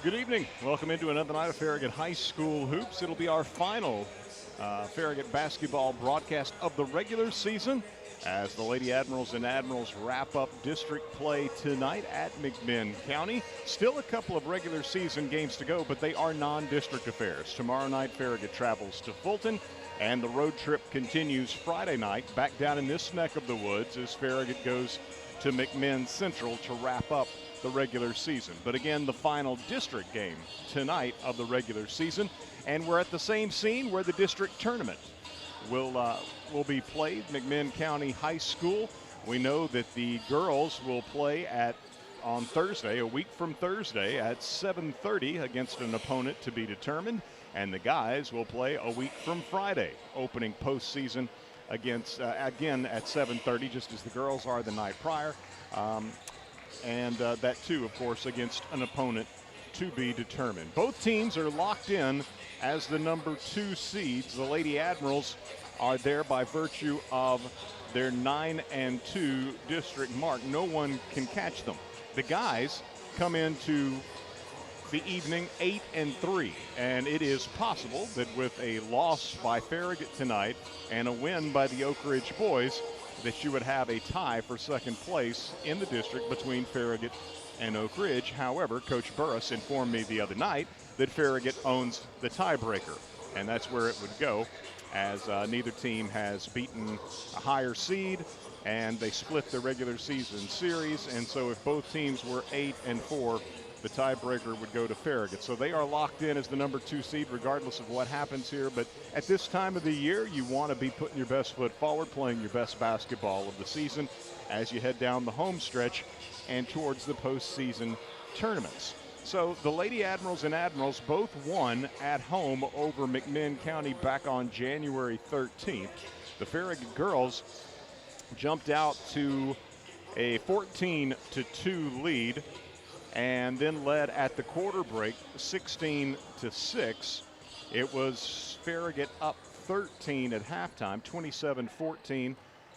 Good evening. Welcome into another night of Farragut High School Hoops. It'll be our final Farragut basketball broadcast of the regular season as the Lady Admirals and Admirals wrap up district play tonight at McMinn County. Still a couple of regular season games to go, but they are non-district affairs. Tomorrow night, Farragut travels to Fulton, and the road trip continues Friday night back down in this neck of the woods as Farragut goes to McMinn Central to wrap up the regular season. But again, the final district game tonight of the regular season, and we're at the same scene where the district tournament will be played. McMinn County High School. We know that the girls will play on Thursday, a week from Thursday, at 7:30 against an opponent to be determined, and the guys will play a week from Friday, opening postseason against again at 7:30, just as the girls are the night prior. And that too, of course, against an opponent to be determined. Both teams are locked in as the number 2 seeds. The Lady Admirals are there by virtue of their 9-2 district mark. No one can catch them. The guys come into the evening 8-3, and it is possible that with a loss by Farragut tonight and a win by the Oak Ridge boys, that you would have a tie for second place in the district between Farragut and Oak Ridge. However, Coach Burris informed me the other night that Farragut owns the tiebreaker, and that's where it would go, as neither team has beaten a higher seed, and they split the regular season series. And so if both teams were 8-4, the tiebreaker would go to Farragut. So they are locked in as the number 2 seed regardless of what happens here. But at this time of the year, you want to be putting your best foot forward, playing your best basketball of the season as you head down the home stretch and towards the postseason tournaments. So the Lady Admirals and Admirals both won at home over McMinn County back on January 13th. The Farragut girls jumped out to a 14-2 lead and then led at the quarter break 16-6. It was Farragut up 13 at halftime, 27-14.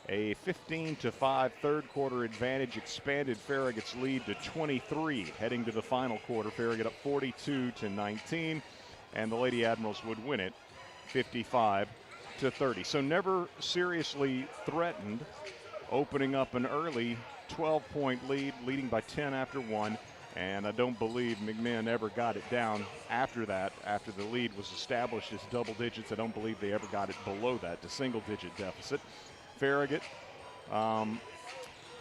A 15-5 third quarter advantage expanded Farragut's lead to 23 heading to the final quarter. Farragut up 42-19, and the Lady Admirals would win it 55-30. So never seriously threatened, opening up an early 12-point lead, leading by 10 after 1. And I don't believe McMinn ever got it down after that. After the lead was established as double digits, I don't believe they ever got it below that to single-digit deficit. Farragut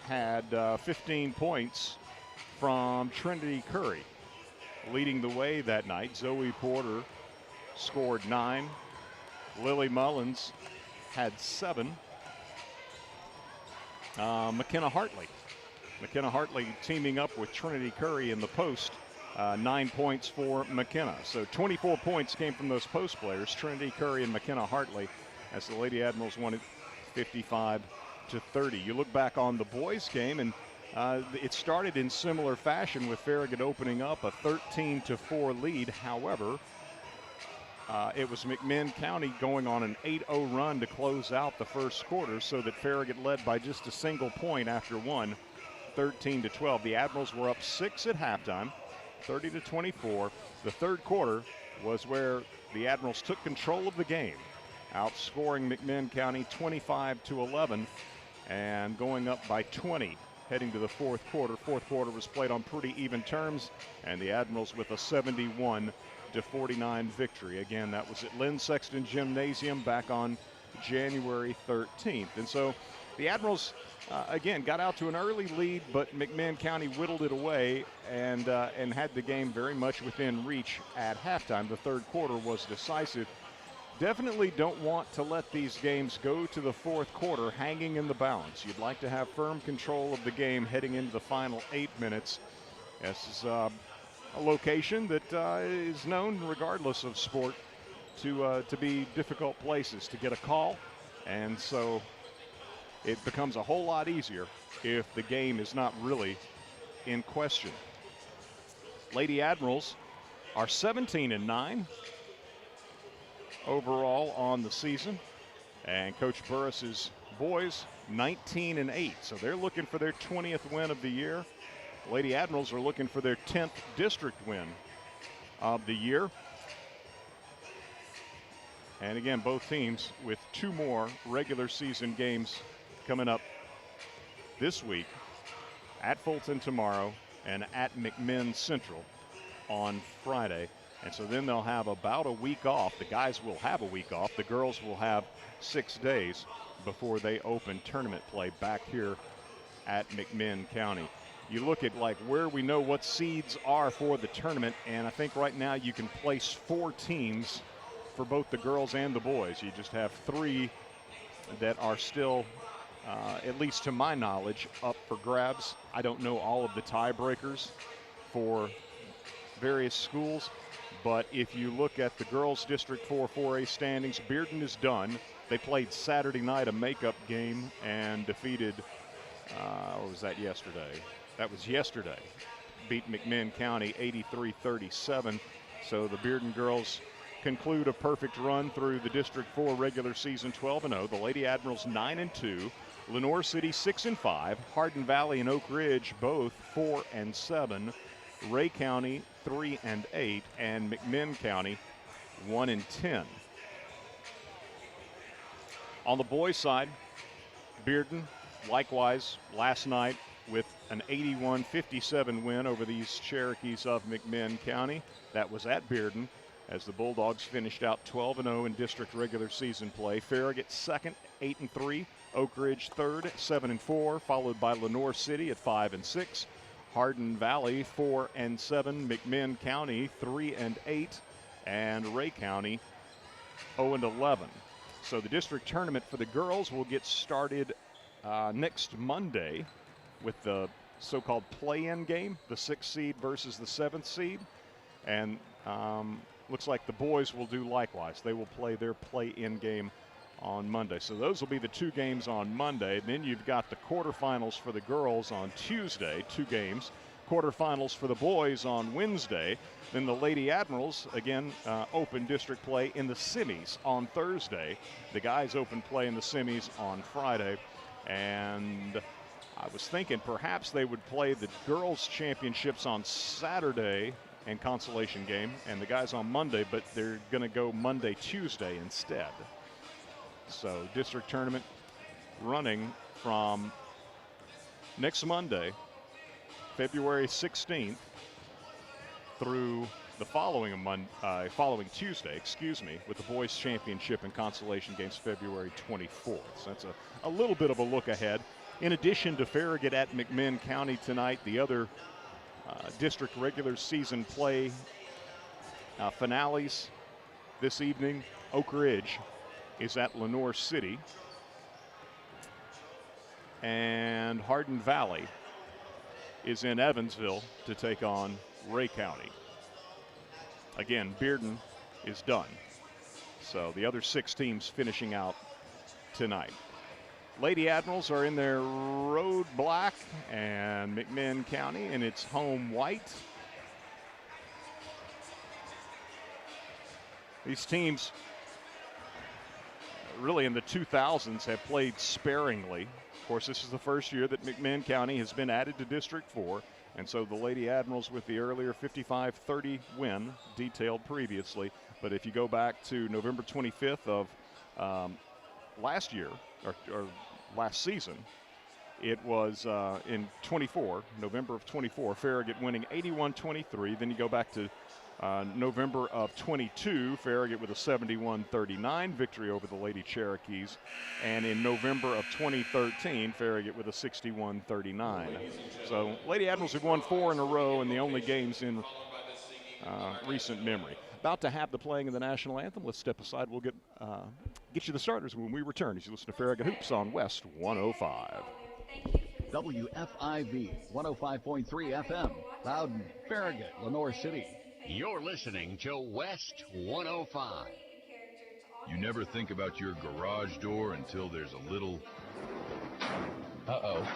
had 15 points from Trinity Curry. Leading the way that night, Zoe Porter scored 9. Lily Mullins had 7. McKenna Hartley teaming up with Trinity Curry in the post, 9 points for McKenna. So 24 points came from those post players, Trinity Curry and McKenna Hartley, as the Lady Admirals won it 55-30. You look back on the boys' game, and it started in similar fashion with Farragut opening up a 13-4 lead. However, it was McMinn County going on an 8-0 run to close out the first quarter, so that Farragut led by just a single point after one. 13-12. The Admirals were up 6 at halftime, 30-24. The third quarter was where the Admirals took control of the game, outscoring McMinn County 25-11 and going up by 20 heading to the fourth quarter. Fourth quarter was played on pretty even terms, and the Admirals with a 71-49 victory. Again, that was at Lynn Sexton Gymnasium back on January 13th. And so the Admirals again got out to an early lead, but McMinn County whittled it away and had the game very much within reach at halftime. The third quarter was decisive. Definitely don't want to let these games go to the fourth quarter hanging in the balance. You'd like to have firm control of the game heading into the final 8 minutes. This is a location that is known, regardless of sport, to be difficult places to get a call, and so it becomes a whole lot easier if the game is not really in question. Lady Admirals are 17-9 overall on the season, and Coach Burris's boys 19-8, so they're looking for their 20th win of the year. Lady Admirals are looking for their 10th district win of the year. And again, both teams with 2 more regular season games coming up this week, at Fulton tomorrow and at McMinn Central on Friday. And so then they'll have about a week off. The guys will have a week off. The girls will have 6 days before they open tournament play back here at McMinn County. You look at like where we know what seeds are for the tournament, and I think right now you can place 4 teams for both the girls and the boys. You just have 3 that are still, at least to my knowledge, up for grabs. I don't know all of the tiebreakers for various schools, but if you look at the girls' District 4 4A standings, Bearden is done. They played Saturday night a makeup game and defeated, or was that yesterday? That was yesterday. Beat McMinn County 83-37. So the Bearden girls conclude a perfect run through the District 4 regular season 12-0. The Lady Admirals 9-2. Lenoir City 6-5. Hardin Valley and Oak Ridge both 4-7. Ray County 3-8, and McMinn County 1-10. On the boys' side, Bearden likewise last night with an 81-57 win over these Cherokees of McMinn County. That was at Bearden as the Bulldogs finished out 12-0 in district regular season play. Farragut second, 8-3. Oak Ridge third, 7-4, followed by Lenoir City at 5-6. Hardin Valley 4-7. McMinn County 3-8, and Ray County 0-11. So the district tournament for the girls will get started next Monday with the so-called play-in game, the 6th seed versus the 7th seed. And looks like the boys will do likewise. They will play their play-in game on Monday. So those will be the 2 games on Monday. And then you've got the quarterfinals for the girls on Tuesday, 2 games. Quarterfinals for the boys on Wednesday. Then the Lady Admirals, again, open district play in the semis on Thursday. The guys open play in the semis on Friday. And I was thinking perhaps they would play the girls' championships on Saturday and consolation game, and the guys on Monday, but they're going to go Monday, Tuesday instead. So district tournament running from next Monday, February 16th, through the following Tuesday, with the boys' championship and consolation games February 24th. So that's a little bit of a look ahead. In addition to Farragut at McMinn County tonight, the other district regular season play finales this evening. Oak Ridge is at Lenoir City, and Hardin Valley is in Evansville to take on Ray County. Again, Bearden is done. So the other 6 teams finishing out tonight. Lady Admirals are in their road black, and McMinn County in its home white. These teams really in the 2000s have played sparingly. Of course, this is the first year that McMinn County has been added to District 4, and so the Lady Admirals with the earlier 55-30 win detailed previously. But if you go back to November 25th of last year, or last season, it was in November of 24, Farragut winning 81-23. Then you go back to November of 22, Farragut with a 71-39 victory over the Lady Cherokees. And in November of 2013, Farragut with a 61-39. So Lady Admirals have won 4 in a row, and the only games in recent memory. About to have the playing of the national anthem. Let's step aside. We'll get you the starters when we return as you listen to Farragut Hoops on West 105. WFIV 105.3 FM, Loudon, Farragut, Lenoir City. You're listening to West 105. You never think about your garage door until there's a little... Uh-oh.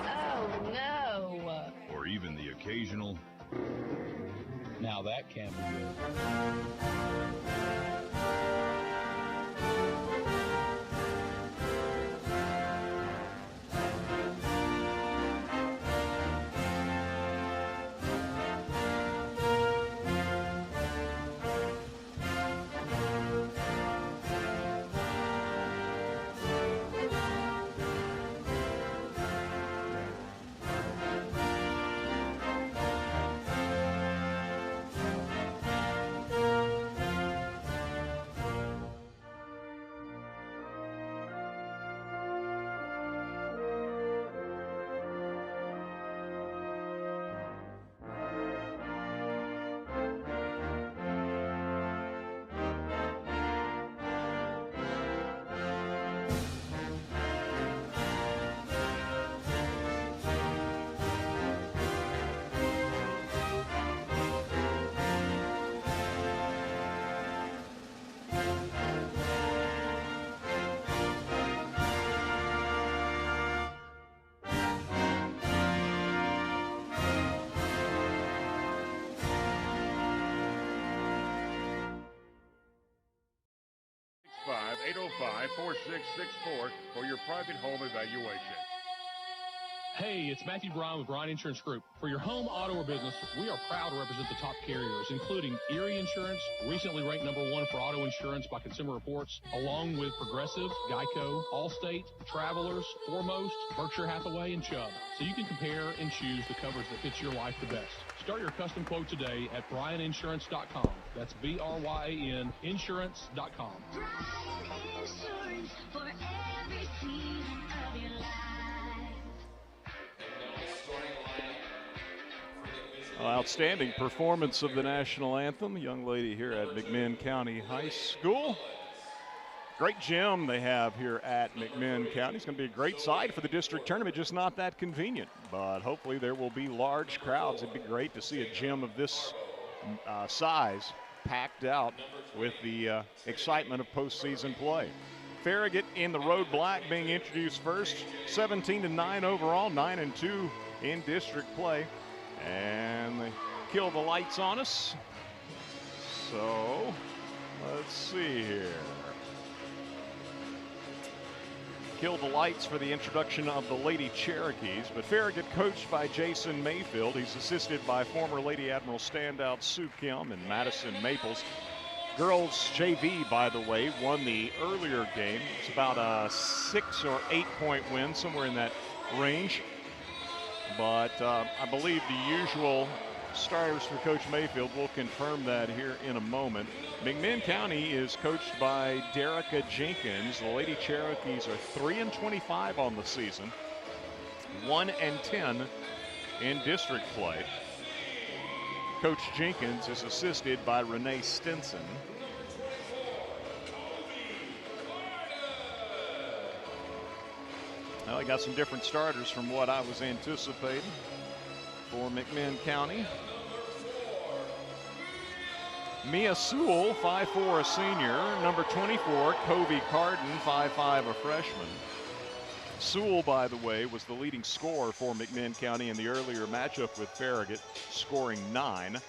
Oh, no. Or even the occasional... Now that can't be good. 855-4664 for your private home evaluation. Hey, it's Matthew Bryan with Bryan Insurance Group. For your home, auto, or business, we are proud to represent the top carriers, including Erie Insurance, recently ranked #1 for auto insurance by Consumer Reports, along with Progressive, Geico, Allstate, Travelers, Foremost, Berkshire Hathaway, and Chubb. So you can compare and choose the coverage that fits your life the best. Start your custom quote today at bryaninsurance.com. That's BRYAN insurance.com. Bryan Insurance for every season of your life. Outstanding performance of the national anthem. Young lady here at McMinn County High School. Great gym they have here at McMinn County. It's going to be a great side for the district tournament, just not that convenient. But hopefully there will be large crowds. It'd be great to see a gym of this size packed out with the excitement of postseason play. Farragut in the road black being introduced first. 17-9 overall, 9-2 in district play. And they kill the lights on us. So let's see here. Kill the lights for the introduction of the Lady Cherokees, but Farragut coached by Jason Mayfield. He's assisted by former Lady Admiral standout Sue Kim and Madison Maples. Girls JV, by the way, won the earlier game. It's about a 6 or 8 point win, somewhere in that range. But I believe the usual starters for Coach Mayfield will confirm that here in a moment. McMinn County is coached by Derica Jenkins. The Lady Cherokees are 3-25 on the season, 1-10 in district play. Coach Jenkins is assisted by Renee Stinson. Well, I got some different starters from what I was anticipating for McMinn County. Mia Sewell, 5'4", a senior. Number 24, Covey Carden, 5'5", a freshman. Sewell, by the way, was the leading scorer for McMinn County in the earlier matchup with Farragut, scoring 9.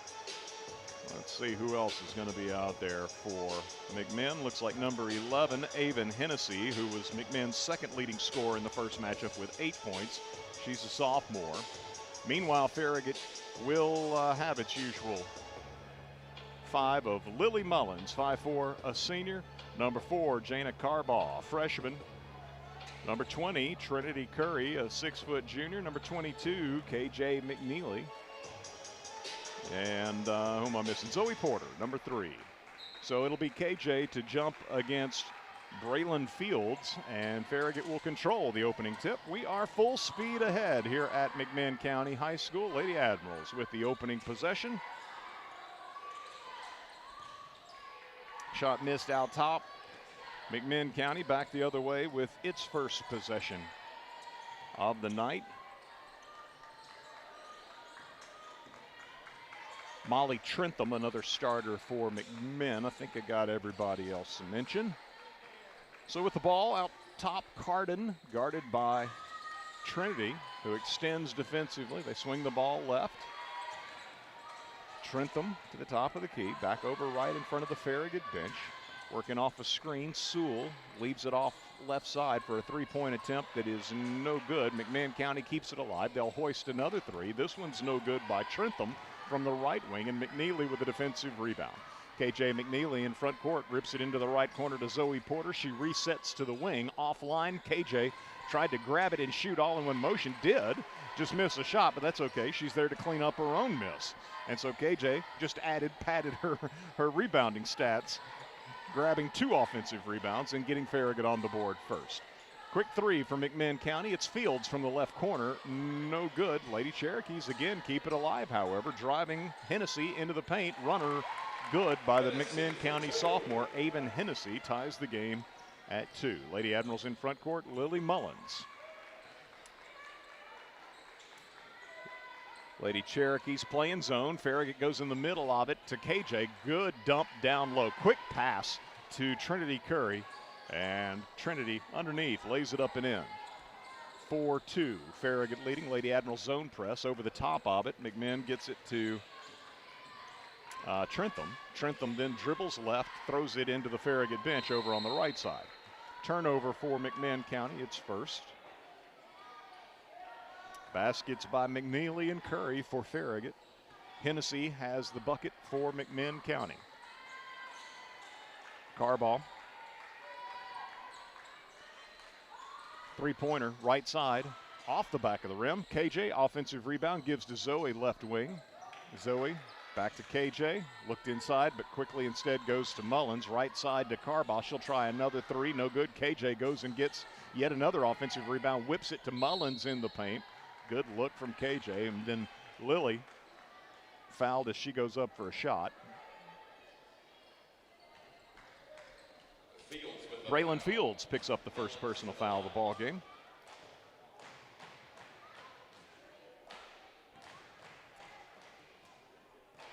Let's see who else is going to be out there for McMinn. Looks like number 11, Avon Hennessy, who was McMinn's second leading scorer in the first matchup with 8 points. She's a sophomore. Meanwhile, Farragut will have its usual 5 of Lily Mullins, 5'4", a senior. Number 4, Jana Carbaugh, freshman. Number 20, Trinity Curry, a 6-foot junior. Number 22, KJ McNeely. And who am I missing? Zoe Porter, number 3. So it'll be KJ to jump against Braylon Fields, and Farragut will control the opening tip. We are full speed ahead here at McMinn County High School. Lady Admirals with the opening possession. Shot missed out top. McMinn County back the other way with its first possession of the night. Molly Trentham, another starter for McMinn. I think I got everybody else to mention. So with the ball out top, Carden guarded by Trinity, who extends defensively. They swing the ball left. Trentham to the top of the key, back over right in front of the Farragut bench. Working off a screen, Sewell leaves it off left side for a three-point attempt that is no good. McMinn County keeps it alive. They'll hoist another three. This one's no good by Trentham from the right wing, and McNeely with a defensive rebound. KJ McNeely in front court rips it into the right corner to Zoe Porter. She resets to the wing. Offline, KJ tried to grab it and shoot all in one motion. Did. Just miss a shot, but that's okay. She's there to clean up her own miss. And so KJ just padded her rebounding stats, grabbing 2 offensive rebounds and getting Farragut on the board first. Quick three for McMinn County. It's Fields from the left corner. No good. Lady Cherokees again keep it alive, however, driving Hennessy into the paint. Runner good by the McMinn County sophomore. Avon Hennessy ties the game at 2. Lady Admirals in front court, Lily Mullins. Lady Cherokees playing zone. Farragut goes in the middle of it to KJ. Good dump down low. Quick pass to Trinity Curry. And Trinity underneath lays it up and in. 4-2. Farragut leading. Lady Admiral zone press over the top of it. McMinn gets it to Trentham. Trentham then dribbles left, throws it into the Farragut bench over on the right side. turnover for McMinn County, its first. Baskets by McNeely and Curry for Farragut. Hennessy has the bucket for McMinn County. Carball. Three-pointer, right side, off the back of the rim. KJ, offensive rebound, gives to Zoe, left wing. Zoe back to KJ, looked inside, but quickly instead goes to Mullins. Right side to Carball. She'll try another three, no good. KJ goes and gets yet another offensive rebound, whips it to Mullins in the paint. Good look from KJ, and then Lily fouled as she goes up for a shot. Braylon Fields picks up the first personal foul of the ball game.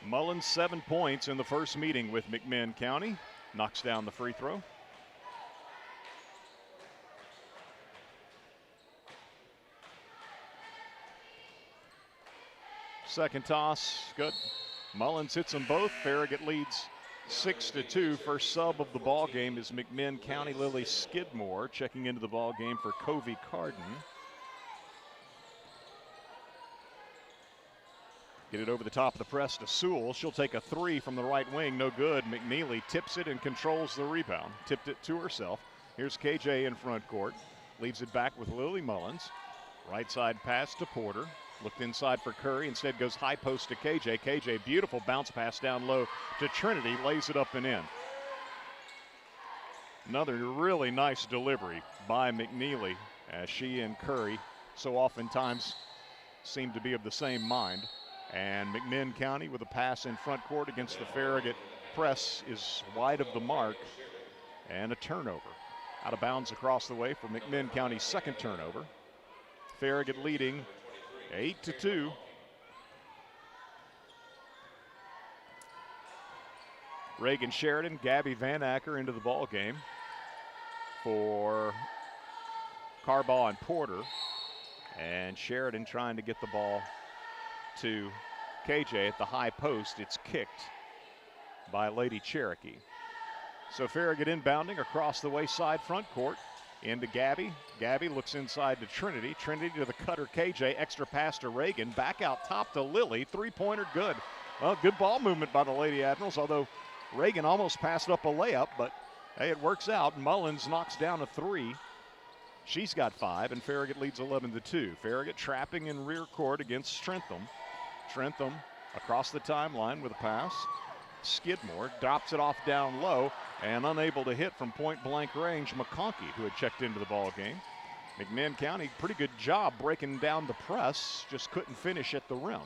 Mullins 7 points in the first meeting with McMinn County. Knocks down the free throw. Second toss, good. Mullins hits them both. Farragut leads 6-2. First sub of the ball game is McMinn County. Lily Skidmore checking into the ball game for Covey Carden. Get it over the top of the press to Sewell. She'll take a three from the right wing, no good. McNeely tips it and controls the rebound. Tipped it to herself. Here's KJ in front court. Leaves it back with Lily Mullins. Right side pass to Porter. Looked inside for Curry, instead goes high post to KJ. KJ, beautiful bounce pass down low to Trinity, lays it up and in. Another really nice delivery by McNeely, as she and Curry so oftentimes seem to be of the same mind. And McMinn County with a pass in front court against the Farragut press is wide of the mark, and a turnover. Out of bounds across the way for McMinn County's second turnover. Farragut leading 8-2. Reagan Sheridan, Gabby Van Acker into the ball game for Carball and Porter. And Sheridan trying to get the ball to KJ at the high post. It's kicked by Lady Cherokee. So Farragut inbounding across the way side front court. Into Gabby. Gabby looks inside to Trinity. Trinity to the cutter KJ. Extra pass to Reagan. Back out top to Lily. Three-pointer good. Well, good ball movement by the Lady Admirals, although Reagan almost passed up a layup, but hey, it works out. Mullins knocks down a three. She's got 5, and Farragut leads 11-2. Farragut trapping in rear court against Trentham. Trentham across the timeline with a pass. Skidmore drops it off down low, and unable to hit from point-blank range, McConkey, who had checked into the ball game. McMinn County, pretty good job breaking down the press, just couldn't finish at the rim.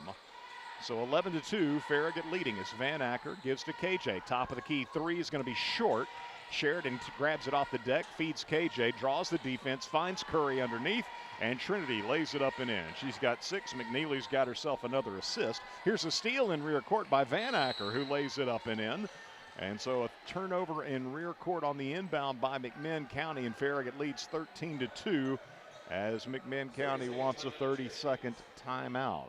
So 11-2, Farragut leading as Van Acker gives to KJ. Top of the key three is going to be short. Sheridan grabs it off the deck, feeds KJ, draws the defense, finds Curry underneath, and Trinity lays it up and in. She's got 6. McNeely's got herself another assist. Here's a steal in rear court by Van Acker, who lays it up and in. And so a turnover in rear court on the inbound by McMinn County, and Farragut leads 13-2 as McMinn County wants a 30-second timeout.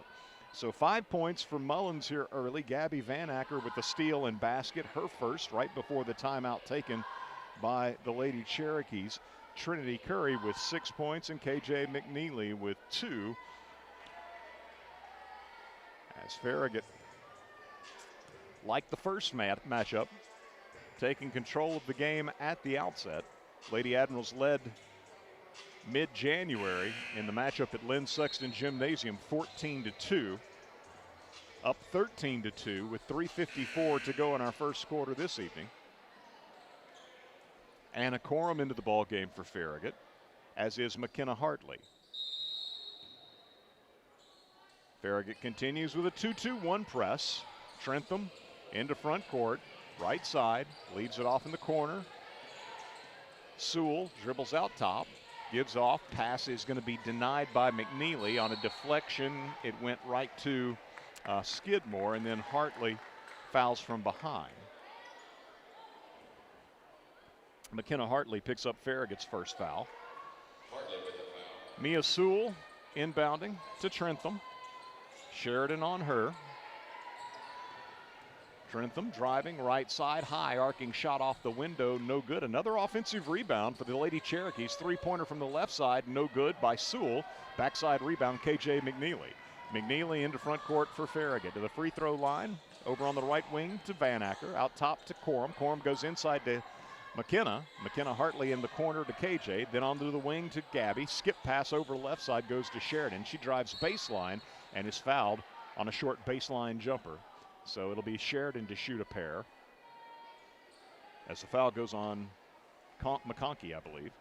So 5 points for Mullins here early. Gabby Van Acker with the steal and basket, her first, right before the timeout taken by the Lady Cherokees. Trinity Curry with 6 points and KJ McNeely with 2. As Farragut, like the first matchup, taking control of the game at the outset. Lady Admirals led mid-January in the matchup at Lynn Sexton Gymnasium 14-2. Up 13-2 with 3:54 to go in our first quarter this evening. Anna Corum into the ball game for Farragut, as is McKenna Hartley. Farragut continues with a 2-2-1 press. Trentham into front court, right side, leads it off in the corner. Sewell dribbles out top, gives off, pass is going to be denied by McNeely on a deflection. It went right to Skidmore, and then Hartley fouls from behind. McKenna Hartley picks up Farragut's first foul. Mia Sewell inbounding to Trentham. Sheridan on her. Trentham driving right side, high arcing shot off the window, no good. Another offensive rebound for the Lady Cherokees. Three-pointer from the left side, no good by Sewell. Backside rebound, KJ McNeely. McNeely into front court for Farragut. To the free throw line, over on the right wing to Van Acker. Out top to Corum. Corum goes inside to McKenna. McKenna Hartley in the corner to KJ. Then onto the wing to Gabby. Skip pass over left side goes to Sheridan. She drives baseline and is fouled on a short baseline jumper. So it'll be Sheridan to shoot a pair. As the foul goes on McConkey, I believe.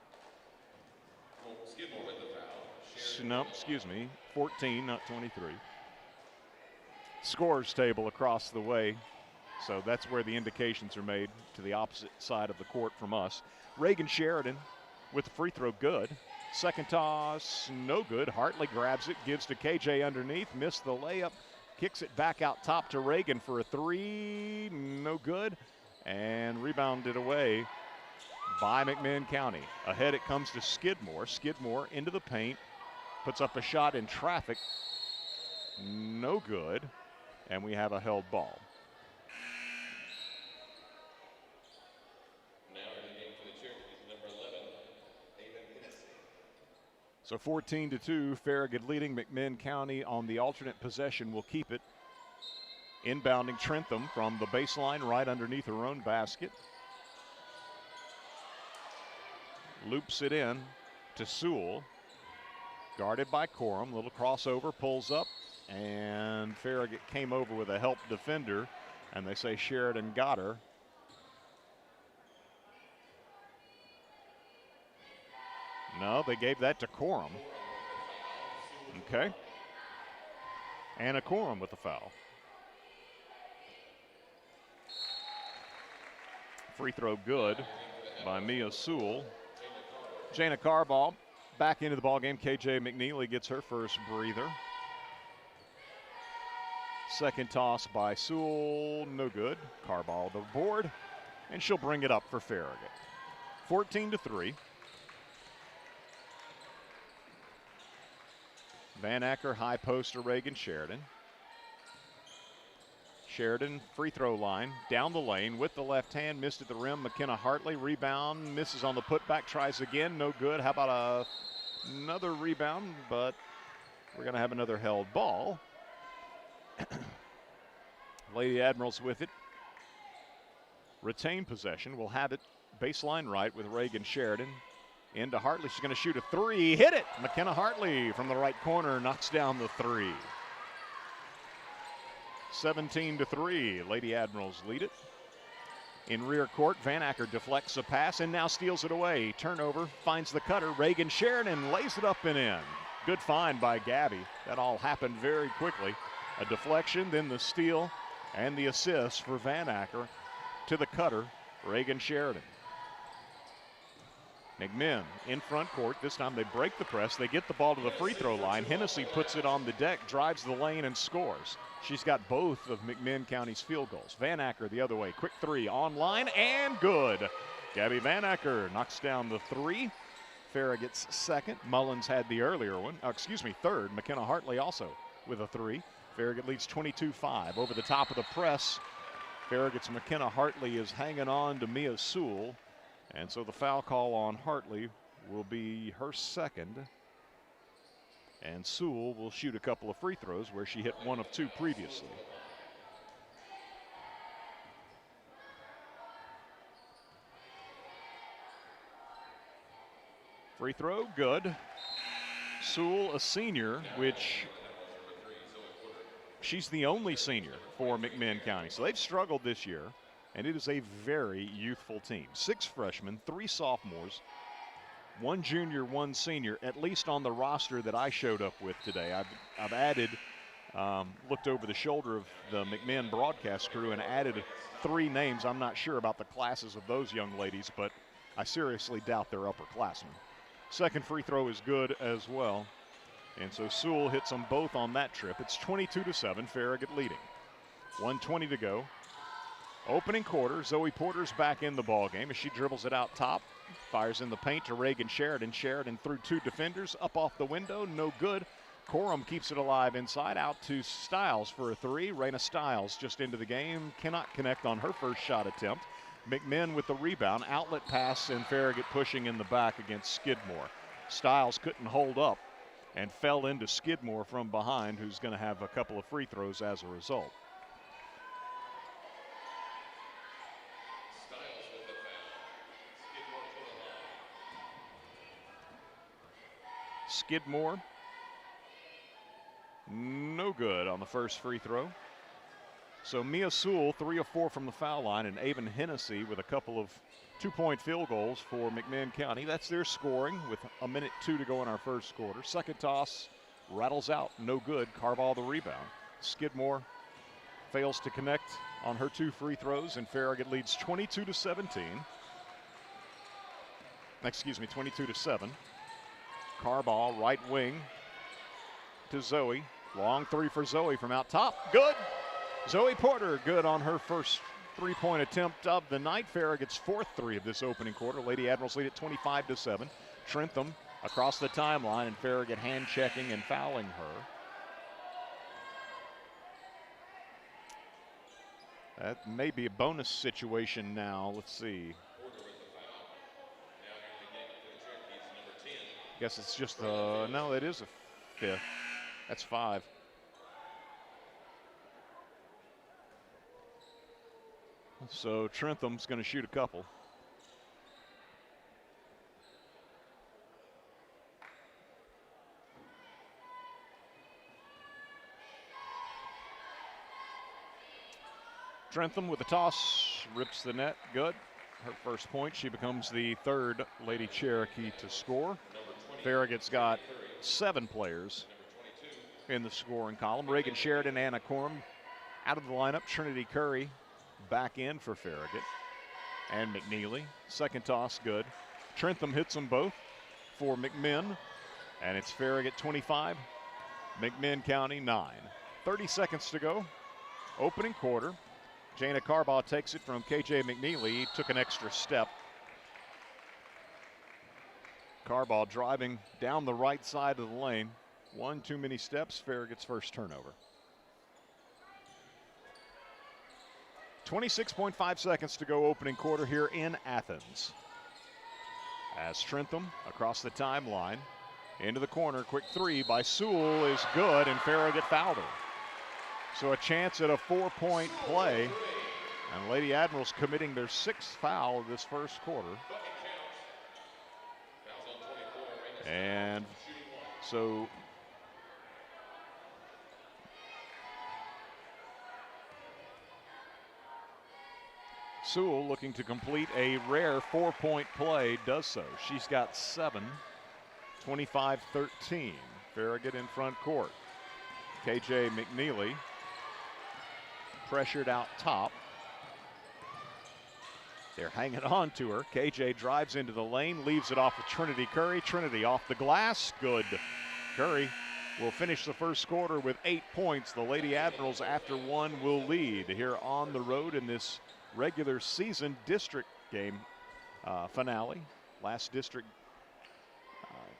No, excuse me, 14, not 23. Scores table across the way. So that's where the indications are made, to the opposite side of the court from us. Reagan Sheridan with the free throw, good. Second toss, no good. Hartley grabs it, gives to KJ underneath, missed the layup, kicks it back out top to Reagan for a three, no good. And rebounded away by McMinn County. Ahead it comes to Skidmore. Skidmore into the paint, puts up a shot in traffic, no good. And we have a held ball. So 14-2, Farragut leading. McMinn County on the alternate possession will keep it. Inbounding Trentham from the baseline right underneath her own basket. Loops it in to Sewell. Guarded by Corum. Little crossover, pulls up, and Farragut came over with a help defender, and they say Sheridan got her. No, they gave that to Corum. Okay. Anna Corum with the foul. Free throw good by Mia Sewell. Jana Carball back into the ballgame. KJ McNeely gets her first breather. Second toss by Sewell, no good. Carball the board, and she'll bring it up for Farragut. 14-3. Van Acker high post to Reagan Sheridan. Sheridan free throw line, down the lane with the left hand, missed at the rim. McKenna Hartley rebound, misses on the putback, tries again, no good. How about another rebound, but we're gonna have another held ball. Lady Admirals with it. Retain possession, we'll have it baseline right with Reagan Sheridan. Into Hartley, she's gonna shoot a three, hit it! McKenna Hartley from the right corner knocks down the three. 17-3, Lady Admirals lead it. In rear court, Van Acker deflects a pass and now steals it away. Turnover, finds the cutter, Reagan Sheridan lays it up and in. Good find by Gabby. That all happened very quickly. A deflection, then the steal and the assist for Van Acker to the cutter, Reagan Sheridan. McMinn in front court. This time they break the press. They get the ball to the free throw line. Hennessy puts it on the deck, drives the lane, and scores. She's got both of McMinn County's field goals. Van Acker the other way. Quick three on line and good. Gabby Van Acker knocks down the three. Farragut's second. Mullins had the earlier one. Third. McKenna Hartley also with a three. Farragut leads 22-5. Over the top of the press, Farragut's McKenna Hartley is hanging on to Mia Sewell. And so the foul call on Hartley will be her second. And Sewell will shoot a couple of free throws where she hit one of two previously. Free throw, good. Sewell, a senior, which she's the only senior for McMinn County. So they've struggled this year. And it is a very youthful team. 6 freshmen, 3 sophomores, 1 junior, 1 senior, at least on the roster that I showed up with today. I've added, looked over the shoulder of the McMinn broadcast crew and added 3 names. I'm not sure about the classes of those young ladies, but I seriously doubt they're upperclassmen. Second free throw is good as well. And so Sewell hits them both on that trip. It's 22-7, Farragut leading. 1:20 to go. Opening quarter, Zoe Porter's back in the ballgame as she dribbles it out top. Fires in the paint to Reagan Sheridan. Sheridan through 2 defenders, up off the window, no good. Corum keeps it alive inside, out to Stiles for a three. Raina Stiles just into the game, cannot connect on her first shot attempt. McMinn with the rebound, outlet pass, and Farragut pushing in the back against Skidmore. Stiles couldn't hold up and fell into Skidmore from behind, who's going to have a couple of free throws as a result. Skidmore, no good on the first free throw. So Mia Sewell, 3 of 4 from the foul line, and Avon Hennessy with a couple of two-point field goals for McMinn County. That's their scoring with 1:02 to go in our first quarter. Second toss rattles out, no good. Carball the rebound. Skidmore fails to connect on her 2 free throws, and Farragut leads 22-17. Excuse me, 22-7. Carball, right wing to Zoe. Long three for Zoe from out top. Good. Zoe Porter, good on her first three-point attempt of the night. Farragut's 4th three of this opening quarter. Lady Admirals lead at 25-7. Trentham across the timeline, and Farragut hand-checking and fouling her. That may be a bonus situation now. Let's see. Guess it's just no, it is a 5th. That's 5. So Trentham's going to shoot a couple. Trentham with the toss, rips the net, good. Her first point, she becomes the 3rd Lady Cherokee to score. Farragut's got 7 players in the scoring column. Reagan Sheridan, Anna Corum out of the lineup. Trinity Curry back in for Farragut. And McNeely, second toss, good. Trentham hits them both for McMinn. And it's Farragut 25, McMinn County 9. 30 seconds to go, opening quarter. Jana Carball takes it from KJ McNeely. He took an extra step. Carball driving down the right side of the lane. One too many steps, Farragut's first turnover. 26.5 seconds to go, opening quarter here in Athens. As Trentham across the timeline, into the corner, quick three by Sewell is good, and Farragut fouled her. So a chance at a 4-point play, and Lady Admirals committing their 6th foul of this first quarter. And so Sewell, looking to complete a rare 4-point play, does so. She's got 7, 25-13. Farragut in front court. KJ McNeely pressured out top. They're hanging on to her. KJ drives into the lane, leaves it off of Trinity Curry. Trinity off the glass, good. Curry will finish the first quarter with 8 points. The Lady Admirals, after one, will lead here on the road in this regular season district game finale. Last district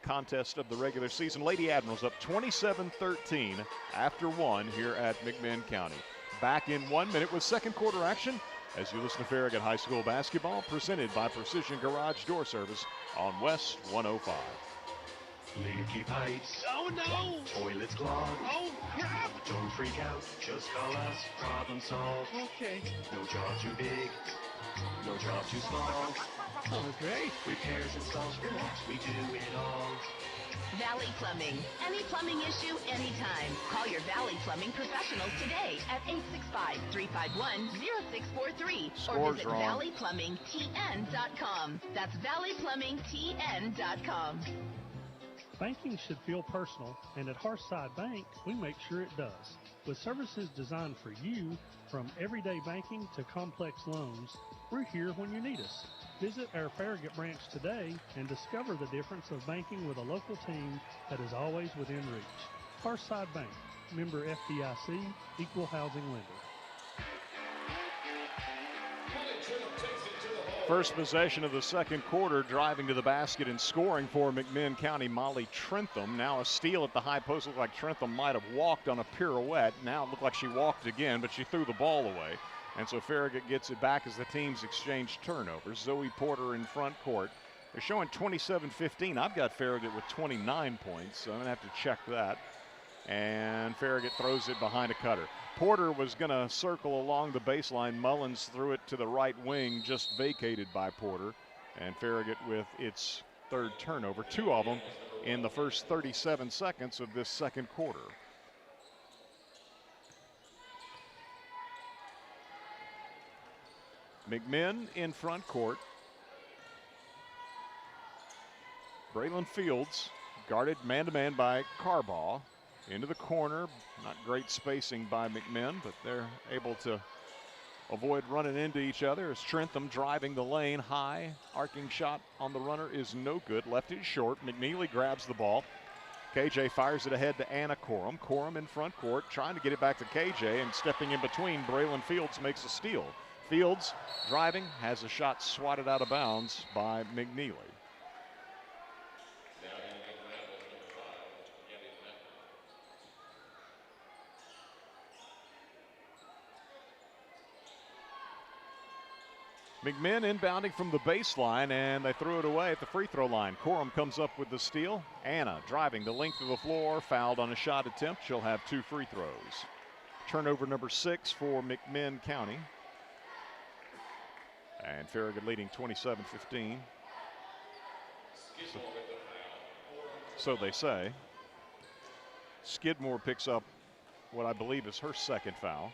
contest of the regular season. Lady Admirals up 27-13 after one here at McMinn County. Back in 1 minute with second quarter action as you listen to Farragut High School basketball, presented by Precision Garage Door Service on West 105. Leaky pipes. Oh no! Toilets clogged. Oh crap! Don't freak out. Just call us. Problem solved. Okay. No job too big. No job too small. Oh great. Repairs, installs, relax. We do it all. Valley Plumbing. Any plumbing issue, anytime. Call your Valley Plumbing professionals today at 865-351-0643 or visit valleyplumbingtn.com. That's valleyplumbingtn.com. Banking should feel personal, and at Hearthside Bank, we make sure it does. With services designed for you, from everyday banking to complex loans, we're here when you need us. Visit our Farragut branch today and discover the difference of banking with a local team that is always within reach. Hearthside Bank, member FDIC, equal housing lender. Trinum takes it to the hole. First possession of the second quarter, driving to the basket and scoring for McMinn County, Molly Trentham. Now a steal at the high post. Looked like Trentham might have walked on a pirouette. Now it looked like she walked again, but she threw the ball away. And so Farragut gets it back as the teams exchange turnovers. Zoe Porter in front court. They're showing 27-15. I've got Farragut with 29 points, so I'm going to have to check that. And Farragut throws it behind a cutter. Porter was going to circle along the baseline. Mullins threw it to the right wing, just vacated by Porter. And Farragut with its third turnover, 2 of them in the first 37 seconds of this second quarter. McMinn in front court. Braylon Fields guarded man-to-man by Carbaugh. Into the corner, not great spacing by McMinn, but they're able to avoid running into each other as Trentham driving the lane. High, arcing shot on the runner is no good. Left it short. McNeely grabs the ball. KJ fires it ahead to Anna Corum. Corum in front court, trying to get it back to KJ, and stepping in between, Braylon Fields makes a steal. Fields driving, has a shot swatted out of bounds by McNeely. McMinn inbounding from the baseline, and they threw it away at the free throw line. Corum comes up with the steal. Anna driving the length of the floor, fouled on a shot attempt. She'll have 2 free throws. Turnover number 6 for McMinn County. And Farragut leading 27-15. So they say. Skidmore picks up what I believe is her second foul.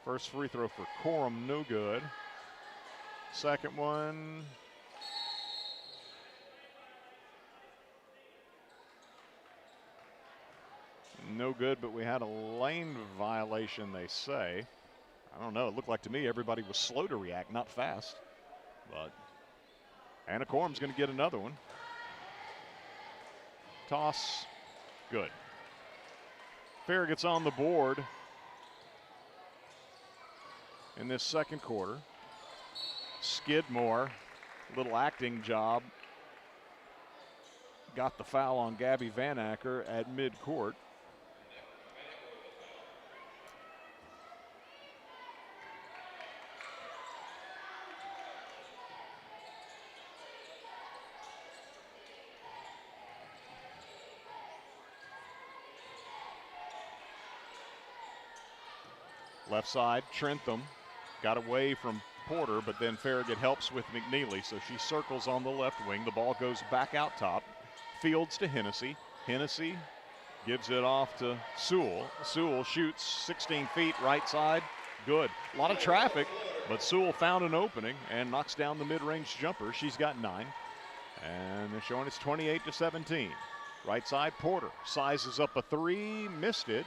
First free throw for Corum, no good. Second one. No good, but we had a lane violation, they say. I don't know. It looked like to me everybody was slow to react, not fast. But Anna Corum's going to get another one. Toss, good. Farragut's on the board in this second quarter. Skidmore, little acting job. Got the foul on Gabby Van Acker at midcourt. Left side, Trentham got away from Porter, but then Farragut helps with McNeely, so she circles on the left wing. The ball goes back out top. Fields to Hennessy. Hennessy gives it off to Sewell. Sewell shoots 16 feet right side. Good. A lot of traffic, but Sewell found an opening and knocks down the mid-range jumper. She's got 9. And they're showing it's 28-17. Right side, Porter sizes up a 3, missed it.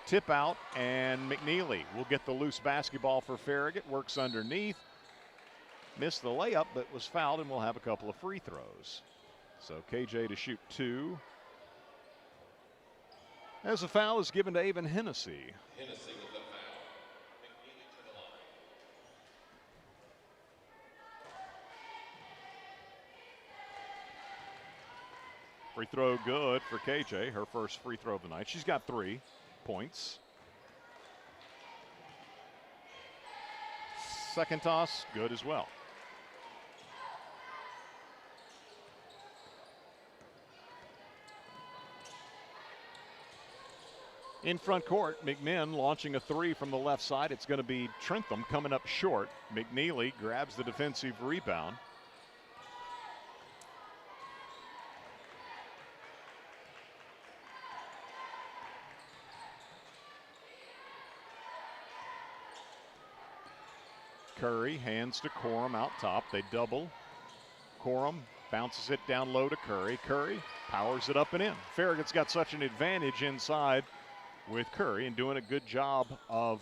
Tip out, and McNeely will get the loose basketball for Farragut. Works underneath. Missed the layup, but was fouled, and we'll have a couple of free throws. So KJ to shoot 2. As a foul is given to Avon Hennessy. Hennessy with the foul. McNeely to the line. Free throw good for KJ, her first free throw of the night. She's got 3 points. Second toss, good as well. In front court, McMinn launching a 3 from the left side. It's going to be Trentham coming up short. McNeely grabs the defensive rebound. Curry hands to Corum out top. They double. Corum bounces it down low to Curry. Curry powers it up and in. Farragut's got such an advantage inside with Curry and doing a good job of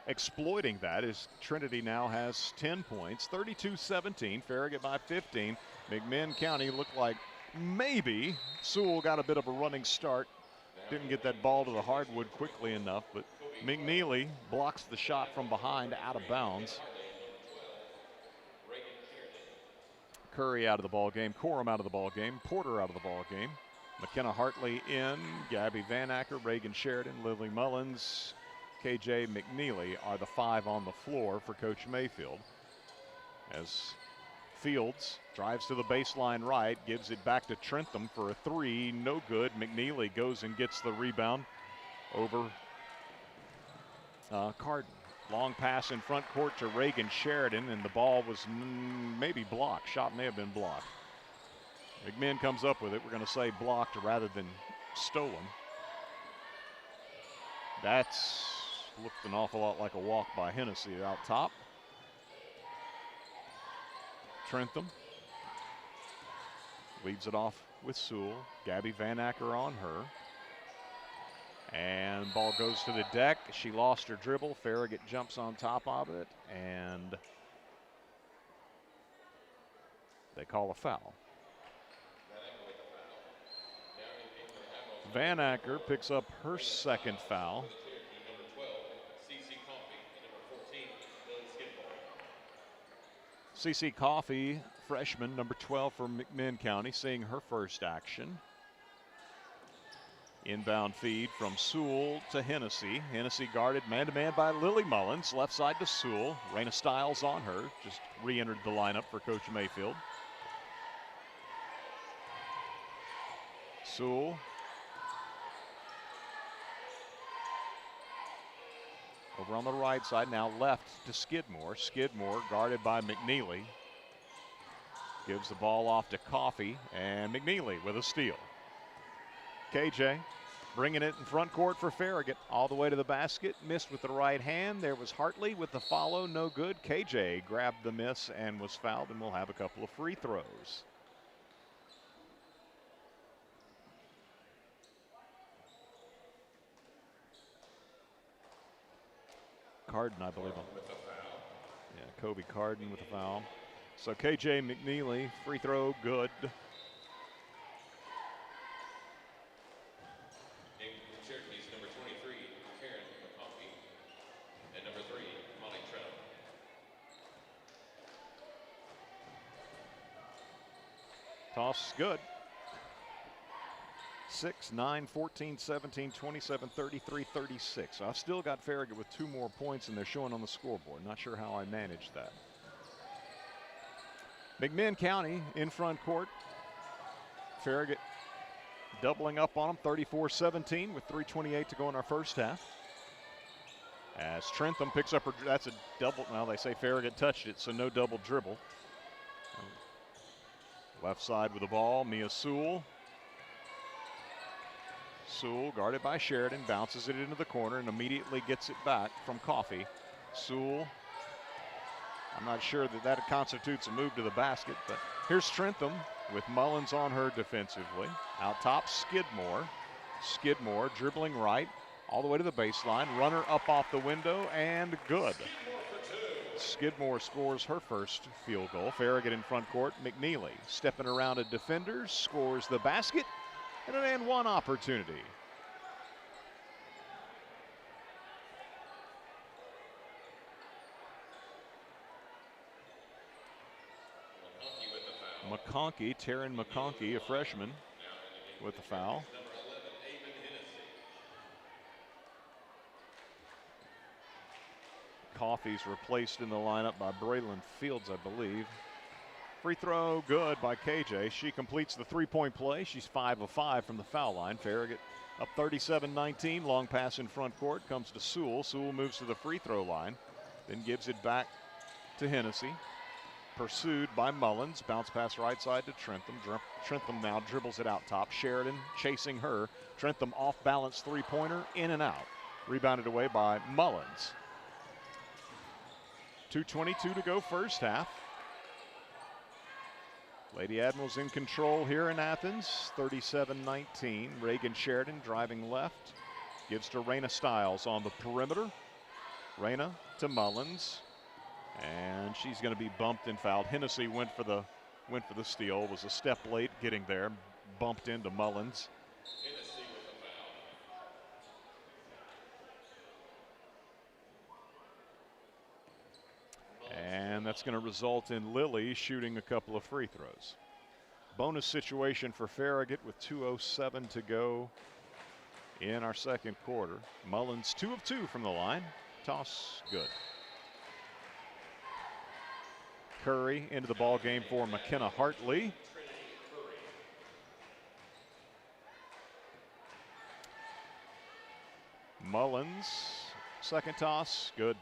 exploiting that as Trinity now has 10 points. 32-17. Farragut by 15. McMinn County looked like maybe Sewell got a bit of a running start. Didn't get that ball to the hardwood quickly enough, but McNeely blocks the shot from behind out of bounds. Curry out of the ball game, Corum out of the ball game, Porter out of the ball game. McKenna Hartley in, Gabby Van Acker, Reagan Sheridan, Lily Mullins, KJ McNeely are the 5 on the floor for Coach Mayfield. As Fields drives to the baseline right, gives it back to Trentham for a 3, no good. McNeely goes and gets the rebound over Carden. Long pass in front court to Reagan Sheridan, and the ball was maybe blocked. Shot may have been blocked. McMinn comes up with it. We're going to say blocked rather than stolen. That's looked an awful lot like a walk by Hennessy out top. Trentham leads it off with Sewell. Gabby Van Acker on her. And ball goes to the deck. She lost her dribble. Farragut jumps on top of it, and they call a foul. Van Acker picks up her second foul. CC Coffey, freshman, number 12 for McMinn County, seeing her first action. Inbound feed from Sewell to Hennessy. Hennessy guarded man-to-man by Lily Mullins. Left side to Sewell. Raina Stiles on her. Just re-entered the lineup for Coach Mayfield. Sewell. Over on the right side, now left to Skidmore. Skidmore guarded by McNeely. Gives the ball off to Coffey, and McNeely with a steal. KJ bringing it in front court for Farragut. All the way to the basket, missed with the right hand. There was Hartley with the follow, no good. KJ grabbed the miss and was fouled, and we'll have a couple of free throws. Carden, I believe. Yeah, Kobe Carden with a foul. So KJ McNeely, free throw, good. Cherokee's number 23, Karen McConkey, and number 3, Molly Trentham. Toss good. 6, 9, 14, 17, 27, 33, 36. I've still got Farragut with 2 more points, and they're showing on the scoreboard. Not sure how I managed that. McMinn County in front court. Farragut doubling up on them, 34-17 with 3:28 to go in our first half. As Trentham picks up her, that's a double. Well, they say Farragut touched it, so no double dribble. Left side with the ball, Mia Sewell. Sewell guarded by Sheridan, bounces it into the corner and immediately gets it back from Coffey. Sewell, I'm not sure that constitutes a move to the basket, but here's Trentham with Mullins on her defensively. Out top, Skidmore. Skidmore dribbling right all the way to the baseline. Runner up off the window and good. Skidmore scores her first field goal. Farragut in front court. McNeely stepping around a defender, scores the basket, and an and one opportunity. McConkey, Taryn McConkey, a freshman, with the foul. Coffey's replaced in the lineup by Braylon Fields, I believe. Free throw good by KJ. She completes the three-point play. She's 5 of 5 from the foul line. Farragut up 37-19. Long pass in front court comes to Sewell. Sewell moves to the free throw line, then gives it back to Hennessy. Pursued by Mullins. Bounce pass right side to Trentham. Trentham now dribbles it out top. Sheridan chasing her. Trentham off balance three-pointer, in and out. Rebounded away by Mullins. 2:22 to go first half. Lady Admirals in control here in Athens, 37-19. Reagan Sheridan driving left. Gives to Raina Stiles on the perimeter. Raina to Mullins. And she's going to be bumped and fouled. Hennessy went for the went for the steal, was a step late getting there, bumped into Mullins. Hennessy with a foul. And that's going to result in Lilly shooting a couple of free throws. Bonus situation for Farragut with 2:07 to go in our second quarter. Mullins 2 of 2 from the line. Toss good. Curry into the ball game for McKenna Hartley. Mullins, second toss, good.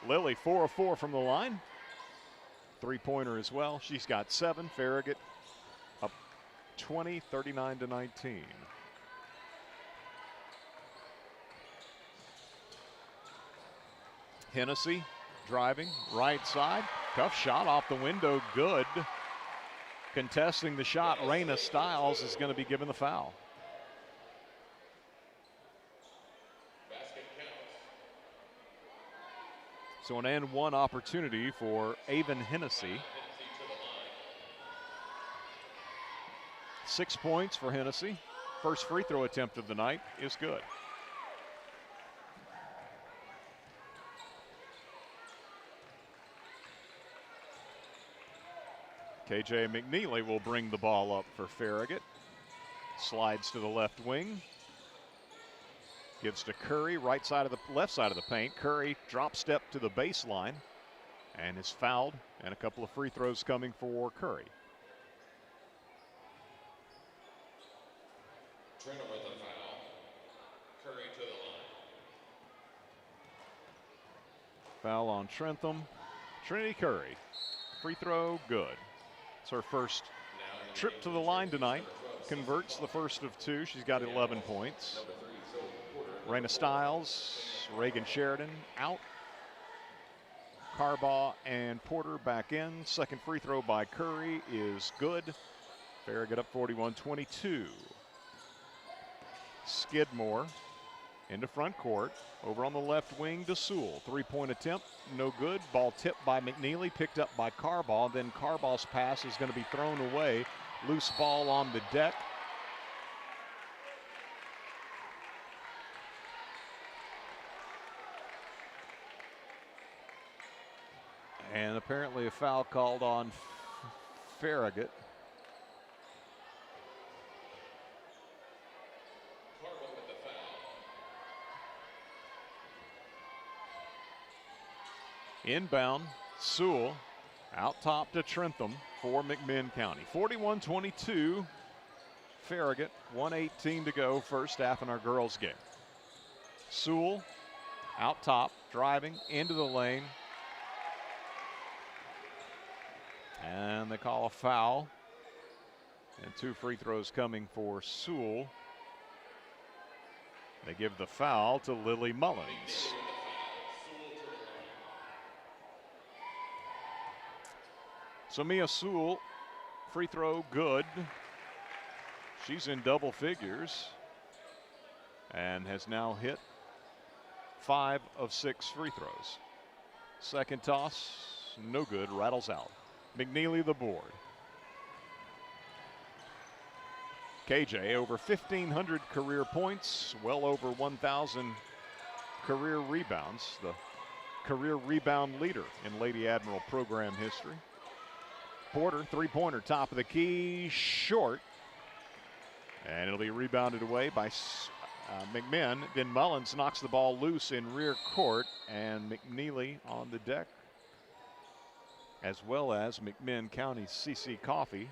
Lilly 4 of 4 from the line. Three-pointer as well. She's got 7. Farragut up 20, 39-19. Hennessy driving, right side. Tough shot off the window, good. Contesting the shot, Raina Stiles is going to be given the foul. So an and one opportunity for Avon Hennessy. 6 points for Hennessy. First free throw attempt of the night is good. KJ McNeely will bring the ball up for Farragut. Slides to the left wing. Gives to Curry, left side of the paint. Curry drop step to the baseline and is fouled, and a couple of free throws coming for Curry. Trentham with a foul. Curry to the line. Foul on Trentham. Trinity Curry. Free throw, good. It's her first trip to the line tonight. Converts the first of 2. She's got 11 points. Raina Stiles, Reagan Sheridan out. Carbaugh and Porter back in. Second free throw by Curry is good. Farragut up 41-22. Skidmore into front court. Over on the left wing to Sewell. Three-point attempt, no good. Ball tipped by McNeely, picked up by Carbaugh. Then Carbaugh's pass is going to be thrown away. Loose ball on the deck. And apparently a foul called on Farragut. Inbound, Sewell out top to Trentham for McMinn County. 41-22, Farragut, 1:18 to go, first half in our girls game. Sewell out top, driving into the lane. And they call a foul. And 2 free throws coming for Sewell. They give the foul to Lily Mullins. So Mia Sewell, free throw good. She's in double figures and has now hit 5 of 6 free throws. Second toss, no good, rattles out. McNeely the board. KJ over 1,500 career points, well over 1,000 career rebounds, the career rebound leader in Lady Admiral program history. Porter, three-pointer, top of the key, short. And it'll be rebounded away by McMinn. Then Mullins knocks the ball loose in rear court, and McNeely on the deck, as well as McMinn County's CC Coffee.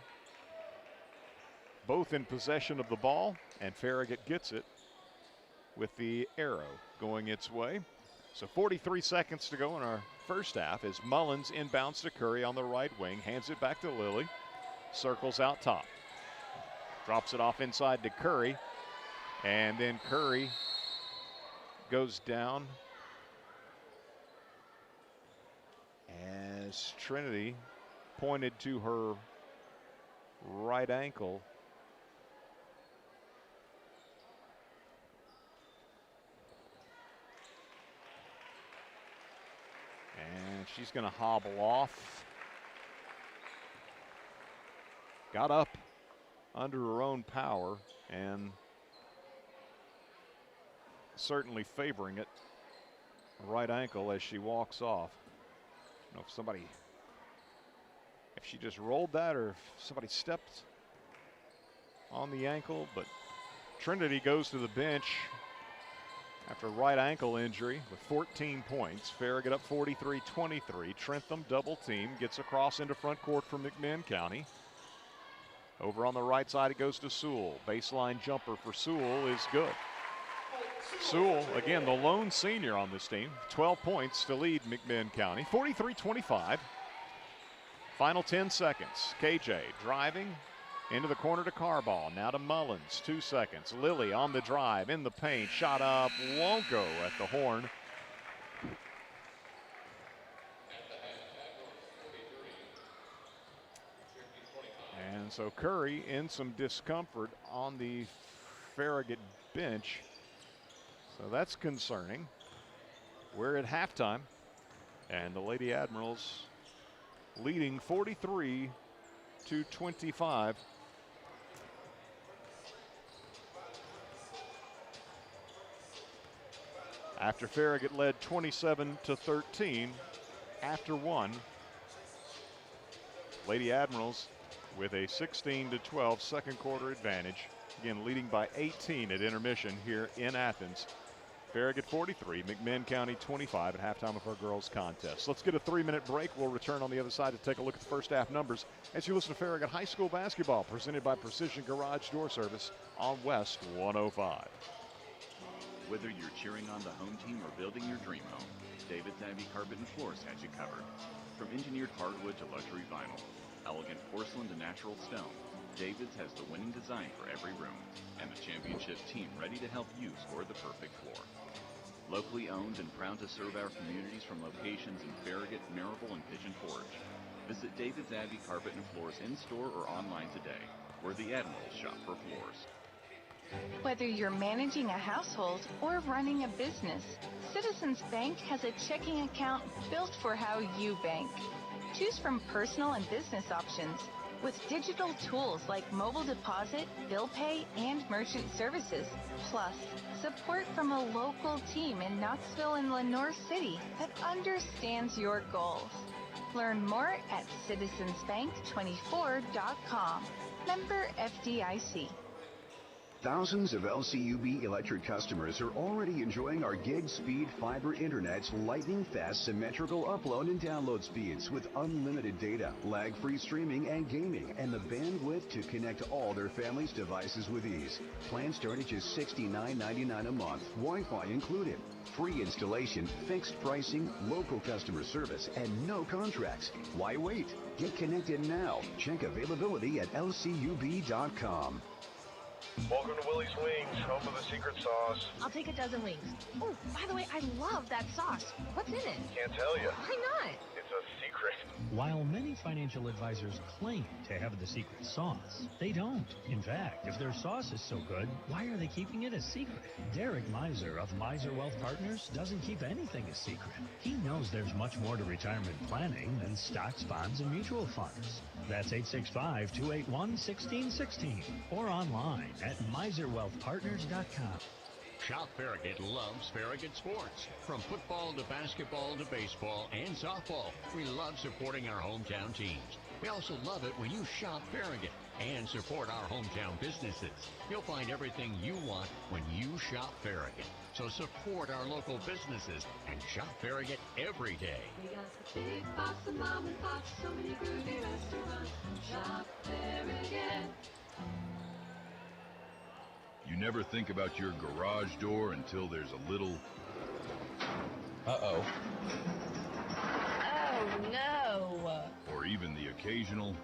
Both in possession of the ball, and Farragut gets it with the arrow going its way. So 43 seconds to go in our first half as Mullins inbounds to Curry on the right wing, hands it back to Lilly, circles out top. Drops it off inside to Curry, and then Curry goes down as Trinity pointed to her right ankle. And she's going to hobble off. got up under her own power and certainly favoring it. Right ankle as she walks off. I don't know if she just rolled that or if somebody stepped on the ankle, but Trinity goes to the bench after a right ankle injury with 14 points. Farragut up 43-23. Trentham double team, gets across into front court from McMinn County. Over on the right side it goes to Sewell. Baseline jumper for Sewell is good. Sewell, again, the lone senior on this team, 12 points to lead McMinn County, 43-25. Final 10 seconds. KJ driving into the corner to Carball. Now to Mullins, 2 seconds. Lilly on the drive, in the paint, shot up, won't go at the horn. And so Curry in some discomfort on the Farragut bench. So that's concerning. We're at halftime, and the Lady Admirals leading 43-25. After Farragut led 27-13 after one. Lady Admirals with a 16-12 second quarter advantage. Again, leading by 18 at intermission here in Athens. Farragut 43, McMinn County 25 at halftime of our girls contest. Let's get a 3-minute break. We'll return on the other side to take a look at the first half numbers as you listen to Farragut High School basketball presented by Precision Garage Door Service on West 105. Whether you're cheering on the home team or building your dream home, David's Abbey Carpet and Floors has you covered. From engineered hardwood to luxury vinyl, elegant porcelain to natural stone, David's has the winning design for every room and the championship team ready to help you score the perfect floor. Locally owned and proud to serve our communities from locations in Farragut, Marable, and Pigeon Forge. Visit David's Abbey Carpet and Floors in-store or online today, where the Admirals shop for floors. Whether you're managing a household or running a business, Citizens Bank has a checking account built for how you bank. Choose from personal and business options with digital tools like mobile deposit, bill pay, and merchant services, plus support from a local team in Knoxville and Lenoir City that understands your goals. Learn more at citizensbank24.com. Member FDIC. Thousands of LCUB electric customers are already enjoying our gig speed fiber internet's lightning fast symmetrical upload and download speeds with unlimited data, lag-free streaming and gaming, and the bandwidth to connect all their family's devices with ease. Plans start at just $69.99 a month, Wi-Fi included. Free installation, fixed pricing, local customer service, and no contracts. Why wait? Get connected now. Check availability at lcub.com. Welcome to Willie's Wings, home of the secret sauce. I'll take a dozen wings. Oh, by the way, I love that sauce. What's in it? Can't tell you. Why not? It's a secret. While many financial advisors claim to have the secret sauce, they don't. In fact, if their sauce is so good, why are they keeping it a secret? Derek Miser of Miser Wealth Partners doesn't keep anything a secret. He knows there's much more to retirement planning than stocks, bonds, and mutual funds. That's 865-281-1616 or online at miserwealthpartners.com. Shop Farragut loves Farragut sports. From football to basketball to baseball and softball, we love supporting our hometown teams. We also love it when you shop Farragut and support our hometown businesses. You'll find everything you want when you shop Farragut. So support our local businesses and shop Farragut every day. We got the big box of mom and pop, so many groovy restaurants. Shop Farragut. You never think about your garage door until there's a little... Uh-oh. Oh, no. Or even the occasional...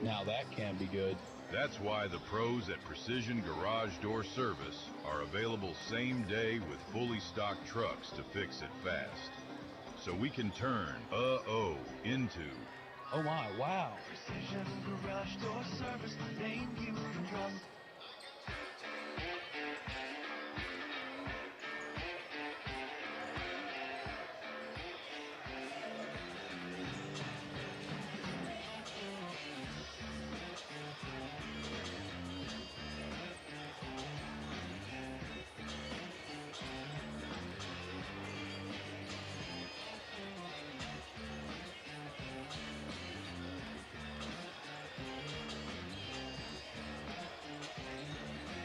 Now that can be good. That's why the pros at Precision Garage Door Service are available same day with fully stocked trucks to fix it fast. So we can turn uh-oh into... Oh my, wow. Precision Garage Door Service, the name you can trust.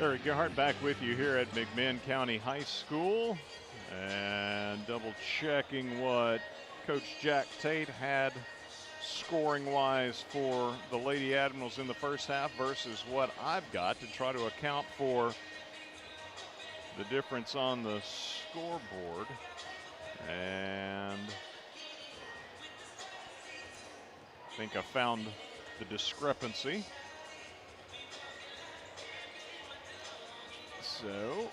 Eric Gerhardt back with you here at McMinn County High School, and double checking what Coach Jack Tate had scoring-wise for the Lady Admirals in the first half versus what I've got to try to account for the difference on the scoreboard. And I think I found the discrepancy. So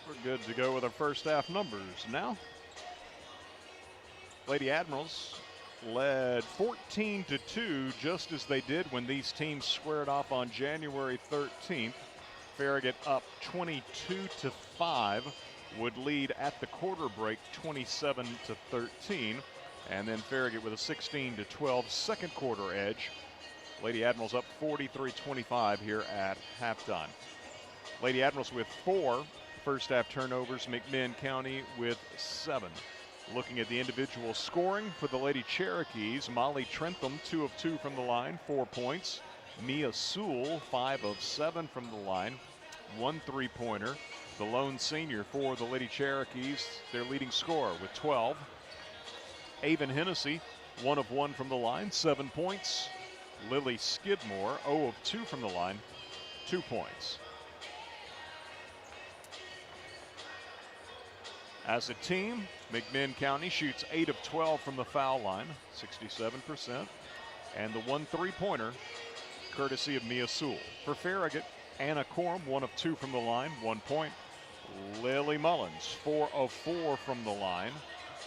we're good to go with our first half numbers now. Lady Admirals led 14-2, just as they did when these teams squared off on January 13th. Farragut up 22-5, would lead at the quarter break 27-13, and then Farragut with a 16-12 second quarter edge. Lady Admirals up 43-25 here at halftime. Lady Admirals with 4 first half turnovers, McMinn County with 7. Looking at the individual scoring for the Lady Cherokees, Molly Trentham 2 of 2 from the line, 4 points. Mia Sewell 5 of 7 from the line, 1 3-pointer. The lone senior for the Lady Cherokees, their leading scorer with 12. Avon Hennessy 1 of 1 from the line, 7 points. Lily Skidmore 0 of 2 from the line, 2 points. As a team, McMinn County shoots 8 of 12 from the foul line, 67%. And the 1 3-pointer, courtesy of Mia Sewell. For Farragut, Anna Corum 1 of 2 from the line, 1 point. Lily Mullins 4 of 4 from the line,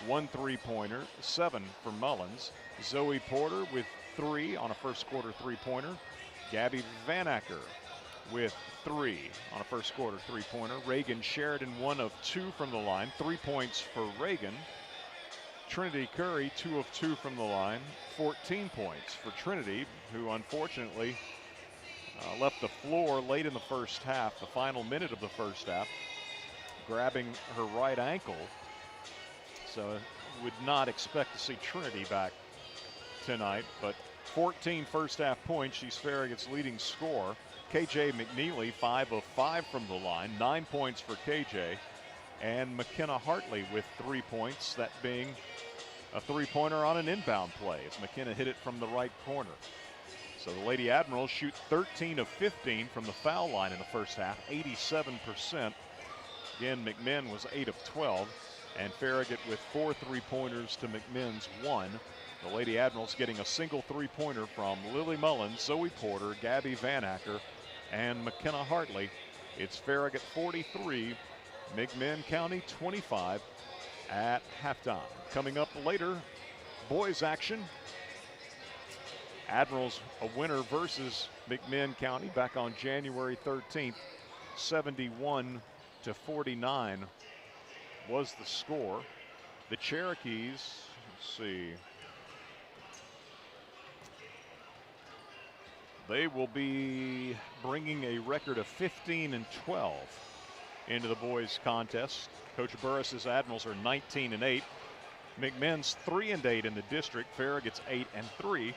1 3-pointer, 7 for Mullins. Zoe Porter with 3 on a first quarter 3-pointer. Gabby Vanacker with 3 on a first quarter 3-pointer. Reagan Sheridan 1 of 2 from the line, 3 points for Reagan. Trinity Curry 2 of 2 from the line, 14 points for Trinity, who unfortunately left the floor late in the first half, the final minute of the first half, grabbing her right ankle. So would not expect to see Trinity back tonight, but 14 first half points. She's Farragut's leading scorer. KJ McNeely 5 of 5 from the line, 9 points for KJ. And McKenna Hartley with 3 points, that being a 3-pointer on an inbound play as McKenna hit it from the right corner. So the Lady Admirals shoot 13 of 15 from the foul line in the first half, 87%. Again, McMinn was 8 of 12, and Farragut with 4 3-pointers to McMinn's 1. The Lady Admirals getting a single 3-pointer from Lily Mullins, Zoe Porter, Gabby Vanacker, and McKenna Hartley. It's Farragut 43, McMinn County 25 at halftime. Coming up later, boys action. Admirals a winner versus McMinn County back on January 13th, 71-49 was the score. The Cherokees, let's see, they will be bringing a record of 15-12 into the boys contest. Coach Burris's Admirals are 19-8. McMinn's 3-8 in the district. Farragut's 8-3.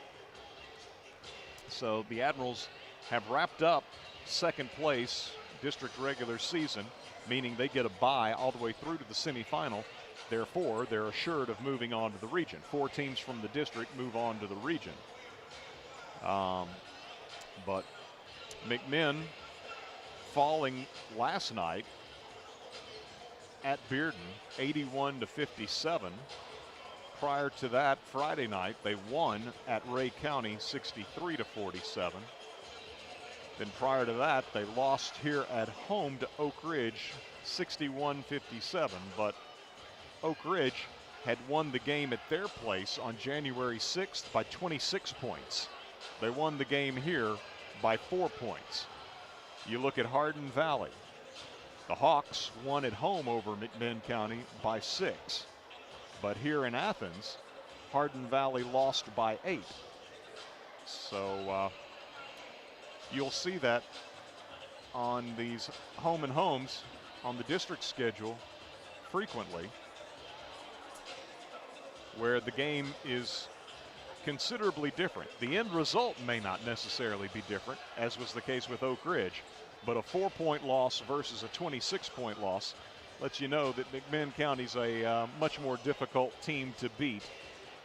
So the Admirals have wrapped up second place district regular season, meaning they get a bye all the way through to the semifinal. Therefore, they're assured of moving on to the region. 4 teams from the district move on to the region. But McMinn falling last night at Bearden, 81-57. Prior to that, Friday night, they won at Ray County, 63-47. Then prior to that, they lost here at home to Oak Ridge, 61-57. But Oak Ridge had won the game at their place on January 6th by 26 points. They won the game here by 4 points. You look at Hardin Valley. The Hawks won at home over McMinn County by 6. But here in Athens, Hardin Valley lost by 8. So you'll see that on these home and homes on the district schedule frequently, where the game is considerably different. The end result may not necessarily be different, as was the case with Oak Ridge, but a 4-point loss versus a 26-point loss lets you know that McMinn County's a much more difficult team to beat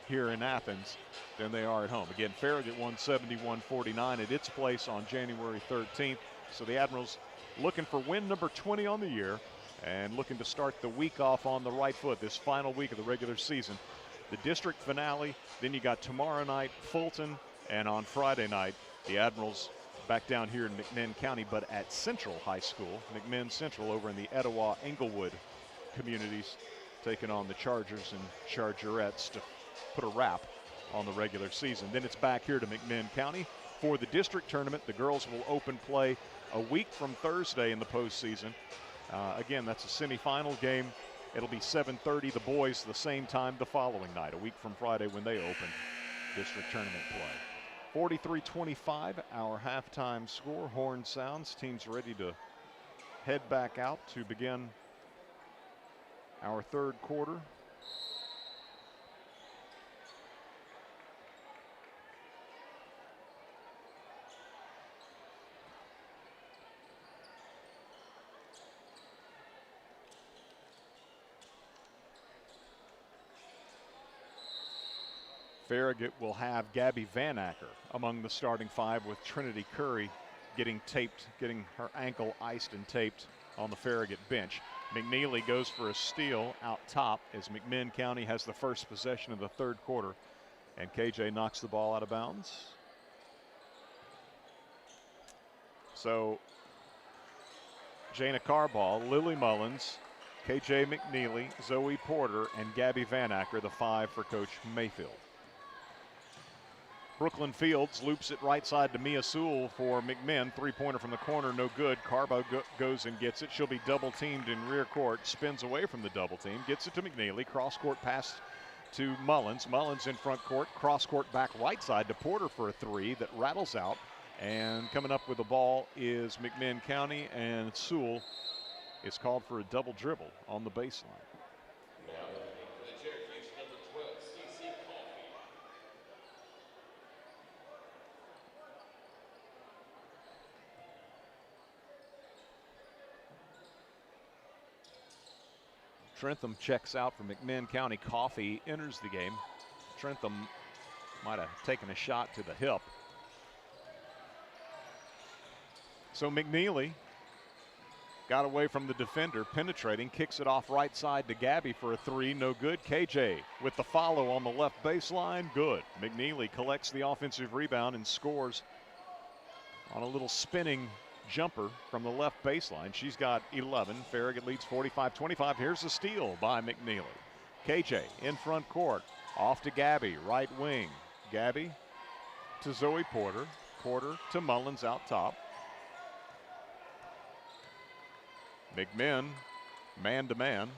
here in Athens than they are at home. Again, Farragut won 71-49 at its place on January 13th. So the Admirals looking for win number 20 on the year and looking to start the week off on the right foot, this final week of the regular season. The district finale, then you got tomorrow night Fulton, and on Friday night the Admirals back down here in McMinn County, but at Central High School, McMinn Central over in the Etowah Englewood communities, taking on the Chargers and Chargerettes to put a wrap on the regular season. Then it's back here to McMinn County for the district tournament. The girls will open play a week from Thursday in the postseason. Again, that's a semifinal game. It'll be 7:30. The boys the same time the following night, a week from Friday when they open district tournament play. 43-25, our halftime score. Horn sounds. Teams ready to head back out to begin our third quarter. Farragut will have Gabby Van Acker among the starting five, with Trinity Curry getting her ankle iced and taped on the Farragut bench. McNeely goes for a steal out top as McMinn County has the first possession of the third quarter, and KJ knocks the ball out of bounds. So Jana Carball, Lily Mullins, KJ McNeely, Zoe Porter, and Gabby Van Acker, the five for Coach Mayfield. Brooklyn Fields loops it right side to Mia Sewell for McMinn. Three-pointer from the corner, no good. Carbo goes and gets it. She'll be double-teamed in rear court. Spins away from the double team. Gets it to McNeely. Cross-court pass to Mullins. Mullins in front court. Cross-court back right side to Porter for a three that rattles out. And coming up with the ball is McMinn County, and Sewell is called for a double dribble on the baseline. Trentham checks out for McMinn County. Coffee enters the game. Trentham might have taken a shot to the hip. So McNeely got away from the defender, penetrating, kicks it off right side to Gabby for a three, no good. KJ with the follow on the left baseline, good. McNeely collects the offensive rebound and scores on a little spinning jumper from the left baseline. She's got 11. Farragut leads 45-25. Here's the steal by McNeely. KJ in front court, off to Gabby, right wing. Gabby to Zoe Porter. Porter to Mullins out top. McMinn, man to man.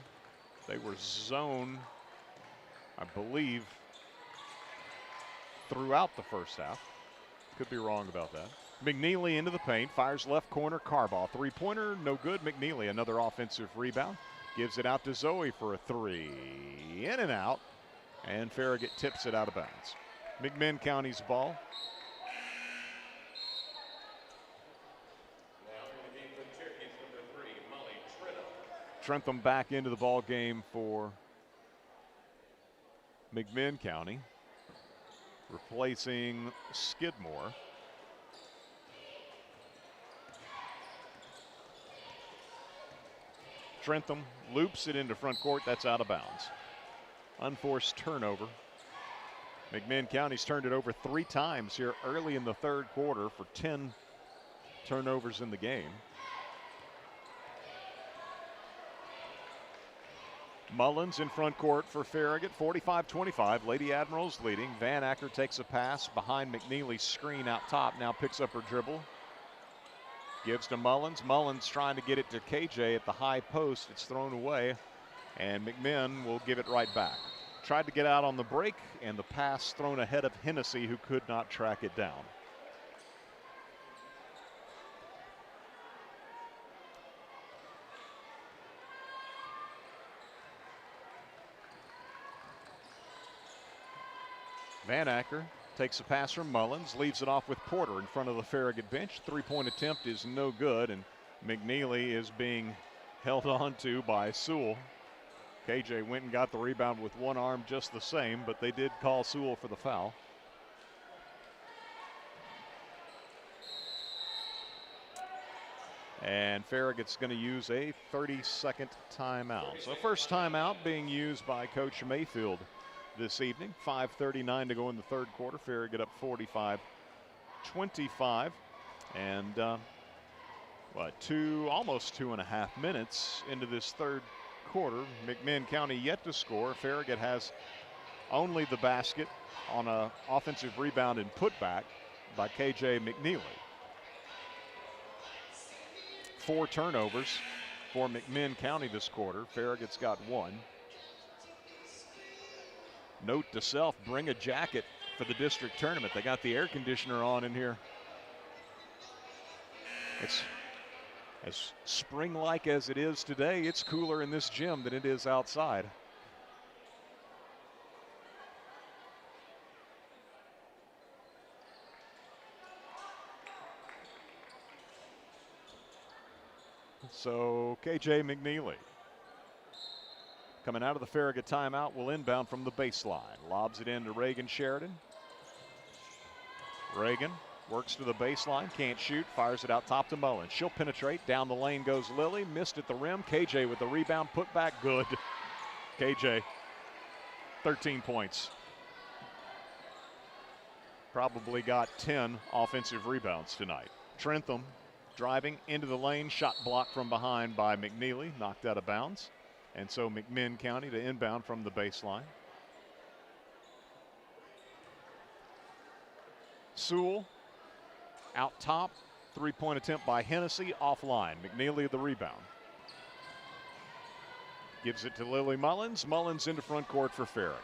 They were zone, I believe, throughout the first half. Could be wrong about that. McNeely into the paint, fires left corner, Carball. Three-pointer, no good. McNeely, another offensive rebound. Gives it out to Zoe for a three. In and out. And Farragut tips it out of bounds. McMinn County's ball. Trentham back into the ball game for McMinn County, replacing Skidmore. Trentham loops it into front court. That's out of bounds. Unforced turnover. McMinn County's turned it over 3 times here early in the third quarter for 10 turnovers in the game. Mullins in front court for Farragut, 45-25. Lady Admirals leading. Van Acker takes a pass behind McNeely's screen out top. Now picks up her dribble. Gives to Mullins. Mullins trying to get it to KJ at the high post. It's thrown away, and McMinn will give it right back. Tried to get out on the break, and the pass thrown ahead of Hennessy, who could not track it down. Van Acker takes a pass from Mullins, leaves it off with Porter in front of the Farragut bench. Three-point attempt is no good, and McNeely is being held on to by Sewell. KJ went and got the rebound with one arm just the same, but they did call Sewell for the foul. And Farragut's going to use a 30-second timeout. So first timeout being used by Coach Mayfield this evening. 5:39 to go in the third quarter. Farragut up 45-25. And almost 2.5 minutes into this third quarter. McMinn County yet to score. Farragut has only the basket on an offensive rebound and putback by KJ McNeely. 4 turnovers for McMinn County this quarter. Farragut's got 1. Note to self, bring a jacket for the district tournament. They got the air conditioner on in here. It's as spring-like as it is today. It's cooler in this gym than it is outside. So KJ McNeely coming out of the Farragut timeout will inbound from the baseline. Lobs it into Reagan Sheridan. Reagan works to the baseline, can't shoot, fires it out top to Mullins. She'll penetrate, down the lane goes Lily, missed at the rim. KJ with the rebound, put back, good. KJ, 13 points. Probably got 10 offensive rebounds tonight. Trentham driving into the lane, shot blocked from behind by McNeely, knocked out of bounds. And so McMinn County to inbound from the baseline. Sewell out top, three-point attempt by Hennessy, offline. McNeely with the rebound. Gives it to Lily Mullins. Mullins into front court for Farragut.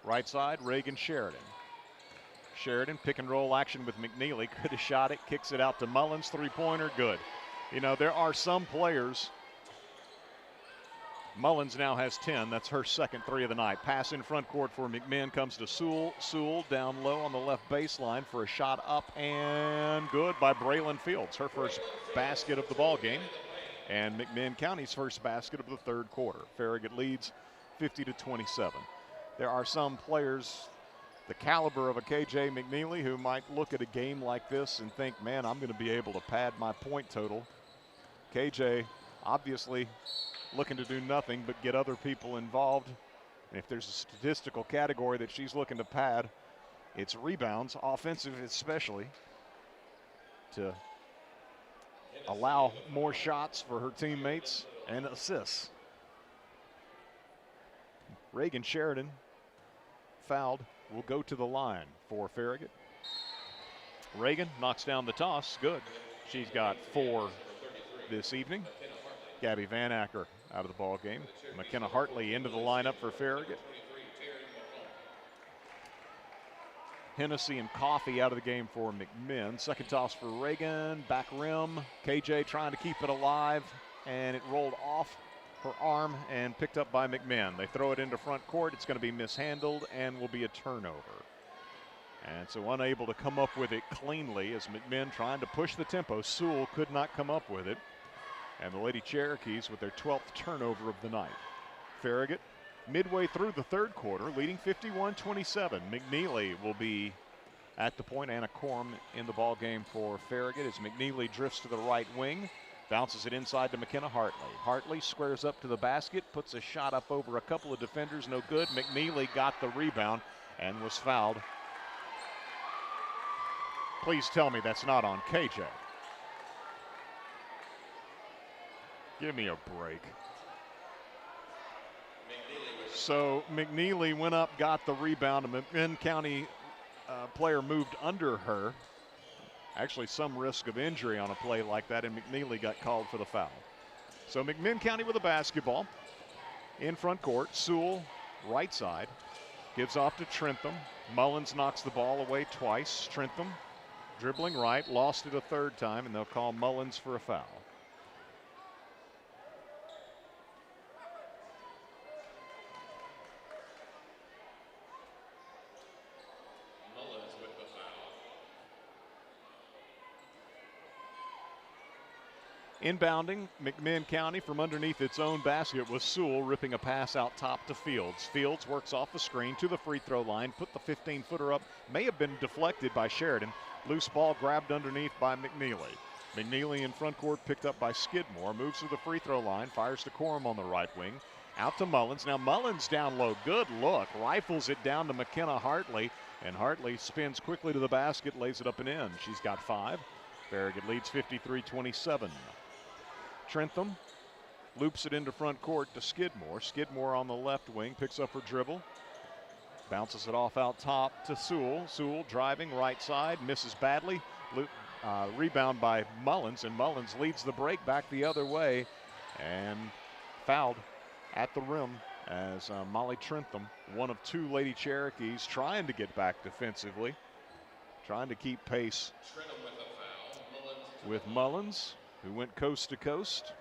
Right side, Reagan Sheridan. Sheridan, pick and roll action with McNeely. Could have shot it, kicks it out to Mullins. Three-pointer, good. You know, there are some players. Mullins now has 10. That's her second 3 of the night. Pass in front court for McMinn comes to Sewell. Sewell down low on the left baseline for a shot up and good by Braylon Fields. Her first basket of the ball game. And McMinn County's first basket of the third quarter. Farragut leads 50-27. There are some players the caliber of a KJ McNeely who might look at a game like this and think, man, I'm going to be able to pad my point total. KJ obviously looking to do nothing but get other people involved. And if there's a statistical category that she's looking to pad, it's rebounds, offensive especially, to allow more shots for her teammates and assists. Reagan Sheridan fouled, will go to the line for Farragut. Reagan knocks down the toss, good. She's got 4 this evening. Gabby Van Acker out of the ball game. McKenna Hartley into the lineup for Farragut. Hennessy and Coffey out of the game for McMinn. Second toss for Reagan, back rim. KJ trying to keep it alive, and it rolled off her arm and picked up by McMinn. They throw it into front court. It's going to be mishandled and will be a turnover. And so unable to come up with it cleanly as McMinn trying to push the tempo. Sewell could not come up with it. And the Lady Cherokees with their 12th turnover of the night. Farragut midway through the third quarter leading 51-27. McNeely will be at the point. Anna Korm in the ball game for Farragut as McNeely drifts to the right wing. Bounces it inside to McKenna Hartley. Hartley squares up to the basket, puts a shot up over a couple of defenders, no good. McNeely got the rebound and was fouled. Please tell me that's not on KJ. Give me a break. So McNeely went up, got the rebound. A McMinn County player moved under her. Actually, some risk of injury on a play like that, and McNeely got called for the foul. So McMinn County with a basketball in front court. Sewell, right side, gives off to Trentham. Mullins knocks the ball away twice. Trentham dribbling right, lost it a third time, and they'll call Mullins for a foul. Inbounding, McMinn County from underneath its own basket was Sewell ripping a pass out top to Fields. Fields works off the screen to the free throw line, put the 15-footer up, may have been deflected by Sheridan. Loose ball grabbed underneath by McNeely. McNeely in front court picked up by Skidmore, moves to the free throw line, fires to Corum on the right wing. Out to Mullins. Now Mullins down low. Good look. Rifles it down to McKenna Hartley. And Hartley spins quickly to the basket, lays it up and in. She's got 5. Farragut leads 53-27. Trentham loops it into front court to Skidmore. Skidmore on the left wing picks up her dribble. Bounces it off out top to Sewell. Sewell driving right side, misses badly. Rebound by Mullins, and Mullins leads the break back the other way and fouled at the rim as Molly Trentham, one of 2 Lady Cherokees, trying to get back defensively, trying to keep pace with Mullins, who went coast to coast.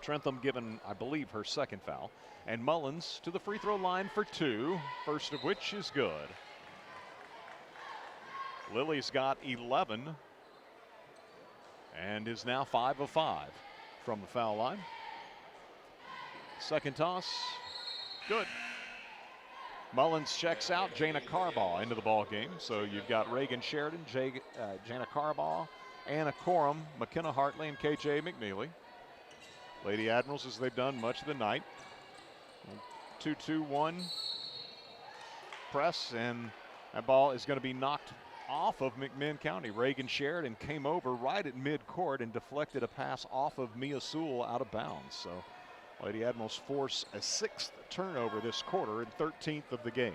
Trentham given, I believe, her second foul. And Mullins to the free throw line for 2, first of which is good. Lily's got 11 and is now 5 of 5 from the foul line. Second toss, good. Mullins checks out. Jana Carbaugh into the ball game. So you've got Reagan Sheridan, Jana Carbaugh, Anna Corum, McKenna Hartley, and KJ McNeely. Lady Admirals, as they've done much of the night. 2-2-1 press, and that ball is going to be knocked off of McMinn County. Reagan Sheridan came over right at midcourt and deflected a pass off of Mia Sewell out of bounds. So Lady Admirals force a 6th turnover this quarter and 13th of the game.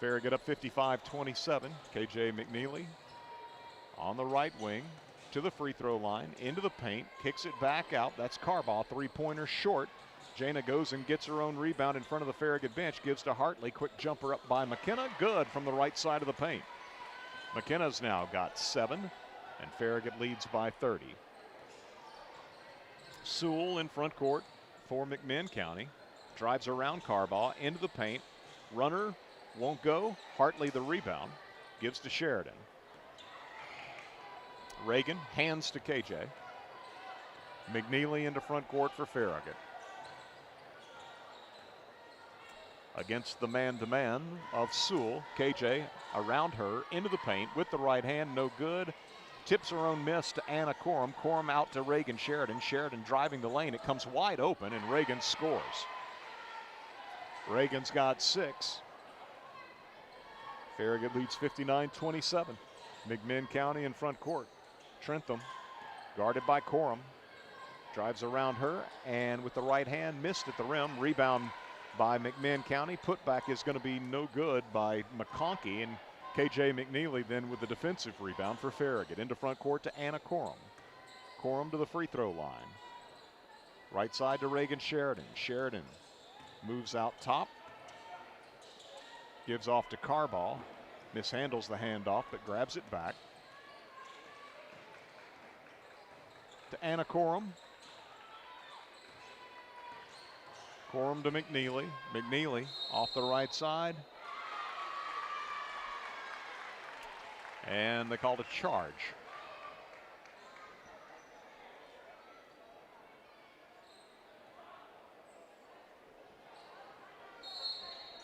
Farragut up 55-27. KJ McNeely on the right wing to the free throw line, into the paint, kicks it back out. That's Carbaugh, 3-pointer short. Jana goes and gets her own rebound in front of the Farragut bench, gives to Hartley. Quick jumper up by McKenna, good from the right side of the paint. McKenna's now got 7, and Farragut leads by 30. Sewell in front court for McMinn County. Drives around Carbaugh into the paint. Runner won't go. Hartley the rebound. Gives to Sheridan. Reagan hands to KJ. McNeely into front court for Farragut. Against the man-to-man of Sewell. KJ around her into the paint with the right hand, no good. Tips her own miss to Anna Corum. Corum out to Reagan Sheridan. Sheridan driving the lane. It comes wide open, and Reagan scores. Reagan's got 6. Farragut leads 59-27. McMinn County in front court. Trentham guarded by Corum. Drives around her, and with the right hand, missed at the rim. Rebound by McMinn County. Putback is going to be no good by McConkey, and KJ McNeely then with the defensive rebound for Farragut. Into front court to Anna Corum. Corum to the free throw line. Right side to Reagan Sheridan. Sheridan moves out top. Gives off to Carbaugh. Mishandles the handoff, but grabs it back. To Anna Corum. Corum to McNeely. McNeely off the right side. And they called a charge.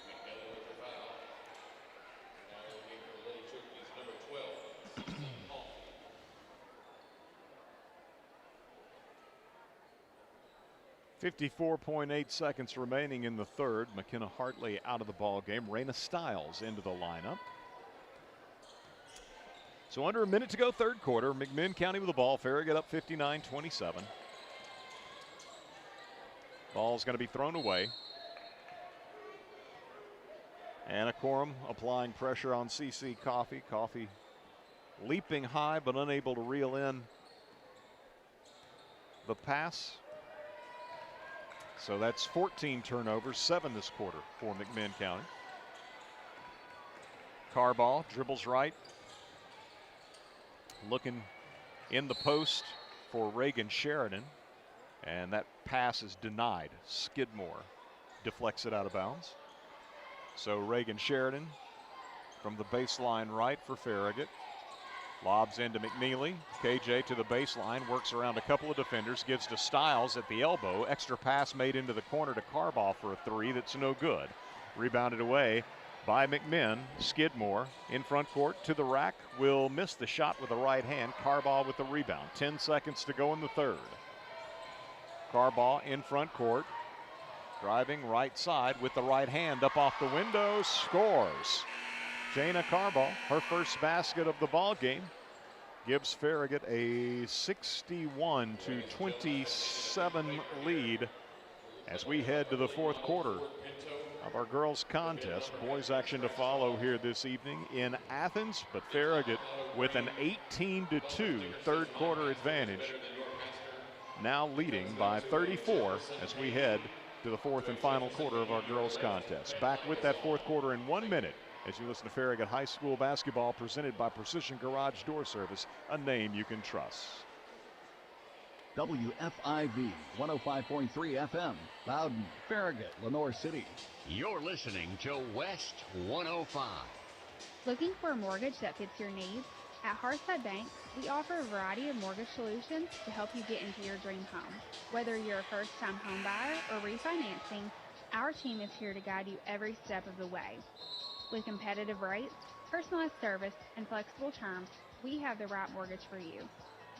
McNeely with the foul. Now it'll be for the Lady Cherokees, number 12. 54.8 seconds remaining in the third. McKenna Hartley out of the ball game. Raina Stiles into the lineup. So under a minute to go, third quarter. McMinn County with the ball. Farragut up 59-27. Ball's going to be thrown away. Anna Corum applying pressure on CC Coffey. Coffey leaping high but unable to reel in the pass. So that's 14 turnovers, 7 this quarter for McMinn County. Carbaugh dribbles right. Looking in the post for Reagan Sheridan. And that pass is denied. Skidmore deflects it out of bounds. So Reagan Sheridan from the baseline right for Farragut. Lobs into McNeely. KJ to the baseline, works around a couple of defenders, gives to Stiles at the elbow. Extra pass made into the corner to Carbaugh for a three that's no good. Rebounded away by McMinn. Skidmore in front court to the rack. Will miss the shot with the right hand. Carbaugh with the rebound. 10 seconds to go in the third. Carbaugh in front court. Driving right side with the right hand up off the window. Scores. Jana Carbaugh, her first basket of the ball game, gives Farragut a 61-27 lead as we head to the fourth quarter of our girls contest. Boys action to follow here this evening in Athens, but Farragut with an 18-2 third quarter advantage, now leading by 34 as we head to the fourth and final quarter of our girls contest. Back with that fourth quarter in 1 minute as you listen to Farragut High School basketball, presented by Precision Garage Door Service, a name you can trust. WFIV 105.3 FM, Loudon, Farragut, Lenore City. You're listening to West 105. Looking for a mortgage that fits your needs? At Hearthside Bank, we offer a variety of mortgage solutions to help you get into your dream home. Whether you're a first-time home buyer or refinancing, our team is here to guide you every step of the way. With competitive rates, personalized service, and flexible terms, we have the right mortgage for you.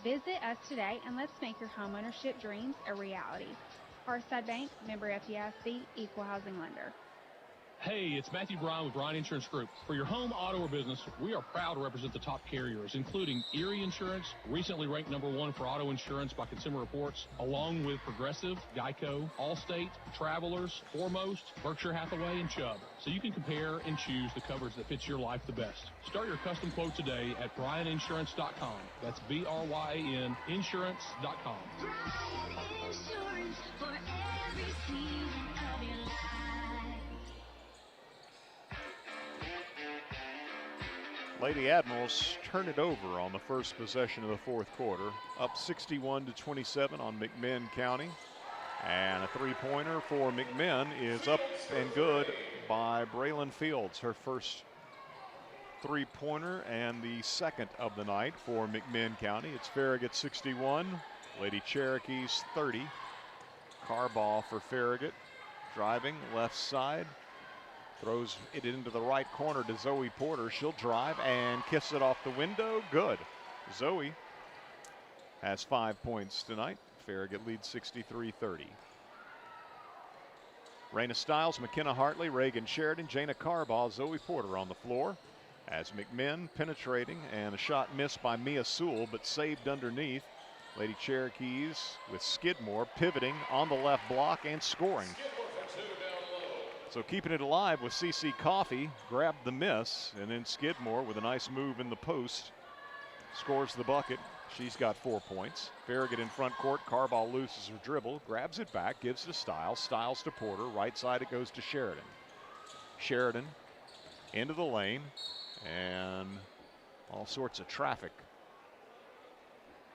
Visit us today and let's make your homeownership dreams a reality. Hearthside Bank, member FDIC, equal housing lender. Hey, it's Matthew Bryan with Bryan Insurance Group. For your home, auto, or business, we are proud to represent the top carriers, including Erie Insurance, recently ranked #1 for auto insurance by Consumer Reports, along with Progressive, Geico, Allstate, Travelers, Foremost, Berkshire Hathaway, and Chubb. So you can compare and choose the coverage that fits your life the best. Start your custom quote today at bryaninsurance.com. That's BRYAN insurance.com. Insurance for every season of your life. Lady Admirals turn it over on the first possession of the fourth quarter, up 61-27 on McMinn County. And a three-pointer for McMinn is up and good by Braylon Fields, her first three-pointer and the second of the night for McMinn County. It's Farragut 61, Lady Cherokees 30. Carbaugh for Farragut, driving left side. Throws it into the right corner to Zoe Porter. She'll drive and kiss it off the window. Good. Zoe has 5 points tonight. Farragut leads 63-30. Raina Stiles, McKenna Hartley, Reagan Sheridan, Jana Carbaugh, Zoe Porter on the floor. As McMinn penetrating, and a shot missed by Mia Sewell, but saved underneath. Lady Cherokees with Skidmore pivoting on the left block and scoring. So keeping it alive with CC Coffee, grabbed the miss, and then Skidmore with a nice move in the post scores the bucket. She's got 4 points. Farragut in front court. Carbaugh loses her dribble, grabs it back, gives to Stiles. Stiles to Porter. Right side it goes to Sheridan. Sheridan into the lane, and all sorts of traffic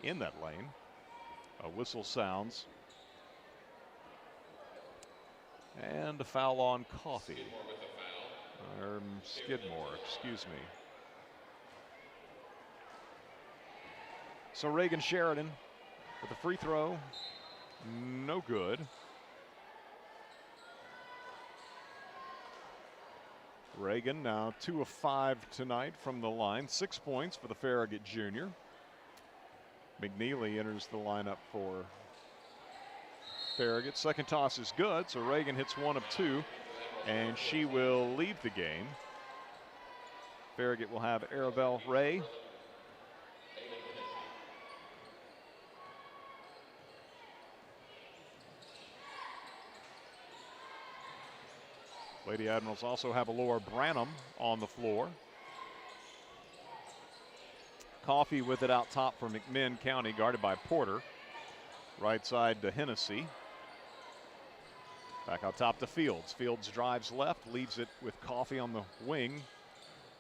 in that lane. A whistle sounds. And a foul on Coffee. Skidmore, excuse me. So Reagan Sheridan with a free throw. No good. Reagan now 2 of 5 tonight from the line. 6 points for the Farragut junior. McNeely enters the lineup for Farragut. Second toss is good, so Reagan hits 1 of 2, and she will leave the game. Farragut will have Arabelle Ray. Lady Admirals also have Laura Branham on the floor. Coffee with it out top for McMinn County, guarded by Porter. Right side to Hennessy. Back out top to Fields. Fields drives left, leaves it with Coffee on the wing.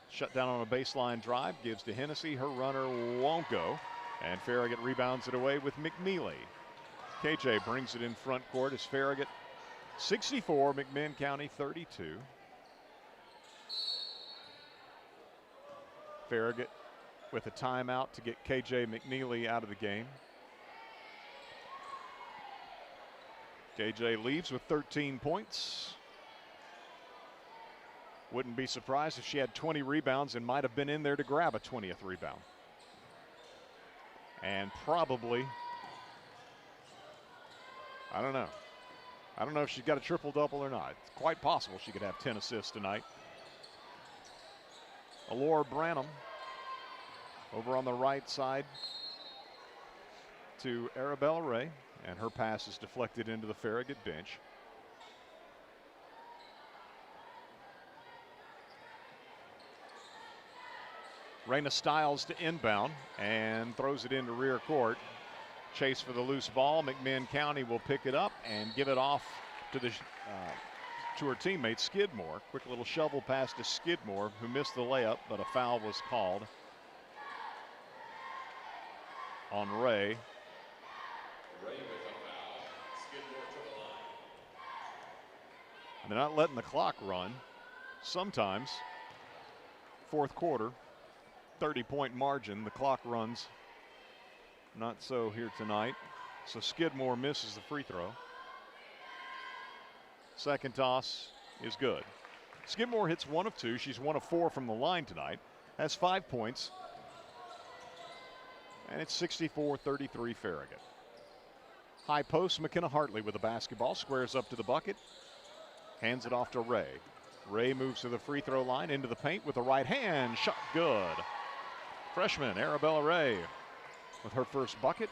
Shut down on a baseline drive, gives to Hennessy. Her runner won't go, and Farragut rebounds it away with McNeely. KJ brings it in front court as Farragut 64, McMinn County 32. Farragut with a timeout to get KJ McNeely out of the game. KJ leaves with 13 points. Wouldn't be surprised if she had 20 rebounds and might have been in there to grab a 20th rebound. And probably, I don't know. I don't know if she's got a triple-double or not. It's quite possible she could have 10 assists tonight. Alora Branham over on the right side to Arabella Ray, and her pass is deflected into the Farragut bench. Raina Stiles to inbound and throws it into rear court. Chase for the loose ball. McMinn County will pick it up and give it off to her teammate Skidmore. Quick little shovel pass to Skidmore, who missed the layup, but a foul was called on Ray. Ray with a foul. Skidmore to the line. And they're not letting the clock run. Sometimes, fourth quarter, 30-point margin, the clock runs. Not so here tonight. So Skidmore misses the free throw. Second toss is good. Skidmore hits 1 of 2. She's 1 of 4 from the line tonight. Has 5 points. And it's 64-33 Farragut. High post, McKenna Hartley with the basketball. Squares up to the bucket. Hands it off to Ray. Ray moves to the free throw line, into the paint with the right hand. Shot good. Freshman Arabella Ray with her first bucket.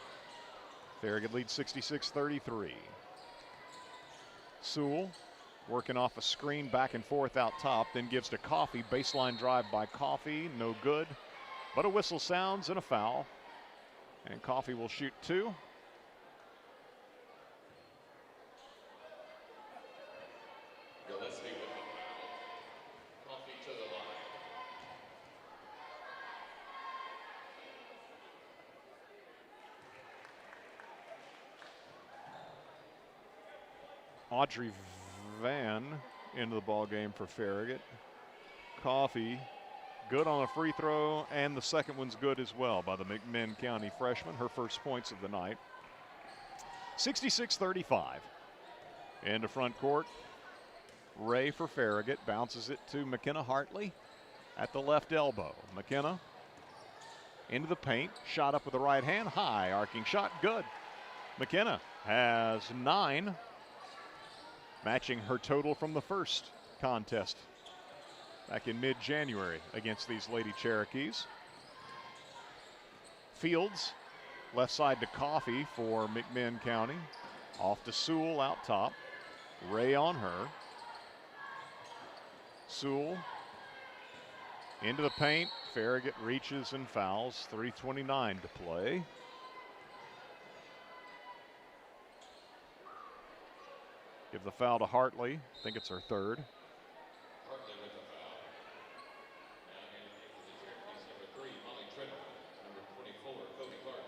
Farragut leads 66-33. Sewell working off a screen back and forth out top, then gives to Coffey. Baseline drive by Coffey, no good. But a whistle sounds and a foul. And Coffey will shoot 2. Gillespie with the foul. Coffey to the line. Audrey Van into the ball game for Farragut. Coffey good on a free throw, and the second one's good as well by the McMinn County freshman, her first points of the night. 66-35. Into front court. Ray for Farragut bounces it to McKenna Hartley at the left elbow. McKenna into the paint, shot up with the right hand, high arcing shot, good. McKenna has 9, matching her total from the first contest back in mid-January against these Lady Cherokees. Fields, left side to Coffey for McMinn County. Off to Sewell out top. Ray on her. Sewell into the paint. Farragut reaches and fouls. 3:29 to play. Give the foul to Hartley. I think it's her third. Hartley with the foul. Now here for the Cherokees, number 3, Molly Trenton. Number 24, Cody Clark.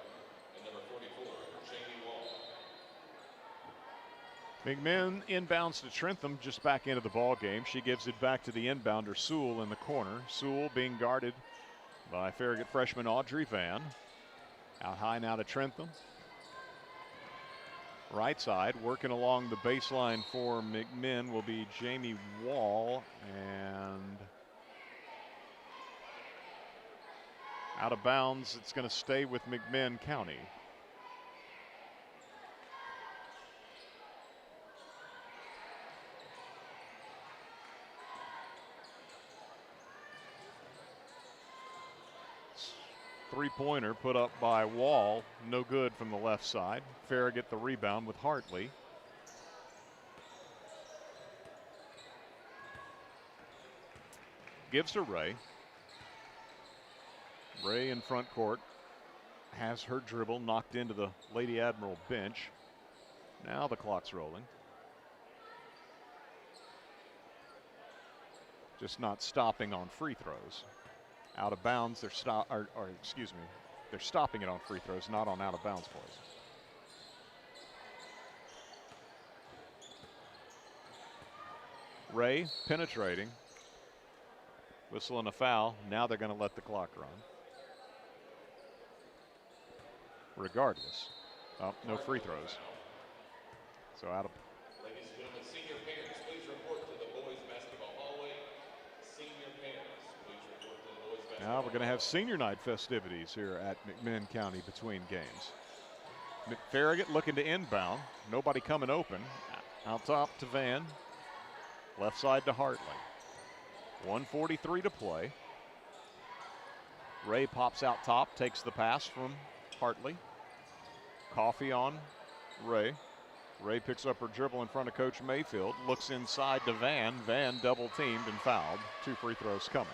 And number 44, Jamie Wall. McMinn inbounds to Trentham, just back into the ball game. She gives it back to the inbounder, Sewell, in the corner. Sewell being guarded by Farragut freshman Audrey Van. Out high now to Trentham. Right side, working along the baseline for McMinn will be Jamie Wall, and out of bounds, it's going to stay with McMinn County. Three-pointer put up by Wall, no good from the left side. Farragut the rebound with Hartley. Gives to Ray. Ray in front court has her dribble knocked into the Lady Admiral bench. Now the clock's rolling. Just not stopping on free throws. Out of bounds, they're they're stopping it on free throws, not on out of bounds plays. Ray penetrating. Whistle and a foul. Now they're going to let the clock run. regardless. Oh, no free throws. So out of. Ladies and gentlemen, senior parents, please report to the boys basketball hallway. Senior parents, please report to the boys basketball. Now we're going to have senior night festivities here at McMinn County between games. Farragut looking to inbound. Nobody coming open. Out top to Van. Left side to Hartley. 1:43 to play. Ray pops out top, takes the pass from Hartley. Coffee on Ray. Ray picks up her dribble in front of Coach Mayfield. Looks inside to Van. Van double teamed and fouled. 2 free throws coming.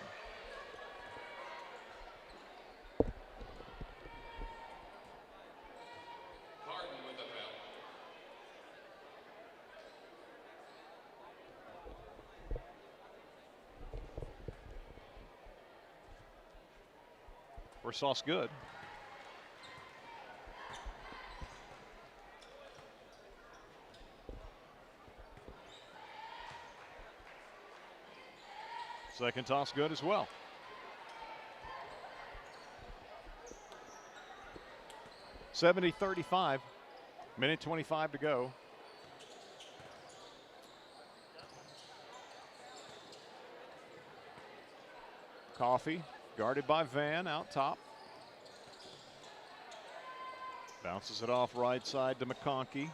Harden with the foul. First sauce good. Second toss good as well. (70-35). Minute 25 to go. Coffee guarded by Van out top. Bounces it off right side to McConkey.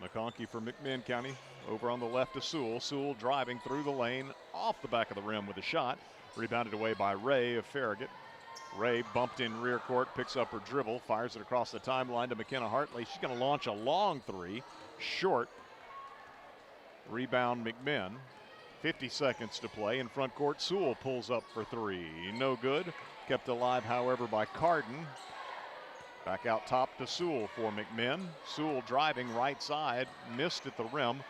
McConkey for McMinn County. Over on the left to Sewell. Sewell driving through the lane, off the back of the rim with a shot. Rebounded away by Ray of Farragut. Ray bumped in rear court, picks up her dribble, fires it across the timeline to McKenna Hartley. She's going to launch a long three, short. Rebound McMinn. 50 seconds to play. In front court, Sewell pulls up for three. No good. Kept alive, however, by Carden. Back out top to Sewell for McMinn. Sewell driving right side, missed at the rim.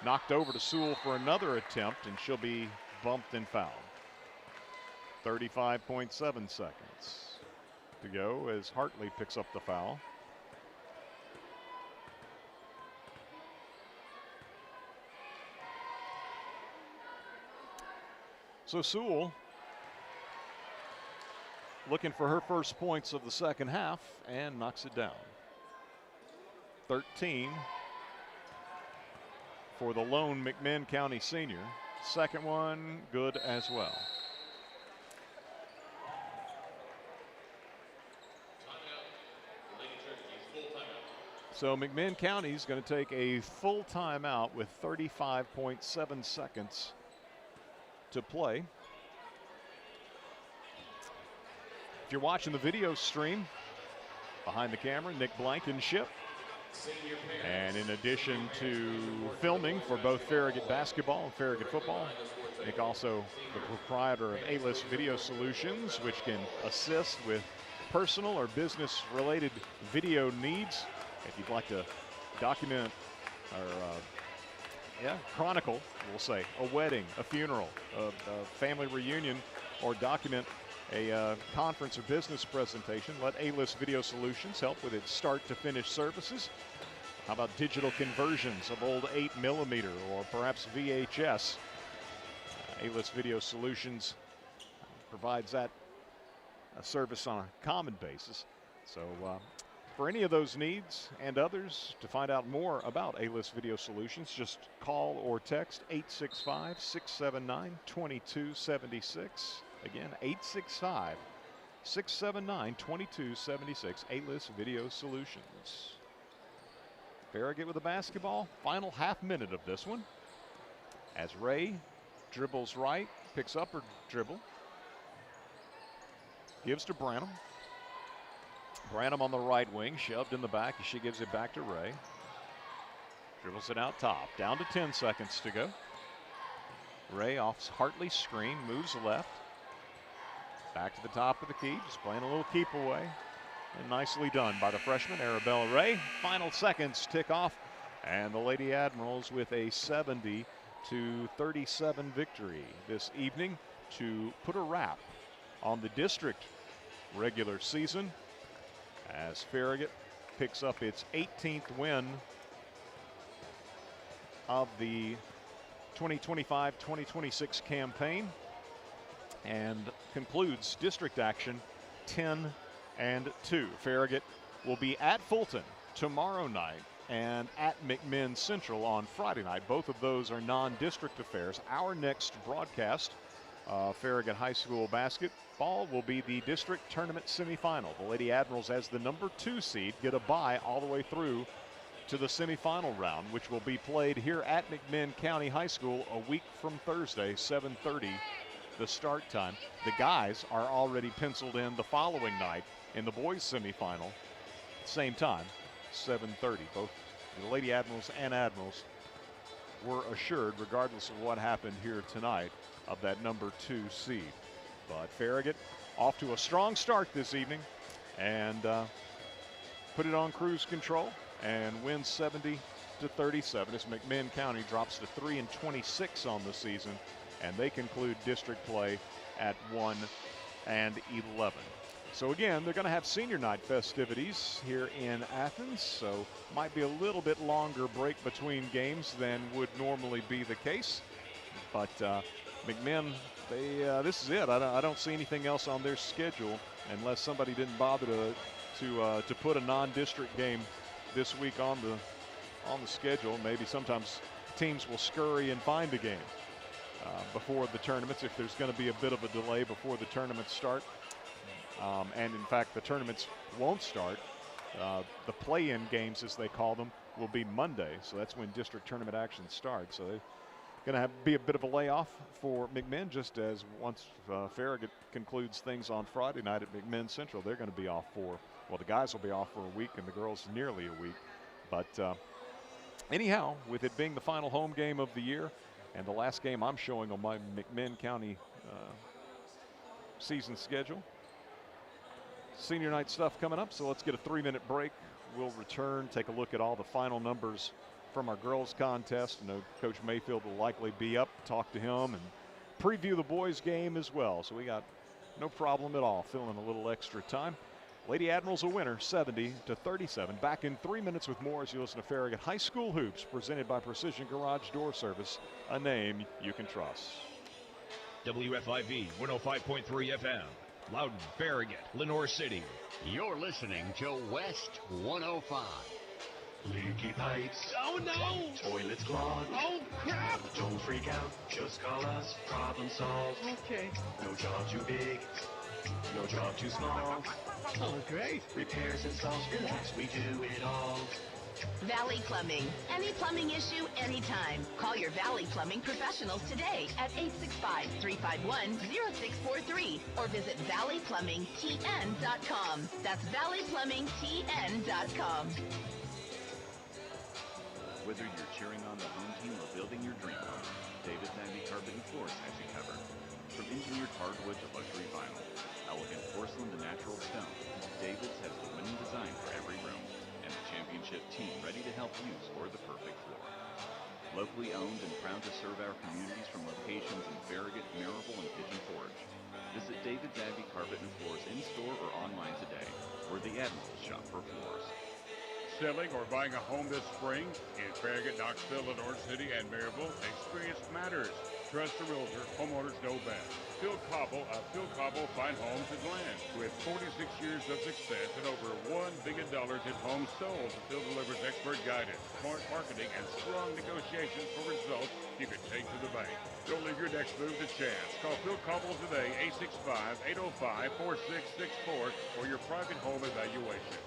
Knocked over to Sewell for another attempt, and she'll be bumped and fouled. 35.7 seconds to go as Hartley picks up the foul. So Sewell looking for her first points of the second half and knocks it down. 13 for the lone McMinn County senior. Second one good as well. So McMinn County is going to take a full timeout with 35.7 seconds to play. If you're watching the video stream, behind the camera, Nick Blankenship. And in addition to filming for both Farragut basketball and Farragut football, Nick also the proprietor of A-List Video Solutions, which can assist with personal or business related video needs. If you'd like to document or chronicle, we'll say, a wedding, a funeral, a family reunion, or document a conference or business presentation, let A-List Video Solutions help with its start to finish services. How about digital conversions of old 8mm or perhaps VHS? A-List Video Solutions provides that service on a common basis. So for any of those needs and others, to find out more about A-List Video Solutions, just call or text 865-679-2276. Again, 865-679-2276, A-List Video Solutions. Farragut with the basketball. Final half minute of this one. As Ray dribbles right, picks up her dribble. Gives to Branham. Branham on the right wing, shoved in the back as she gives it back to Ray. Dribbles it out top. Down to 10 seconds to go. Ray off Hartley's screen, moves left. Back to the top of the key, just playing a little keep away. And nicely done by the freshman, Arabella Ray. Final seconds tick off, and the Lady Admirals with a 70-37 victory this evening to put a wrap on the district regular season as Farragut picks up its 18th win of the 2025-2026 campaign and concludes district action 10-2. Farragut will be at Fulton tomorrow night and at McMinn Central on Friday night. Both of those are non-district affairs. Our next broadcast, Farragut High School basketball, will be the district tournament semifinal. The Lady Admirals, as the number 2 seed, get a bye all the way through to the semifinal round, which will be played here at McMinn County High School a week from Thursday, 7:30 the start time. The guys are already penciled in the following night in the boys semifinal, same time, 7:30. Both the Lady Admirals and Admirals were assured, regardless of what happened here tonight, of that number 2 seed. But Farragut off to a strong start this evening and put it on cruise control and wins 70-37 as McMinn County drops to 3-26 on the season, and they conclude district play at 1-11. So again, they're going to have senior night festivities here in Athens, so might be a little bit longer break between games than would normally be the case. But McMinn, this is it. I don't see anything else on their schedule unless somebody didn't bother to put a non-district game this week on the schedule. Maybe sometimes teams will scurry and find a game before the tournaments if there's going to be a bit of a delay before the tournaments start. And in fact, the tournaments won't start. The play-in games, as they call them, will be Monday. So that's when district tournament action starts. So they're going to be a bit of a layoff for McMinn, just as once Farragut concludes things on Friday night at McMinn Central, they're going to be off for, well, the guys will be off for a week and the girls nearly a week. But anyhow, with it being the final home game of the year and the last game I'm showing on my McMinn County season schedule, senior night stuff coming up, so let's get a 3-minute break. We'll return, take a look at all the final numbers from our girls contest. I know Coach Mayfield will likely be up, talk to him, and preview the boys game as well. So we got no problem at all filling a little extra time. Lady Admirals a winner, 70-37. Back in 3 minutes with more as you listen to Farragut High School Hoops, presented by Precision Garage Door Service, a name you can trust. WFIV 105.3 FM. Loudon, Farragut, Lenore City. You're listening to West 105. Leaky pipes. Oh no! Toilets clogged. Oh crap! Don't freak out. Just call us. Problem solved. Okay. No job too big. No job too small. Oh, great. Repairs, installs, relax. We do it all. Valley Plumbing. Any plumbing issue, anytime. Call your Valley Plumbing professionals today at 865-351-0643 or visit valleyplumbingtn.com. That's valleyplumbingtn.com. Whether you're cheering on the home team or building your dream home, David's Abbey Carpet and Floors has you covered. From engineered hardwood to luxury vinyl, elegant porcelain to natural stone, David's has the winning design for every room and a championship team ready to help you score the perfect floor. Locally owned and proud to serve our communities from locations in Farragut, Maryville, and Pigeon Forge. Visit David's Abbey Carpet and Floors in-store or online today, where the Admirals shop for floors. Selling or buying a home this spring in Farragut, Knoxville, Lenore City, and Maryville, experience matters. Trust a realtor. Homeowners know best. Phil Cobble of Phil Cobble Fine Homes and Land. With 46 years of success and over $1 billion in homes sold, Phil delivers expert guidance, smart marketing, and strong negotiations for results you can take to the bank. Don't leave your next move to chance. Call Phil Cobble today, 865-805-4664 for your private home evaluation.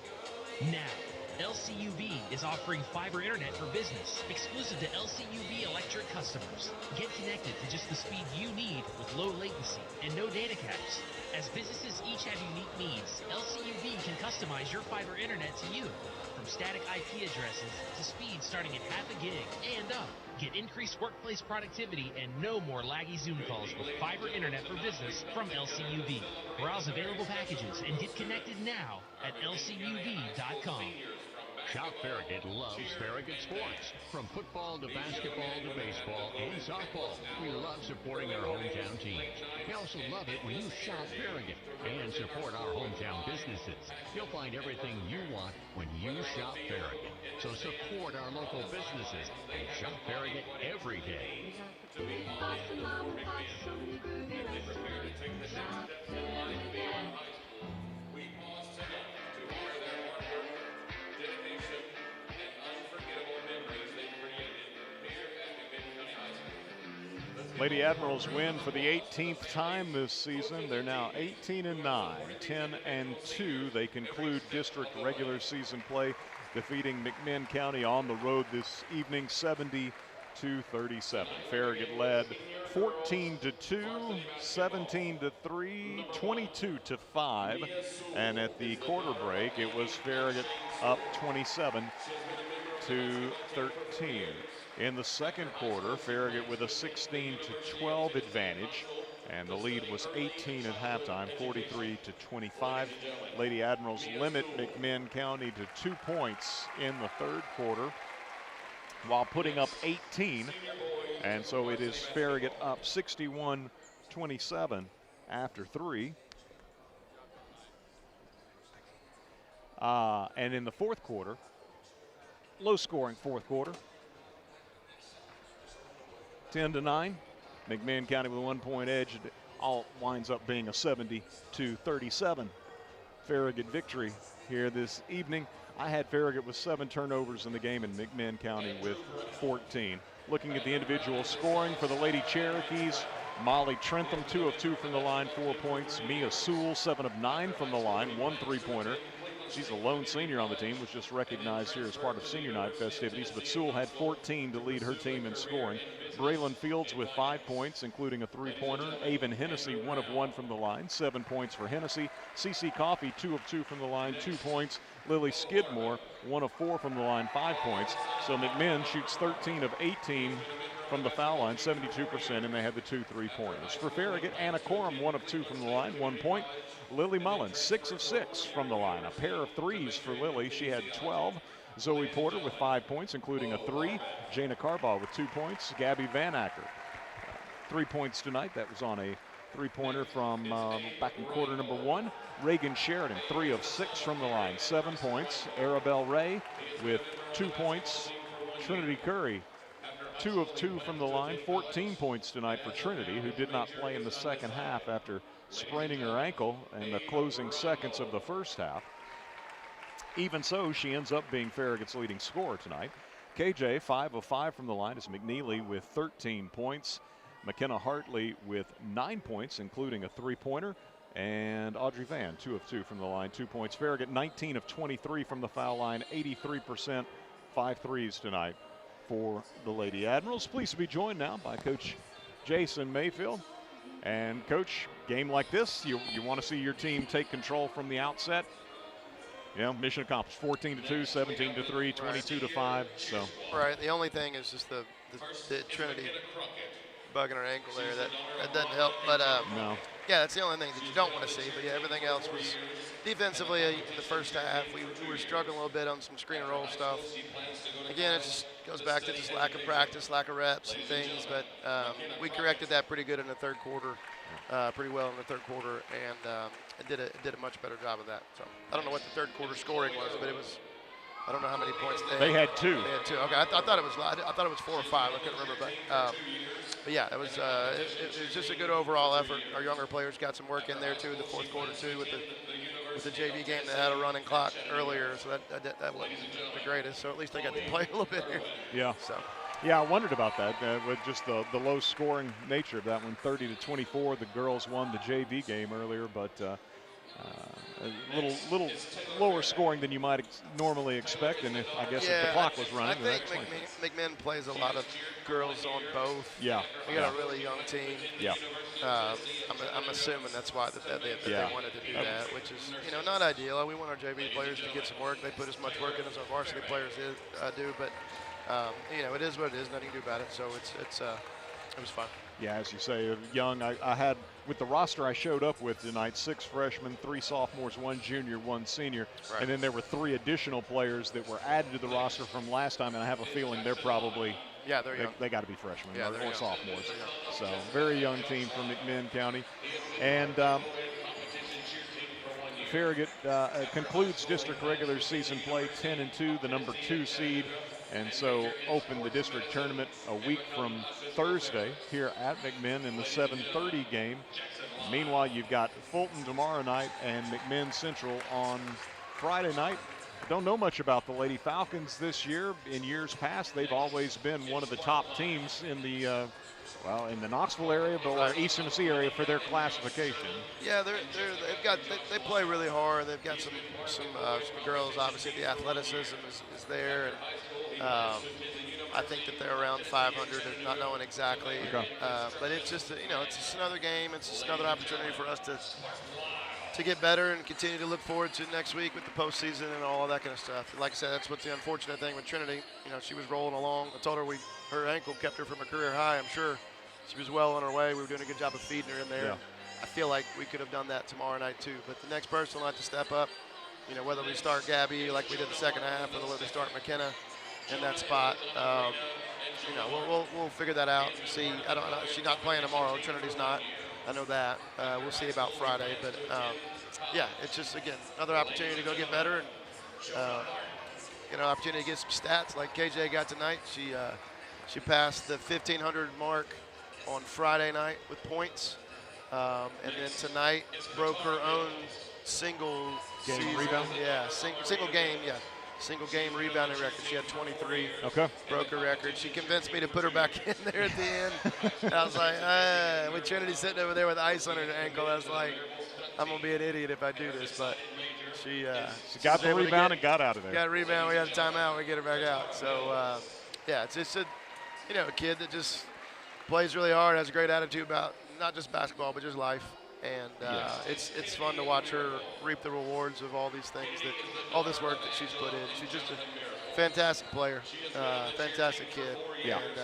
Now, LCUV is offering fiber internet for business, exclusive to LCUV electric customers. Get connected to just the speed you need with low latency and no data caps. As businesses each have unique needs, LCUV can customize your fiber internet to you. From static IP addresses to speed starting at half a gig and up. Get increased workplace productivity and no more laggy Zoom calls with fiber internet for business from LCUV. Browse available packages and get connected now at lcuv.com. Shop Farragut loves Farragut sports. From football to basketball to baseball and softball, we love supporting our hometown teams. We also love it when you shop Farragut and support our hometown businesses. You'll find everything you want when you shop Farragut. So support our local businesses and shop Farragut every day. Lady Admirals win for the 18th time this season. They're now 18-9, 10-2. They conclude district regular season play, defeating McMinn County on the road this evening, 70-37. Farragut led 14-2, 17-3, 22-5, and at the quarter break, it was Farragut up 27-13. In the second quarter, Farragut with a 16-12 advantage, and the lead was 18 at halftime, 43-25. Lady Admirals limit McMinn County to 2 points in the third quarter while putting up 18, and so it is Farragut up 61-27 after 3. And in the fourth quarter, low-scoring fourth quarter, 10-9. McMinn County with a 1-point edge. It all winds up being a 70-37 Farragut victory here this evening. I had Farragut with 7 turnovers in the game and McMinn County with 14. Looking at the individual scoring for the Lady Cherokees, Molly Trentham, 2 of 2 from the line, 4 points. Mia Sewell, 7 of 9 from the line, 1 3-pointer. She's a lone senior on the team, was just recognized here as part of senior night festivities, but Sewell had 14 to lead her team in scoring. Braylon Fields with 5 points, including a 3-pointer. Avon Hennessy, 1 of 1 from the line, 7 points for Hennessy. CC Coffey, 2 of 2 from the line, 2 points. Lily Skidmore, 1 of 4 from the line, 5 points. So McMinn shoots 13 of 18 from the foul line, 72%, and they had the 2 3-pointers. For Farragut, Anna Corum, 1 of 2 from the line, 1 point. Lily Mullins, 6 of 6 from the line, a pair of threes for Lily. She had 12. Zoe Porter with 5 points, including a 3. Jana Carbaugh with 2 points. Gabby Van Acker, 3 points tonight. That was on a 3-pointer from back in quarter number 1. Reagan Sheridan, 3 of 6 from the line, 7 points. Arabelle Ray with 2 points. Trinity Curry, 2 of 2 from the line, 14 points tonight for Trinity, who did not play in the second half after spraining her ankle in the closing seconds of the first half. Even so, she ends up being Farragut's leading scorer tonight. KJ, 5 of 5 from the line, is McNeely with 13 points. McKenna Hartley with 9 points, including a 3-pointer. And Audrey Van, 2 of 2 from the line, 2 points. Farragut, 19 of 23 from the foul line, 83%, 5 threes tonight for the Lady Admirals. Pleased to be joined now by Coach Jason Mayfield. And Coach, game like this, you want to see your team take control from the outset. You know, mission accomplished. 14-2, 17-3, 22-5. So right. The only thing is just the Trinity bugging her ankle there. That doesn't help. But no. Yeah, that's the only thing that you don't want to see. But yeah, everything else was defensively in the first half. We were struggling a little bit on some screen and roll stuff. Again, it just goes back to just lack of practice, lack of reps and things. But we corrected that pretty good in the third quarter. Pretty well in the third quarter, and it did a much better job of that. So I don't know what the third quarter scoring was, but it was, I don't know how many points they had. 2. They had 2. Okay, I thought it was 4 or 5. I couldn't remember, but yeah, it was just a good overall effort. Our younger players got some work in there too. The fourth quarter too with the JV game that had a running clock earlier, so that wasn't the greatest. So at least they got to play a little bit here. Yeah. So. Yeah, I wondered about that with just the low scoring nature of that one. 30-24, the girls won the JV game earlier, but a little lower scoring than you might normally expect. And I guess if the clock was running, I think McMinn plays a lot of girls on both. Yeah, we got a really young team. Yeah, I'm assuming that's why they wanted to do that, which is not ideal. We want our JV players to get some work. They put as much work in as our varsity players do, but. It is what it is. Nothing to do about it. So it was fun. Yeah, as you say, young. I had with the roster I showed up with tonight: 6 freshmen, 3 sophomores, 1 junior, 1 senior, and then there were 3 additional players that were added to the roster from last time. And I have a feeling they're probably they're young. They got to be freshmen or sophomores. So very young team from McMinn County, and. Farragut concludes district regular season play 10-2, the number 2 seed. And so open the district tournament a week from Thursday here at McMinn in the 7:30 game. Meanwhile, you've got Fulton tomorrow night and McMinn Central on Friday night. don't know much about the Lady Falcons this year. In years past, they've always been one of the top teams in the in the Knoxville area, or East Tennessee area for their classification. Yeah, they play really hard. They've got some girls. Obviously, the athleticism is there, and I think that they're around 500. Not knowing exactly, but it's just it's just another game. It's just another opportunity for us to get better and continue to look forward to next week with the postseason and all of that kind of stuff. And like I said, that's what's the unfortunate thing with Trinity. She was rolling along. I told her her ankle kept her from a career high. I'm sure she was well on her way. We were doing a good job of feeding her in there. Yeah. I feel like we could have done that tomorrow night too. But the next person will have to step up. Whether we start Gabby like we did the second half, or whether we start McKenna in that spot. We'll figure that out and see. I don't know. She's not playing tomorrow. Trinity's not. I know that. We'll see about Friday. But, it's just, again, another opportunity to go get better and, opportunity to get some stats like KJ got tonight. She passed the 1,500 mark on Friday night with points. And then tonight broke her own single game rebound? Yeah, single game rebounding record. She had 23. Okay. Broke her record. She convinced me to put her back in there at the end. And I was like, with Trinity sitting over there with ice on her ankle, I was like, I'm going to be an idiot if I do this. But she got the rebound and got out of there. Got a rebound. We had a timeout. We get her back out. So, it's just a kid that just plays really hard, has a great attitude about not just basketball, but just life. And it's fun to watch her reap the rewards of all these things, all this work that she's put in. She's just a fantastic player, fantastic kid. Yeah. And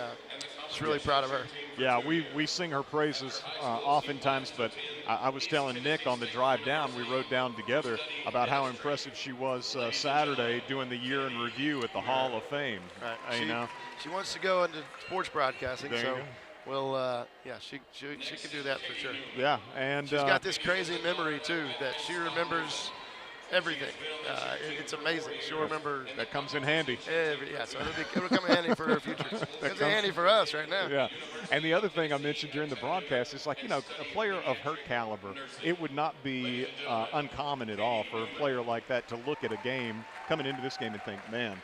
just really proud of her. Yeah, we sing her praises oftentimes, but I was telling Nick on the drive down, we rode down together about how impressive she was Saturday doing the year in review at the Hall of Fame. Right. She wants to go into sports broadcasting, so. Well, she can do that for sure. Yeah, and she's got this crazy memory too that she remembers everything. It's amazing. She'll remember. That comes in handy. So it'll come in handy for her future. It's handy for us right now. Yeah, and the other thing I mentioned during the broadcast is like a player of her caliber, it would not be uncommon at all for a player like that to look at a game coming into this game and think, man,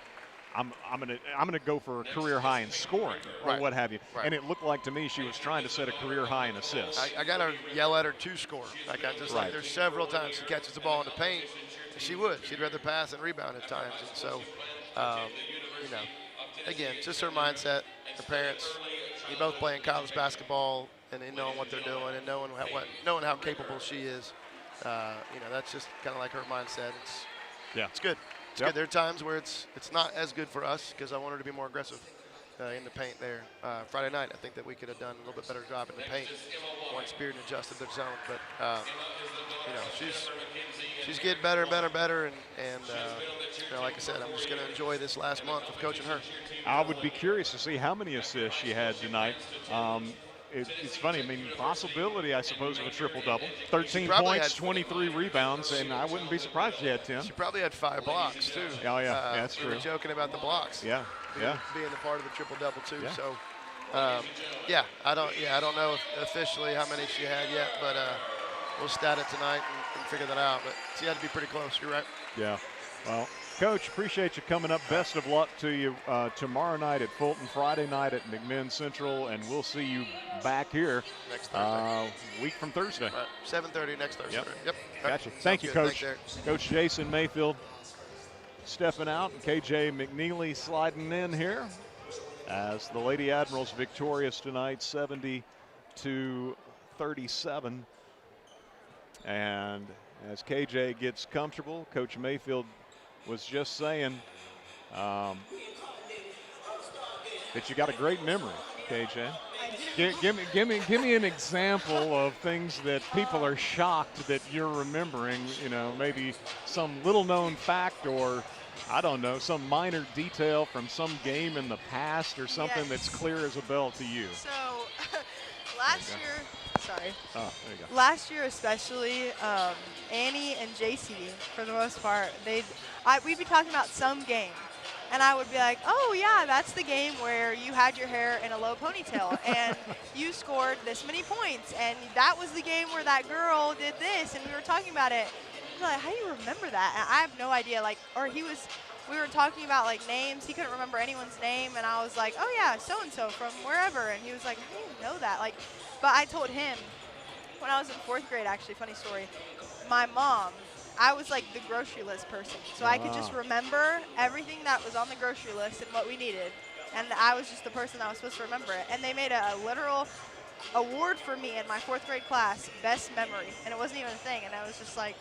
I'm gonna go for a career high in scoring or what have you. Right. And it looked like to me she was trying to set a career high in assists. I got to yell at her to score. Like there's several times she catches the ball in the paint. She would. She'd rather pass and rebound at times. And so, again, just her mindset. Her parents, they both playing college basketball and knowing what they're doing and knowing how capable she is. That's just kind of like her mindset. It's good. It's good. There are times where it's not as good for us because I want her to be more aggressive in the paint there. Friday night, I think that we could have done a little bit better job in the paint once Bearden adjusted their zone. But, she's getting better and better and better. And like I said, I'm just going to enjoy this last month of coaching her. I would be curious to see how many assists she had tonight. It's funny. I mean, possibility, I suppose, of a triple-double. 13 points, 23 rebounds, and I wouldn't be surprised if she had 10. She probably had 5 blocks, too. Oh, yeah, that's true. We were joking about the blocks. Yeah. Being a part of the triple-double, too. Yeah. So, I don't know officially how many she had yet, but we'll stat it tonight and figure that out. But she had to be pretty close. You're right. Yeah. Well, Coach, appreciate you coming up. Best of luck to you tomorrow night at Fulton, Friday night at McMinn Central, and we'll see you back here next Thursday. Week from Thursday. Right. 7:30 next Thursday. Yep. Gotcha. Sounds Thank you, good. Coach. Thanks, Coach Jason Mayfield stepping out, and KJ McNeely sliding in here as the Lady Admirals victorious tonight, 70-37. And as KJ gets comfortable, Coach Mayfield was just saying that you got a great memory, KJ. Give me an example of things that people are shocked that you're remembering, maybe some little known fact or, I don't know, some minor detail from some game in the past or something that's clear as a bell to you. So last year, Oh, there you go. last year especially, Annie and JC, for the most part, we'd be talking about some game. And I would be like, oh, yeah, that's the game where you had your hair in a low ponytail and you scored this many points. And that was the game where that girl did this. And we were talking about it. was like, how do you remember that? And I have no idea. Like, or we were talking about like names. He couldn't remember anyone's name, and I was like, oh yeah, so and so from wherever. And he was like, how do you know that? Like, but I told him when I was in 4th grade. Actually, funny story. My mom, I was like the grocery list person, so I could just remember everything that was on the grocery list and what we needed. And I was just the person that was supposed to remember it. And they made a literal award for me in my 4th grade class, best memory, and it wasn't even a thing. And I was just like,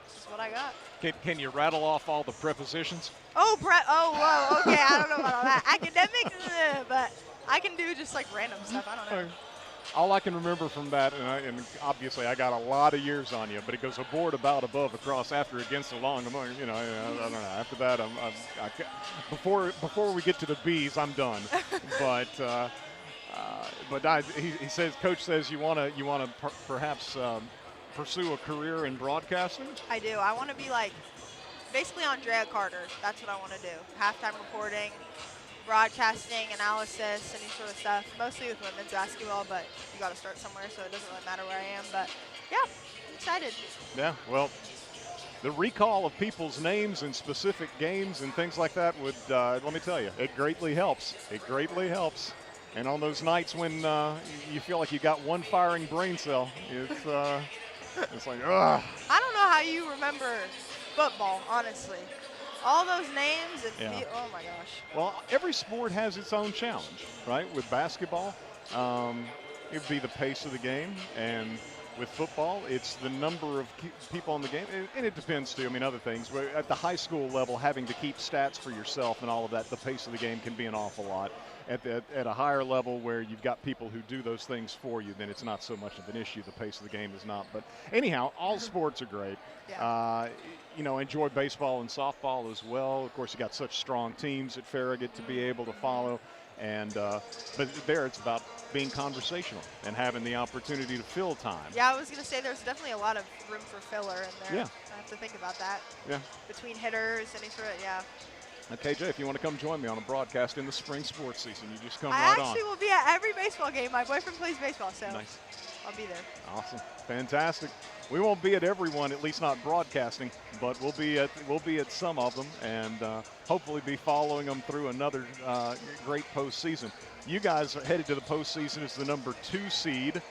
this is what I got. Can you rattle off all the prepositions? Oh, whoa, okay, I don't know about all that. Academics, but I can do just like random stuff. I don't know. All I can remember from that, and obviously I got a lot of years on you, but it goes aboard, about, above, across, after, against, along, among. I don't know. After that, before we get to the B's, I'm done. But he says, Coach says you want to perhaps pursue a career in broadcasting. I do. I want to be like basically Andrea Carter. That's what I want to do. Halftime reporting, broadcasting, analysis, any sort of stuff. Mostly with women's basketball, but you got to start somewhere, so it doesn't really matter where I am. But yeah, I'm excited. Yeah, well, the recall of people's names in specific games and things like that would, let me tell you, it greatly helps. It greatly helps. And on those nights when you feel like you got one firing brain cell, it's like, ugh. I don't know how you remember football, honestly. All those names, oh my gosh. Well, every sport has its own challenge, right? With basketball, it would be the pace of the game, and with football, it's the number of people in the game, and it depends too. I mean, other things. But at the high school level, having to keep stats for yourself and all of that, the pace of the game can be an awful lot. At a higher level where you've got people who do those things for you, then it's not so much of an issue. The pace of the game is not. But anyhow, all sports are great. Yeah. Enjoy baseball and softball as well. Of course, you got such strong teams at Farragut to be able to follow. And but there, it's about being conversational and having the opportunity to fill time. Yeah, I was going to say there's definitely a lot of room for filler in there. Yeah. I have to think about that. Yeah. Between hitters, any sort of, yeah. Now, KJ, if you want to come join me on a broadcast in the spring sports season, you just come I right on. actually will be at every baseball game. My boyfriend plays baseball, so nice. I'll be there. Awesome. Fantastic. We won't be at every one, at least not broadcasting, but we'll be at some of them, and hopefully be following them through another great postseason. You guys are headed to the postseason as the number 2 seed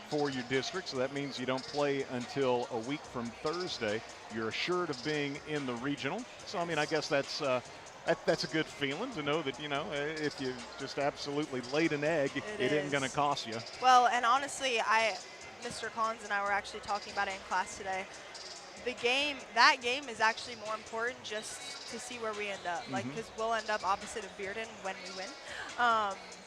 for your district, so that means you don't play until a week from Thursday. You're assured of being in the regional, so I mean, I guess that's a good feeling to know that, if you just absolutely laid an egg, it isn't going to cost you. Well, and honestly, Mr. Collins and I were actually talking about it in class today. That game is actually more important just to see where we end up, because we'll end up opposite of Bearden when we win.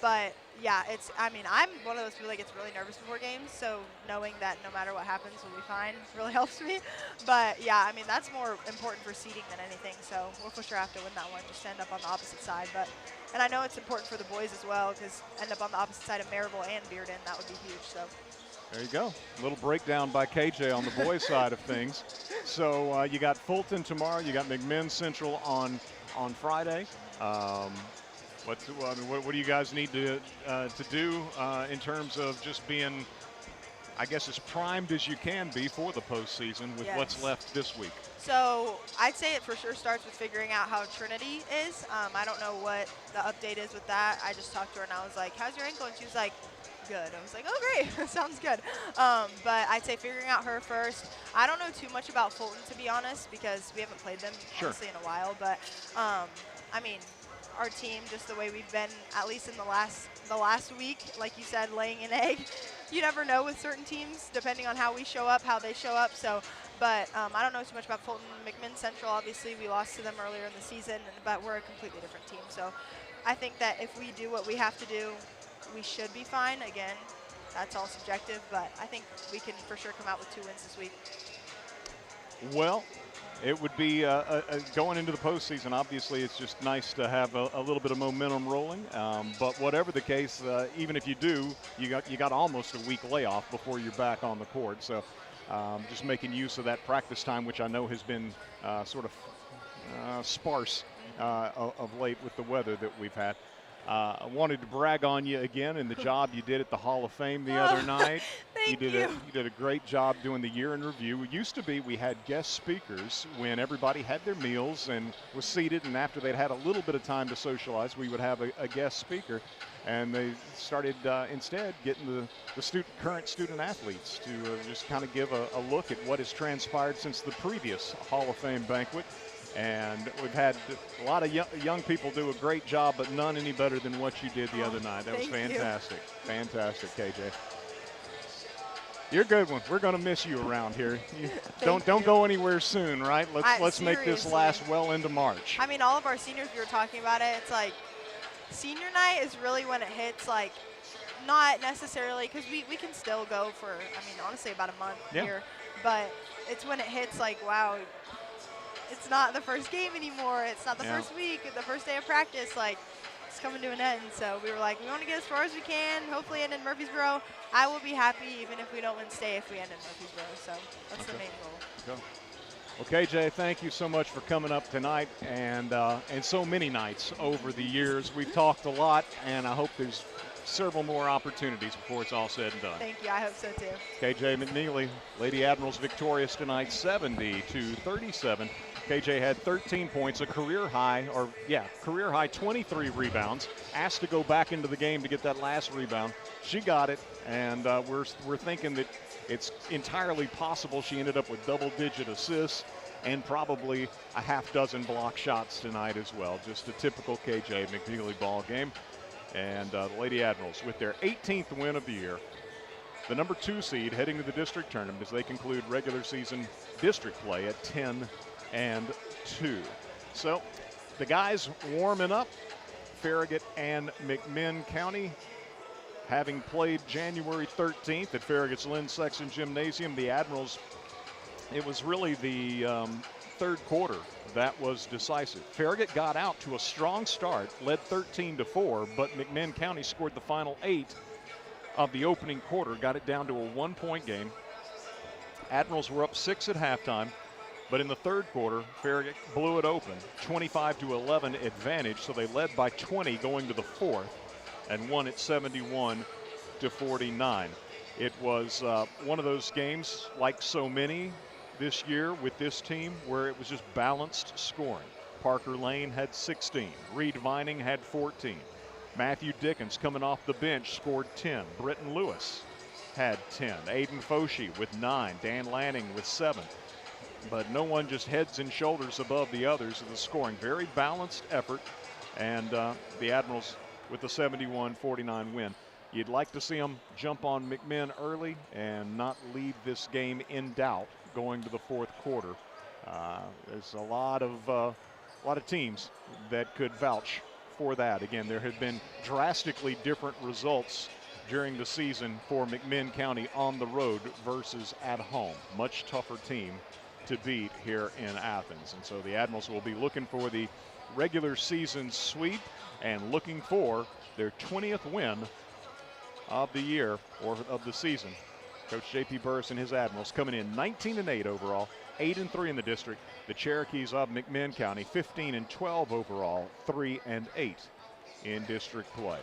But yeah, I'm one of those people that gets really nervous before games, so knowing that no matter what happens, we'll be fine really helps me. But yeah, I mean, that's more important for seeding than anything, so we'll for sure have to win that one just to end up on the opposite side. And I know it's important for the boys as well, because end up on the opposite side of Maryville and Bearden, that would be huge. So. There you go. A little breakdown by KJ on the boys' side of things. So you got Fulton tomorrow. You got McMinn Central on Friday. What do you guys need to do in terms of just being, I guess, as primed as you can be for the postseason with what's left this week? So I'd say it for sure starts with figuring out how Trinity is. I don't know what the update is with that. I just talked to her and I was like, how's your ankle? And she was like, good. I was like, oh, great. Sounds good. But I'd say figuring out her first. I don't know too much about Fulton, to be honest, because we haven't played them honestly in a while. But, I mean, our team, just the way we've been, at least in the last week, like you said, laying an egg. You never know with certain teams, depending on how we show up, how they show up. So, but I don't know too much about Fulton. McMinn Central, obviously, we lost to them earlier in the season, but we're a completely different team. So I think that if we do what we have to do, we should be fine. Again, that's all subjective, but I think we can for sure come out with 2 wins this week. Well, it would be going into the postseason. Obviously, it's just nice to have a little bit of momentum rolling. But whatever the case, even if you do, you got almost a week layoff before you're back on the court. So just making use of that practice time, which I know has been sort of sparse of late with the weather that we've had. I wanted to brag on you again in the job you did at the Hall of Fame the other night. Thank you. You did a great job doing the year in review. It used to be we had guest speakers when everybody had their meals and was seated, and after they'd had a little bit of time to socialize, we would have a guest speaker. And they started instead getting the current student athletes to just kind of give a look at what has transpired since the previous Hall of Fame banquet. And we've had a lot of young people do a great job, but none any better than what you did the other night. That was fantastic. Fantastic, KJ. You're a good one. We're going to miss you around here. Don't go anywhere soon, right? Let's make this last well into March. I mean, all of our seniors, we were talking about it. It's like senior night is really when it hits, like, not necessarily, because we can still go for, I mean, honestly, about a month here. But it's when it hits, like, wow, it's not the first game anymore. It's not the first week, the first day of practice. Like, it's coming to an end. So we were like, we want to get as far as we can, hopefully end in Murfreesboro. I will be happy even if we don't win state if we end in Murfreesboro. So that's the main goal. Okay. Well, KJ, thank you so much for coming up tonight and so many nights over the years. We've talked a lot, and I hope there's several more opportunities before it's all said and done. Thank you. I hope so, too. KJ McNeely, Lady Admirals victorious tonight, 70-37. KJ had 13 points, a career high 23 rebounds. Asked to go back into the game to get that last rebound. She got it, and we're thinking that it's entirely possible she ended up with double-digit assists and probably a half dozen block shots tonight as well. Just a typical KJ McNeely ball game. And the Lady Admirals with their 18th win of the year, the number 2 seed heading to the district tournament as they conclude regular season district play at 10-2. So the guys warming up, Farragut and McMinn County, having played January 13th at Farragut's Lynn Sexton Gymnasium. The Admirals, it was really the third quarter that was decisive. Farragut got out to a strong start, led 13-4, but McMinn County scored the final 8 of the opening quarter, got it down to a 1-point game. Admirals were up 6 at halftime, but in the third quarter, Farragut blew it open, 25-11 advantage, so they led by 20 going to the fourth and won at 71-49. It was one of those games, like so many this year with this team, where it was just balanced scoring. Parker Lane had 16. Reed Vining had 14. Matthew Dickens, coming off the bench, scored 10. Britton Lewis had 10. Aiden Foshee with 9. Dan Lanning with 7. But no one just heads and shoulders above the others in the scoring. Very balanced effort, and the Admirals with the 71-49 win. You'd like to see them jump on McMinn early and not leave this game in doubt going to the fourth quarter. There's a lot of teams that could vouch for that. Again, there have been drastically different results during the season for McMinn County on the road versus at home. Much tougher team to beat here in Athens. And so the Admirals will be looking for the regular season sweep and looking for their 20th win of the year or of the season. Coach J.P. Burris and his Admirals coming in 19-8 overall, 8-3 in the district. The Cherokees of McMinn County 15-12 overall, 3-8 in district play.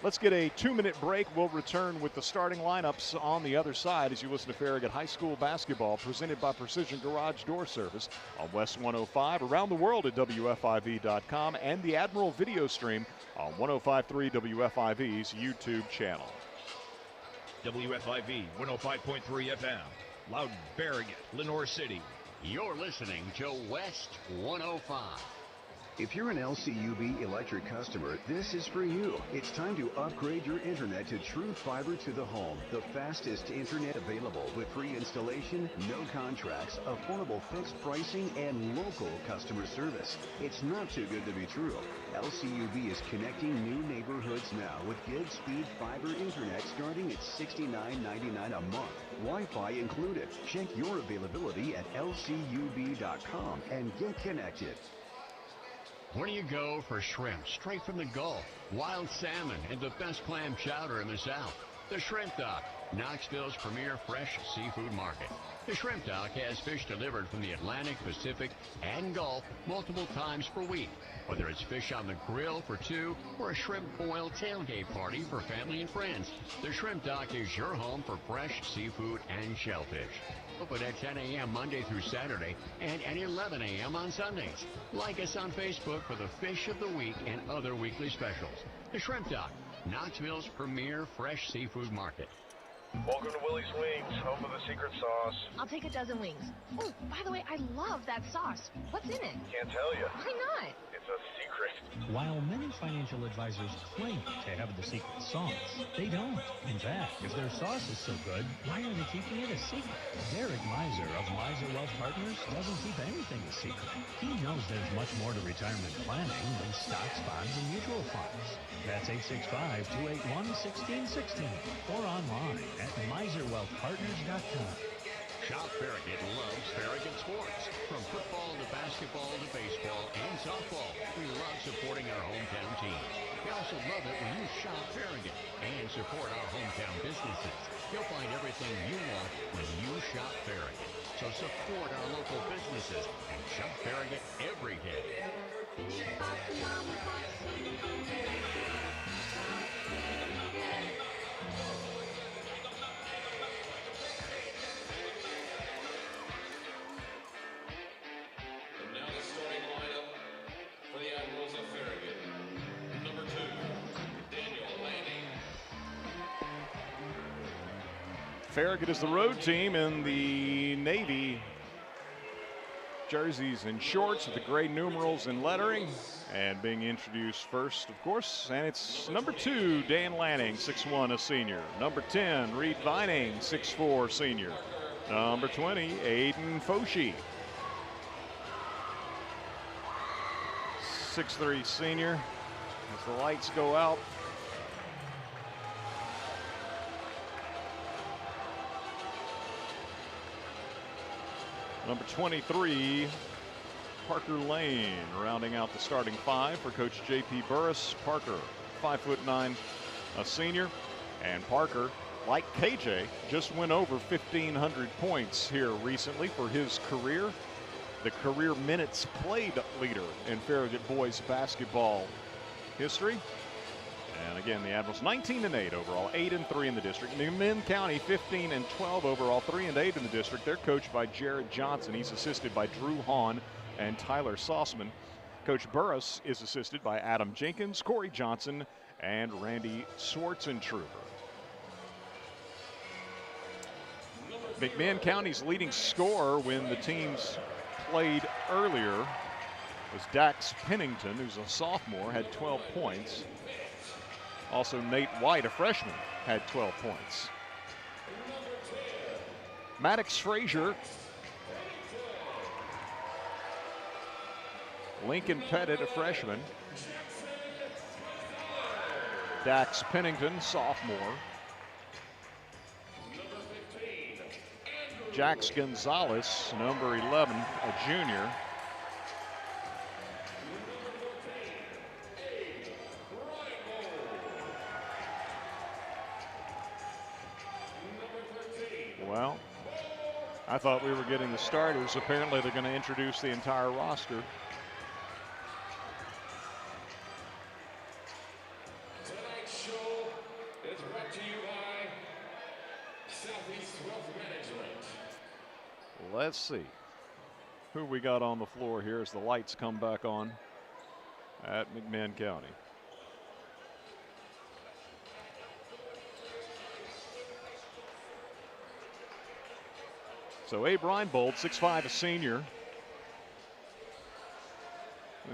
Let's get a 2-minute break. We'll return with the starting lineups on the other side as you listen to Farragut High School basketball presented by Precision Garage Door Service on West 105, around the world at WFIV.com, and the Admiral video stream on 105.3 WFIV's YouTube channel. WFIV 105.3 FM, Loudon, Farragut, Lenoir City. You're listening to West 105. If you're an LCUB electric customer, this is for you. It's time to upgrade your internet to true fiber to the home. The fastest internet available with free installation, no contracts, affordable fixed pricing, and local customer service. It's not too good to be true. LCUB is connecting new neighborhoods now with gig speed fiber internet starting at $69.99 a month. Wi-Fi included. Check your availability at lcub.com and get connected. Where do you go for shrimp straight from the Gulf, wild salmon, and the best clam chowder in the South? The Shrimp Dock. Knoxville's premier fresh seafood market. The Shrimp Dock has fish delivered from the Atlantic, Pacific, and Gulf multiple times per week. Whether it's fish on the grill for two or a shrimp boil tailgate party for family and friends, the Shrimp Dock is your home for fresh seafood and shellfish. Open at 10 a.m. Monday through Saturday and at 11 a.m. on Sundays. Like us on Facebook for the fish of the week and other weekly specials. The Shrimp Dock, Knoxville's premier fresh seafood market. Welcome to Willie's Wings, home of the secret sauce. I'll take a dozen wings. Oh, by the way, I love that sauce. What's in it? Can't tell you. Why not? It's a secret. While many financial advisors claim to have the secret sauce, they don't. In fact, if their sauce is so good, why are they keeping it a secret? Derek Miser of Miser Wealth Partners doesn't keep anything a secret. He knows there's much more to retirement planning than stocks, bonds, and mutual funds. That's 865-281-1616 or online at miserwealthpartners.com. Shop Farragut loves Farragut sports. From football to basketball to baseball and softball, we love supporting our hometown teams. We also love it when you shop Farragut and support our hometown businesses. You'll find everything you want when you shop Farragut. So support our local businesses and shop Farragut every day. Farragut is the road team in the Navy jerseys and shorts with the gray numerals and lettering. And being introduced first, of course, and it's number 2, Dan Lanning, 6'1", a senior. Number 10, Reed Vining, 6'4", senior. Number 20, Aiden Foshi, 6'3", senior. As the lights go out, number 23, Parker Lane, rounding out the starting 5 for Coach J.P. Burris. Parker, 5'9", a senior. And Parker, like KJ, just went over 1,500 points here recently for his career. The career minutes played leader in Farragut boys basketball history. And again, the Admirals 19-8 overall, 8-3 in the district. McMinn County 15-12 overall, 3-8 in the district. They're coached by Jared Johnson. He's assisted by Drew Hahn and Tyler Sauceman. Coach Burris is assisted by Adam Jenkins, Corey Johnson, and Randy Schwarzentrooper. McMinn County's leading scorer when the teams played earlier was Dax Pennington, who's a sophomore, had 12 points. Also, Nate White, a freshman, had 12 points. Maddox Frazier, Lincoln Pettit, a freshman. Dax Pennington, sophomore. Jax Gonzalez, number 11, a junior. Well, I thought we were getting the starters. Apparently they're going to introduce the entire roster. Tonight's show is brought to you by Southeast Wealth Management. Let's see who we got on the floor here as the lights come back on at McMinn County. So Abe Reinbold, 6'5", a senior.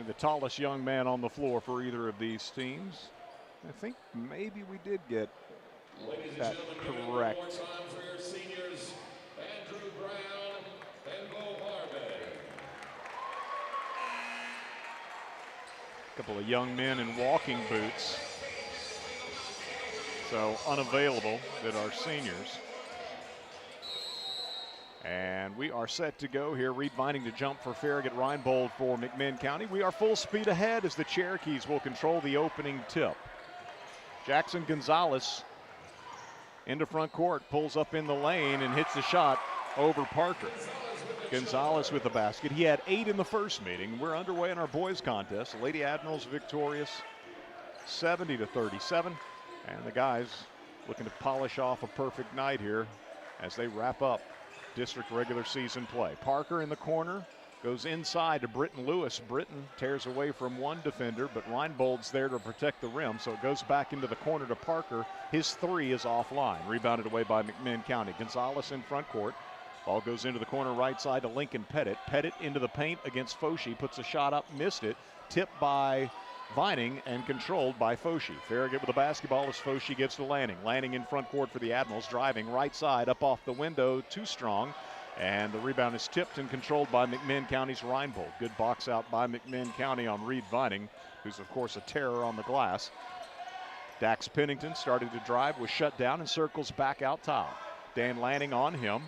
The tallest young man on the floor for either of these teams. I think maybe we did get that correct. One more time for your seniors, Andrew Brown and Bo Harvey. A couple of young men in walking boots. So unavailable that are seniors. And we are set to go here. Reed Vining to jump for Farragut, Reinbold for McMinn County. We are full speed ahead as the Cherokees will control the opening tip. Jackson Gonzalez into front court, pulls up in the lane and hits the shot over Parker. Gonzalez with the basket. He had 8 in the first meeting. We're underway in our boys contest. The Lady Admirals victorious 70-37. And the guys looking to polish off a perfect night here as they wrap up district regular season play. Parker in the corner, goes inside to Britton Lewis. Britton tears away from one defender, but Reinbold's there to protect the rim, so it goes back into the corner to Parker. His 3 is offline. Rebounded away by McMinn County. Gonzalez in front court. Ball goes into the corner right side to Lincoln Pettit. Pettit into the paint against Foshi. Puts a shot up, missed it. Tipped by Vining and controlled by Foshi. Farragut with the basketball as Foshi gives to Lanning. Lanning in front court for the Admirals, driving right side up off the window, too strong. And the rebound is tipped and controlled by McMinn County's Reinbold. Good box out by McMinn County on Reed Vining, who's of course a terror on the glass. Dax Pennington started to drive, was shut down and circles back out top. Dan Lanning on him.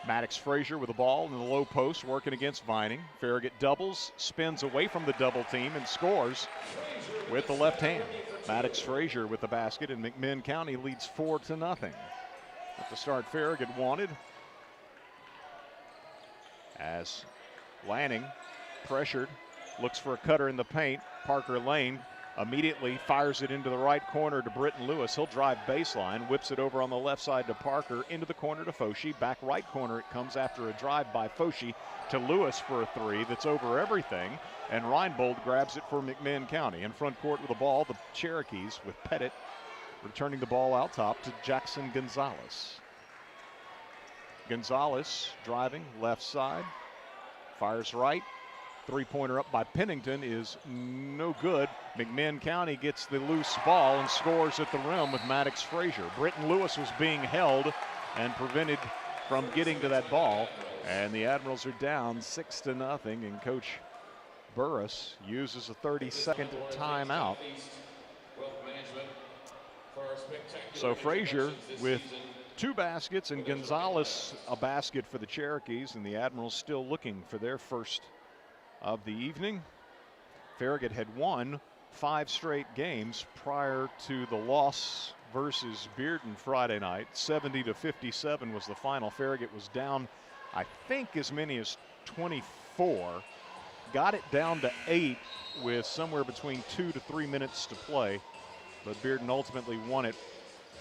Maddox Frazier with the ball in the low post, working against Vining. Farragut doubles, spins away from the double team and scores with the left hand. Maddox Frazier with the basket, and McMinn County leads 4-0. At the start Farragut wanted. As Lanning pressured, looks for a cutter in the paint. Parker Lane immediately fires it into the right corner to Britton Lewis. He'll drive baseline, whips it over on the left side to Parker, into the corner to Foshi. Back right corner it comes after a drive by Foshi to Lewis for a 3 that's over everything. And Reinbold grabs it for McMinn County. In front court with the ball, the Cherokees with Pettit returning the ball out top to Jackson Gonzalez. Gonzalez driving left side, fires right. 3-pointer up by Pennington is no good. McMinn County gets the loose ball and scores at the rim with Maddox Frazier. Britton Lewis was being held and prevented from getting to that ball. And the Admirals are down 6-0, and Coach Burris uses a 30-second timeout. So Frazier with 2 baskets and Gonzalez a basket for the Cherokees, and the Admirals still looking for their first of the evening. Farragut had won 5 straight games prior to the loss versus Bearden Friday night. 70-57 was the final. Farragut was down, I think, as many as 24. Got it down to 8 with somewhere between 2 to 3 minutes to play, but Bearden ultimately won it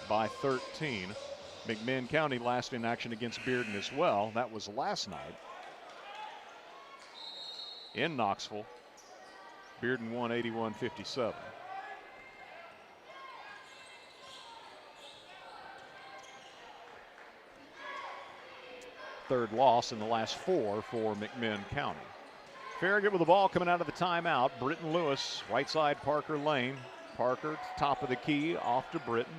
by 13. McMinn County last in action against Bearden as well. That was last night in Knoxville. Bearden won 81-57. Third loss in the last 4 for McMinn County. Farragut with the ball coming out of the timeout. Britton Lewis, right side Parker Lane. Parker, top of the key, off to Britton.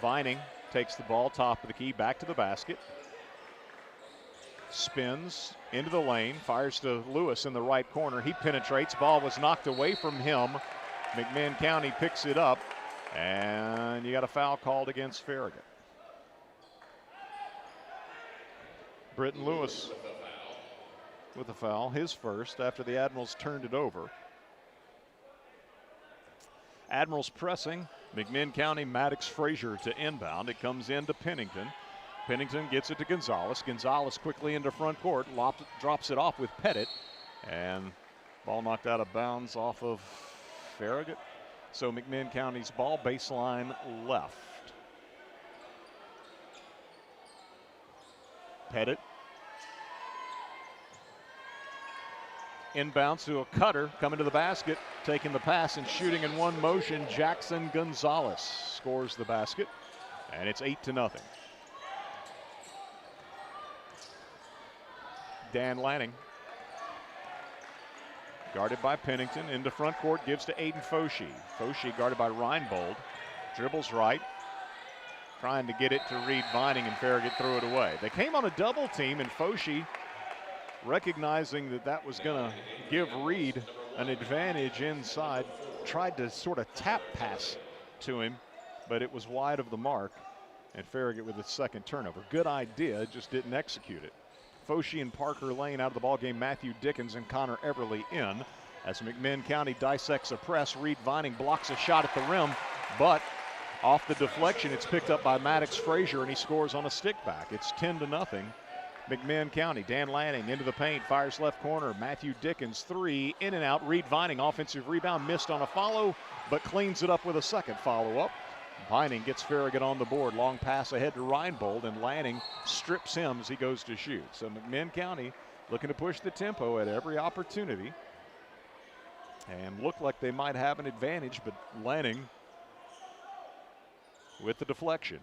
Vining takes the ball, top of the key, back to the basket. Spins into the lane, fires to Lewis in the right corner. He penetrates, ball was knocked away from him. McMinn County picks it up, and you got a foul called against Farragut. Britton Lewis with a foul, his first, after the Admirals turned it over. Admirals pressing. McMinn County, Maddox Frazier to inbound. It comes into Pennington. Pennington gets it to Gonzalez. Gonzalez quickly into front court, drops it off with Pettit, and ball knocked out of bounds off of Farragut. So McMinn County's ball, baseline left. Pettit inbounds to a cutter, coming to the basket, taking the pass and shooting in one motion. Jackson Gonzalez scores the basket, and it's 8-0. Dan Lanning, guarded by Pennington, into front court, gives to Aiden Foshi. Foshi guarded by Reinbold, dribbles right, trying to get it to Reed Vining, and Farragut threw it away. They came on a double team, and Foshi, recognizing that that was going to give Reed an advantage inside, tried to sort of tap pass to him, but it was wide of the mark, and Farragut with its second turnover. Good idea, just didn't execute it. Foshi and Parker Lane out of the ball game. Matthew Dickens and Connor Everly in. As McMinn County dissects a press, Reed Vining blocks a shot at the rim, but off the deflection, it's picked up by Maddox Frazier, and he scores on a stick back. It's 10-0. McMinn County. Dan Lanning into the paint, fires left corner. Matthew Dickens, three, in and out. Reed Vining, offensive rebound, missed on a follow, but cleans it up with a second follow-up. Vining gets Farragut on the board. Long pass ahead to Reinbold, and Lanning strips him as he goes to shoot. So McMinn County looking to push the tempo at every opportunity and look like they might have an advantage, but Lanning with the deflection.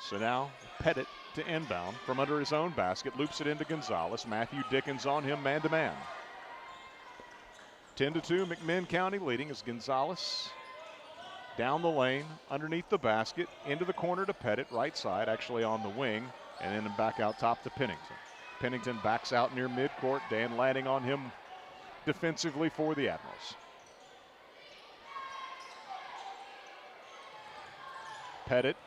So now Pettit to inbound from under his own basket, loops it into Gonzalez. Matthew Dickens on him, man-to-man. 10-2, McMinn County leading as Gonzalez down the lane, underneath the basket, into the corner to Pettit, right side, actually on the wing, and then back out top to Pennington. Pennington backs out near midcourt. Dan Lanning on him defensively for the Admirals. Pettit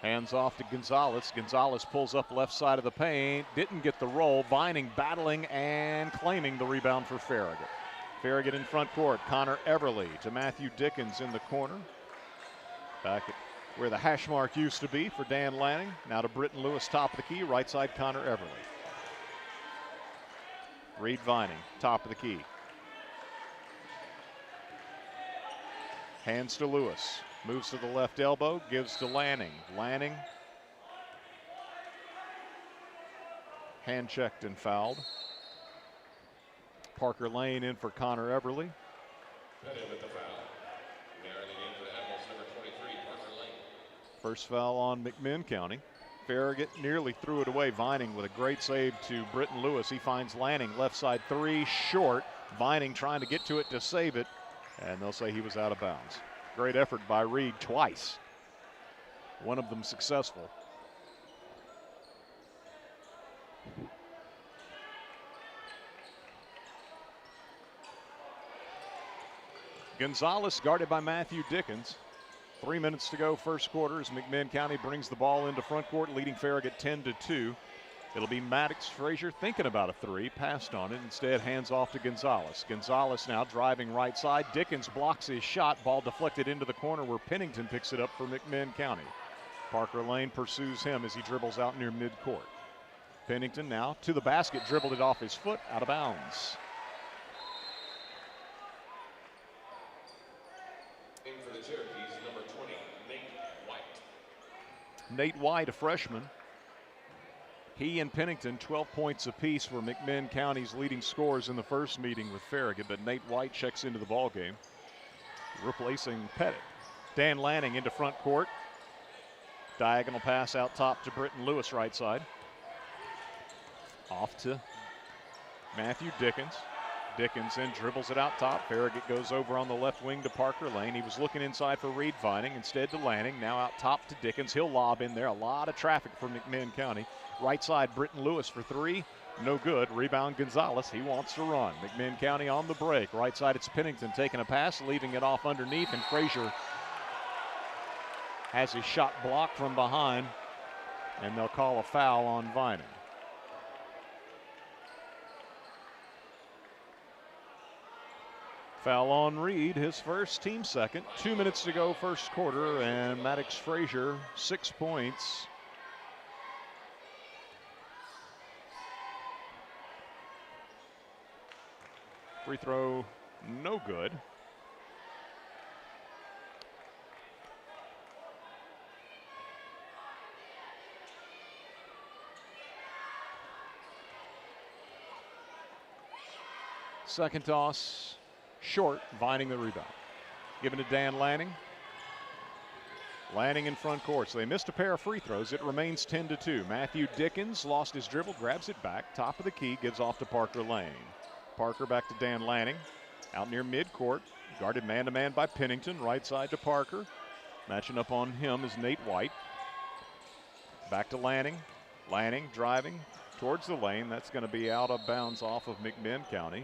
hands off to Gonzalez. Gonzalez pulls up left side of the paint, didn't get the roll. Vining battling and claiming the rebound for Farragut. Farragut in front court. Connor Everly to Matthew Dickens in the corner. Back at where the hash mark used to be for Dan Lanning. Now to Britton Lewis, top of the key. Right side, Connor Everly. Reed Vining, top of the key. Hands to Lewis. Moves to the left elbow, gives to Lanning. Lanning hand checked and fouled. Parker Lane in for Connor Everly. Pettit with the foul. There in the game for the Admirals, number 23, Parker Lane. First foul on McMinn County. Farragut nearly threw it away. Vining with a great save to Britton Lewis. He finds Lanning, left side three, short. Vining trying to get to it to save it, and they'll say he was out of bounds. Great effort by Reed twice. One of them successful. Gonzalez guarded by Matthew Dickens. 3 minutes to go first quarter as McMinn County brings the ball into front court, leading Farragut 10-2. It'll be Maddox Frazier thinking about a three, passed on it, instead hands off to Gonzalez. Gonzalez now driving right side. Dickens blocks his shot, ball deflected into the corner where Pennington picks it up for McMinn County. Parker Lane pursues him as he dribbles out near midcourt. Pennington now to the basket, dribbled it off his foot, out of bounds. In for the Cherokees, number 20, Nate White. Nate White, a freshman. He and Pennington, 12 points apiece, for McMinn County's leading scorers in the first meeting with Farragut, but Nate White checks into the ball game, replacing Pettit. Dan Lanning into front court. Diagonal pass out top to Britton Lewis, right side. Off to Matthew Dickens. Dickens then dribbles it out top. Farragut goes over on the left wing to Parker Lane. He was looking inside for Reed Vining, instead to Lanning. Now out top to Dickens. He'll lob in there. A lot of traffic for McMinn County. Right side, Britton Lewis for three. No good. Rebound Gonzalez. He wants to run. McMinn County on the break. Right side, it's Pennington taking a pass, leaving it off underneath, and Frazier has his shot blocked from behind, and they'll call a foul on Vining. Foul on Reed, his first, team second. 2 minutes to go first quarter, and Maddox Frazier, 6 points. Free throw, no good. Second toss, short, Vining the rebound. Given to Dan Lanning. Lanning in front court, so they missed a pair of free throws. It remains 10-2. Matthew Dickens lost his dribble, grabs it back, top of the key, gives off to Parker Lane. Parker back to Dan Lanning, out near midcourt, guarded man-to-man by Pennington, right side to Parker. Matching up on him is Nate White. Back to Lanning. Lanning driving towards the lane. That's going to be out of bounds off of McMinn County.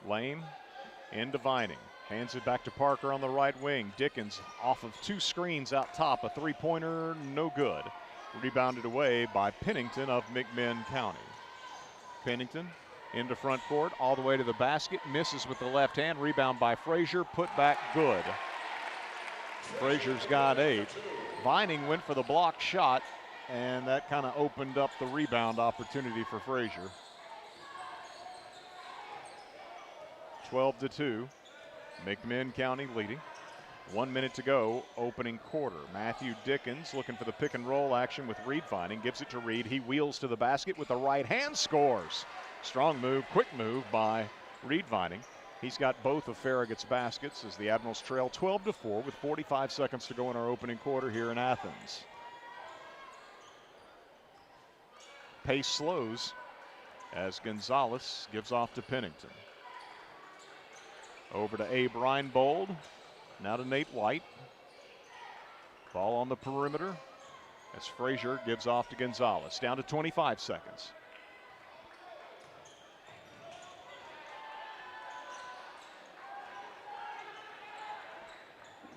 Lane into Vining. Hands it back to Parker on the right wing. Dickens off of 2 screens out top. A three-pointer, no good. Rebounded away by Pennington of McMinn County. Pennington into front court, all the way to the basket. Misses with the left hand. Rebound by Frazier. Put back good. Frazier's got 8. Vining went for the block shot, and that kind of opened up the rebound opportunity for Frazier. 12-2. McMinn County leading. 1 minute to go, opening quarter. Matthew Dickens looking for the pick and roll action with Reed Vining. Gives it to Reed. He wheels to the basket with the right hand, scores. Strong move, quick move by Reed Vining. He's got both of Farragut's baskets as the Admirals trail 12-4 with 45 seconds to go in our opening quarter here in Athens. Pace slows as Gonzalez gives off to Pennington. Over to Abe Reinbold. Now to Nate White. Ball on the perimeter as Frazier gives off to Gonzalez. Down to 25 seconds.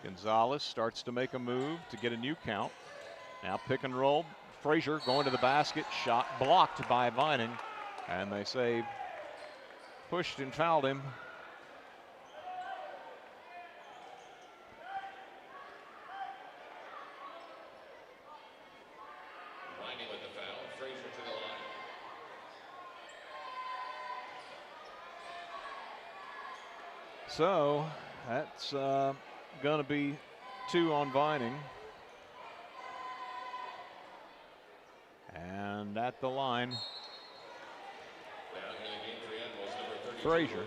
Gonzalez starts to make a move to get a new count. Now pick and roll. Frazier going to the basket. Shot blocked by Vining. And they say pushed and fouled him. Vining with the foul. Frazier to the line. So that's going to be 2 on Vining. And at the line, Frazier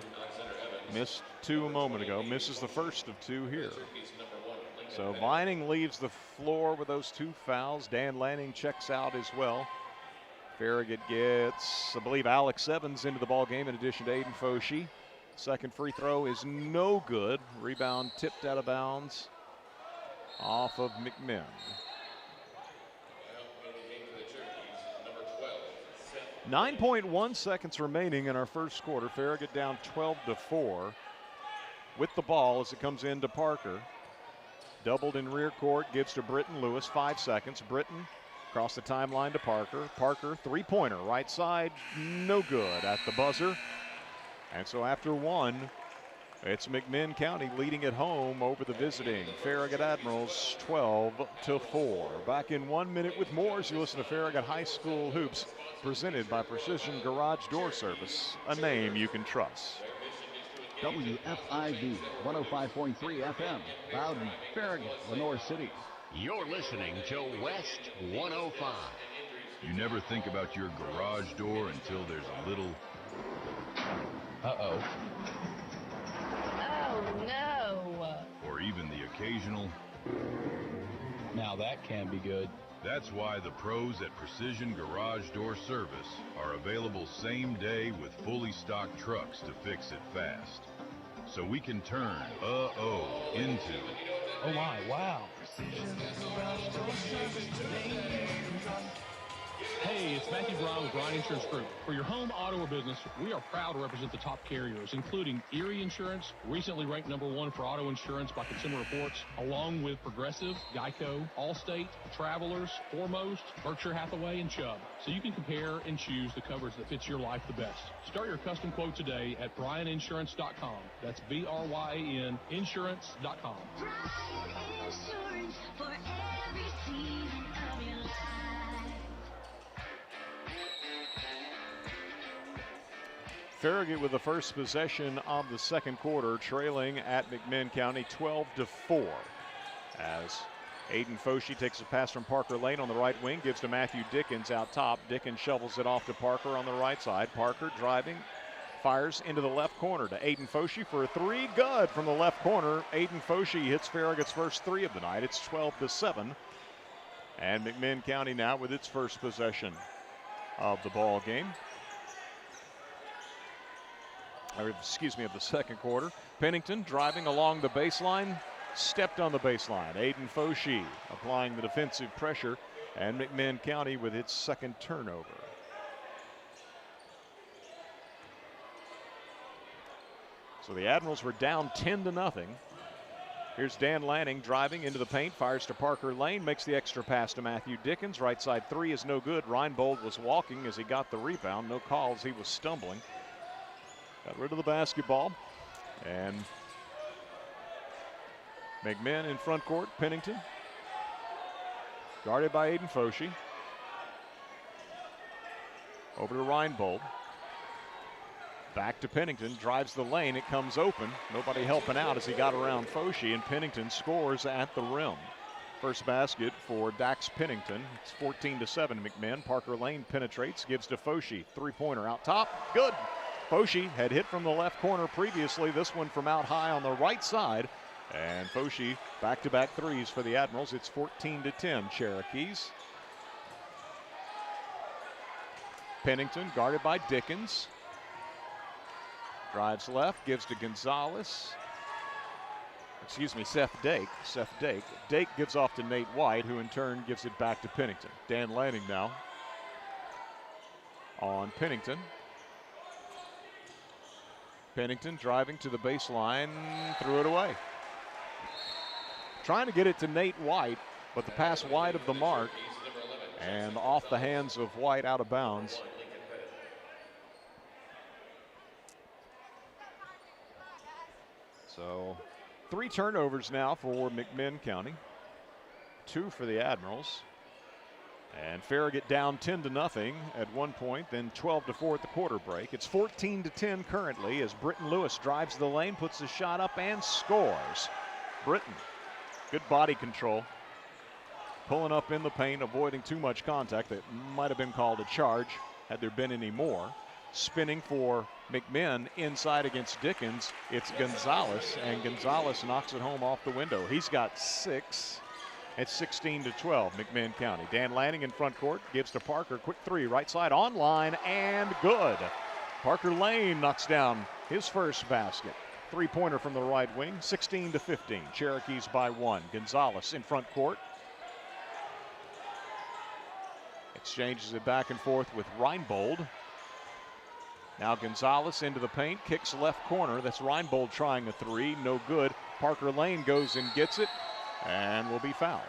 missed 2 a moment ago, misses the first of 2 here. So Vining leaves the floor with those 2 fouls. Dan Lanning checks out as well. Farragut gets, I believe, Alex Evans into the ball game in addition to Aiden Foshee. Second free throw is no good. Rebound tipped out of bounds off of McMinn. 9.1 seconds remaining in our first quarter. Farragut down 12-4 with the ball as it comes into Parker. Doubled in rear court, gives to Britton Lewis. 5 seconds. Britton across the timeline to Parker. Parker, three-pointer, right side, no good at the buzzer. And so after 1, it's McMinn County leading at home over the visiting Farragut Admirals 12-4. Back in 1 minute with more as you listen to Farragut High School Hoops, presented by Precision Garage Door Service, a name you can trust. WFIV 105.3 FM, Loudon, Farragut, Lenore City. You're listening to West 105. You never think about your garage door until there's a little... Oh, no. Or even the occasional... Now that can be good. That's why the pros at Precision Garage Door Service are available same day with fully stocked trucks to fix it fast. So we can turn into... Oh my, wow. Hey, it's Matthew Brown with Bryan Insurance Group. For your home, auto, or business, we are proud to represent the top carriers, including Erie Insurance, recently ranked #1 for auto insurance by Consumer Reports, along with Progressive, Geico, Allstate, Travelers, Foremost, Berkshire Hathaway, and Chubb. So you can compare and choose the coverage that fits your life the best. Start your custom quote today at bryaninsurance.com. That's BRYAN insurance.com. Insurance for every season of your life. Farragut with the first possession of the second quarter, trailing at McMinn County 12-4. As Aiden Foshee takes a pass from Parker Lane on the right wing, gives to Matthew Dickens out top. Dickens shovels it off to Parker on the right side. Parker driving, fires into the left corner to Aiden Foshee for a 3. Good from the left corner. Aiden Foshee hits Farragut's first 3 of the night. It's 12-7. And McMinn County now with its first possession of the ball game. Or excuse me, of the second quarter. Pennington driving along the baseline, stepped on the baseline. Aiden Foshee applying the defensive pressure, and McMinn County with its second turnover. So the Admirals were down 10-0. Here's Dan Lanning driving into the paint, fires to Parker Lane, makes the extra pass to Matthew Dickens. Right side three is no good. Reinbold was walking as he got the rebound. No calls, he was stumbling. Got rid of the basketball. And McMinn in front court, Pennington. Guarded by Aiden Foshee. Over to Reinbold. Back to Pennington, drives the lane, it comes open. Nobody helping out as he got around Foshee, and Pennington scores at the rim. First basket for Dax Pennington. It's 14-7 McMinn. Parker Lane penetrates, gives to Foshee. Three-pointer out top, good. Foshee had hit from the left corner previously, this one from out high on the right side. And Foshee back-to-back threes for the Admirals. It's 14-10 Cherokees. Pennington guarded by Dickens. Drives left, gives to Gonzalez. Excuse me, Seth Dake. Dake gives off to Nate White, who in turn gives it back to Pennington. Dan Lanning now on Pennington. Pennington driving to the baseline, threw it away. Trying to get it to Nate White, but the pass wide of the mark and off the hands of White, out of bounds. So 3 turnovers now for McMinn County. 2 for the Admirals. And Farragut down 10-0 at one point, then 12-4 at the quarter break. It's 14-10 currently as Britton Lewis drives the lane, puts the shot up and scores. Britton, good body control. Pulling up in the paint, avoiding too much contact. That might have been called a charge had there been any more. Spinning for McMinn inside against Dickens. It's Gonzalez, and Gonzalez knocks it home off the window. He's got 6. It's 16-12, McMinn County. Dan Lanning in front court, gives to Parker. Quick three, right side, online, and good. Parker Lane knocks down his first basket. Three-pointer from the right wing, 16-15. Cherokees by 1. Gonzalez in front court. Exchanges it back and forth with Reinbold. Now Gonzalez into the paint, kicks left corner. That's Reinbold trying a three, no good. Parker Lane goes and gets it and will be fouled.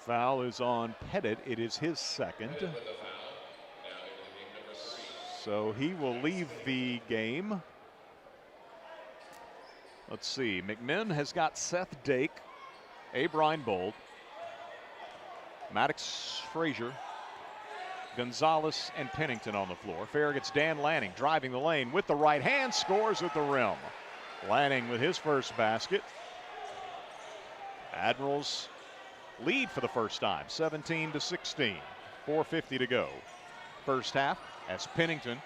Foul is on Pettit. It is his second. So he will leave the game. Let's see, McMinn has got Seth Dake, Abe Reinbold, Maddox Frazier, Gonzalez, and Pennington on the floor. Farragut's Dan Lanning driving the lane with the right hand, scores at the rim. Lanning with his first basket. Admirals lead for the first time, 17-16. 4:50 to go. First half as Pennington,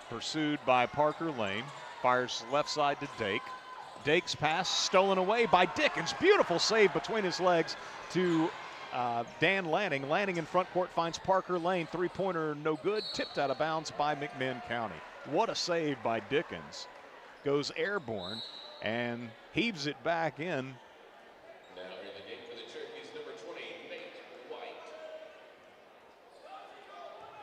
pursued by Parker Lane, fires left side to Dake. Dake's pass stolen away by Dickens. Beautiful save between his legs to Dan Lanning. Lanning in front court finds Parker Lane. Three-pointer no good. Tipped out of bounds by McMinn County. What a save by Dickens. Goes airborne and heaves it back in. Now in the game for the Cherokees, number 20, Nate White.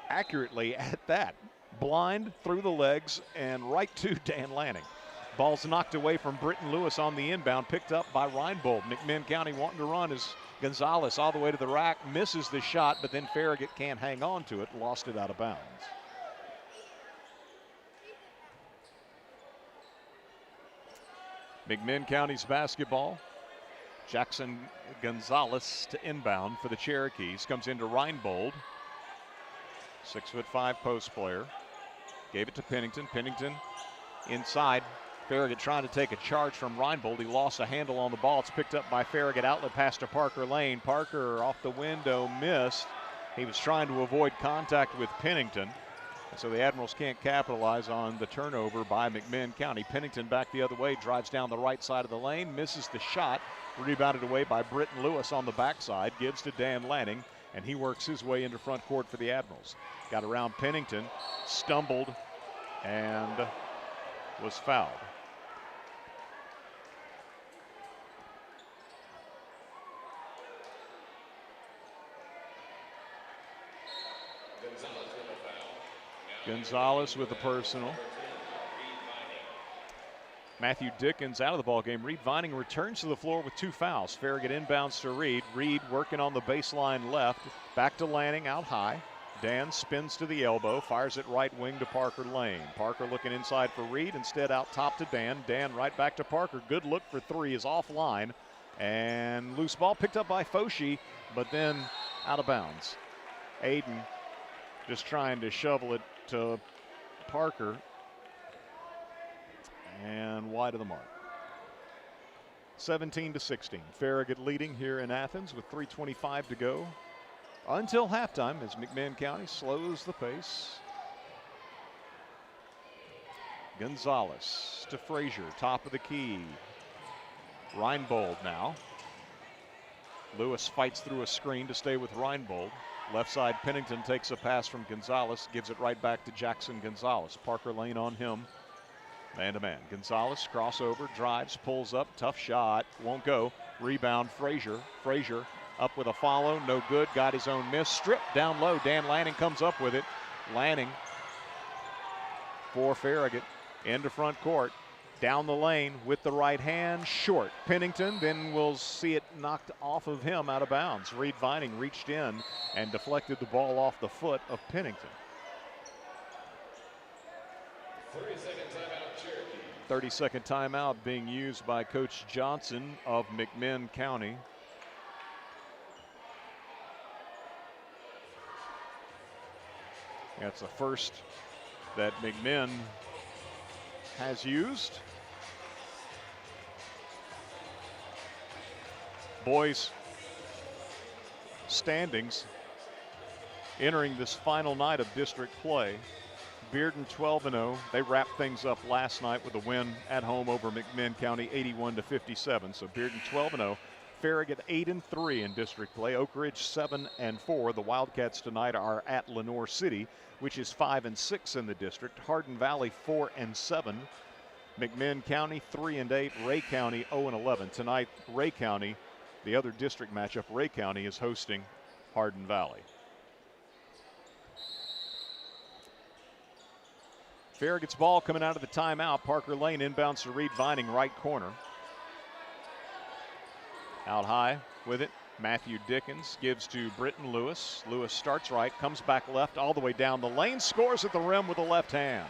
Accurately at that. Blind through the legs and right to Dan Lanning. Ball's knocked away from Britton Lewis on the inbound, picked up by Reinbold. McMinn County wanting to run as Gonzalez all the way to the rack, misses the shot, but then Farragut can't hang on to it, lost it out of bounds. McMinn County's basketball. Jackson Gonzalez to inbound for the Cherokees. Comes into Reinbold. 6'5" post player. Gave it to Pennington. Pennington inside. Farragut trying to take a charge from Reinbold. He lost a handle on the ball. It's picked up by Farragut. Outlet pass to Parker Lane. Parker off the window, missed. He was trying to avoid contact with Pennington. And so the Admirals can't capitalize on the turnover by McMinn County. Pennington back the other way, drives down the right side of the lane, misses the shot. Rebounded away by Britton Lewis on the backside. Gives to Dan Lanning, and he works his way into front court for the Admirals. Got around Pennington, stumbled, and was fouled. Gonzalez with a personal. Matthew Dickens out of the ball game. Reed Vining returns to the floor with 2 fouls. Farragut inbounds to Reed. Reed working on the baseline left. Back to Lanning out high. Dan spins to the elbow, fires it right wing to Parker Lane. Parker looking inside for Reed, instead out top to Dan. Dan right back to Parker. Good look for 3 is offline. And loose ball picked up by Foshi, but then out of bounds. Aiden just trying to shovel it to Parker. And wide of the mark. 17-16. Farragut leading here in Athens with 3:25 to go until halftime as McMinn County slows the pace. Gonzalez to Frazier, top of the key. Reinbold now. Lewis fights through a screen to stay with Reinbold. Left side, Pennington takes a pass from Gonzalez, gives it right back to Jackson Gonzalez. Parker Lane on him. Man-to-man. Gonzalez crossover, drives, pulls up, tough shot, won't go. Rebound, Frazier. Frazier up with a follow, no good, got his own miss. Stripped down low, Dan Lanning comes up with it. Lanning for Farragut into front court. Down the lane with the right hand, short. Pennington, then we'll see it knocked off of him out of bounds. Reed Vining reached in and deflected the ball off the foot of Pennington. 30-second timeout being used by Coach Johnson of McMinn County. That's the first that McMinn has used. Boys standings entering this final night of district play. Bearden 12-0. They wrapped things up last night with a win at home over McMinn County 81-57. So Bearden 12-0. Farragut 8-3 in district play. Oak Ridge 7-4. The Wildcats tonight are at Lenoir City, which is 5-6 in the district. Hardin Valley 4-7. McMinn County 3-8. Ray County 0-11. Tonight, Ray County, the other district matchup, Ray County is hosting Hardin Valley. Farragut's ball coming out of the timeout. Parker Lane inbounds to Reed Vining, right corner. Out high with it. Matthew Dickens gives to Britton Lewis. Lewis starts right, comes back left, all the way down the lane, scores at the rim with the left hand.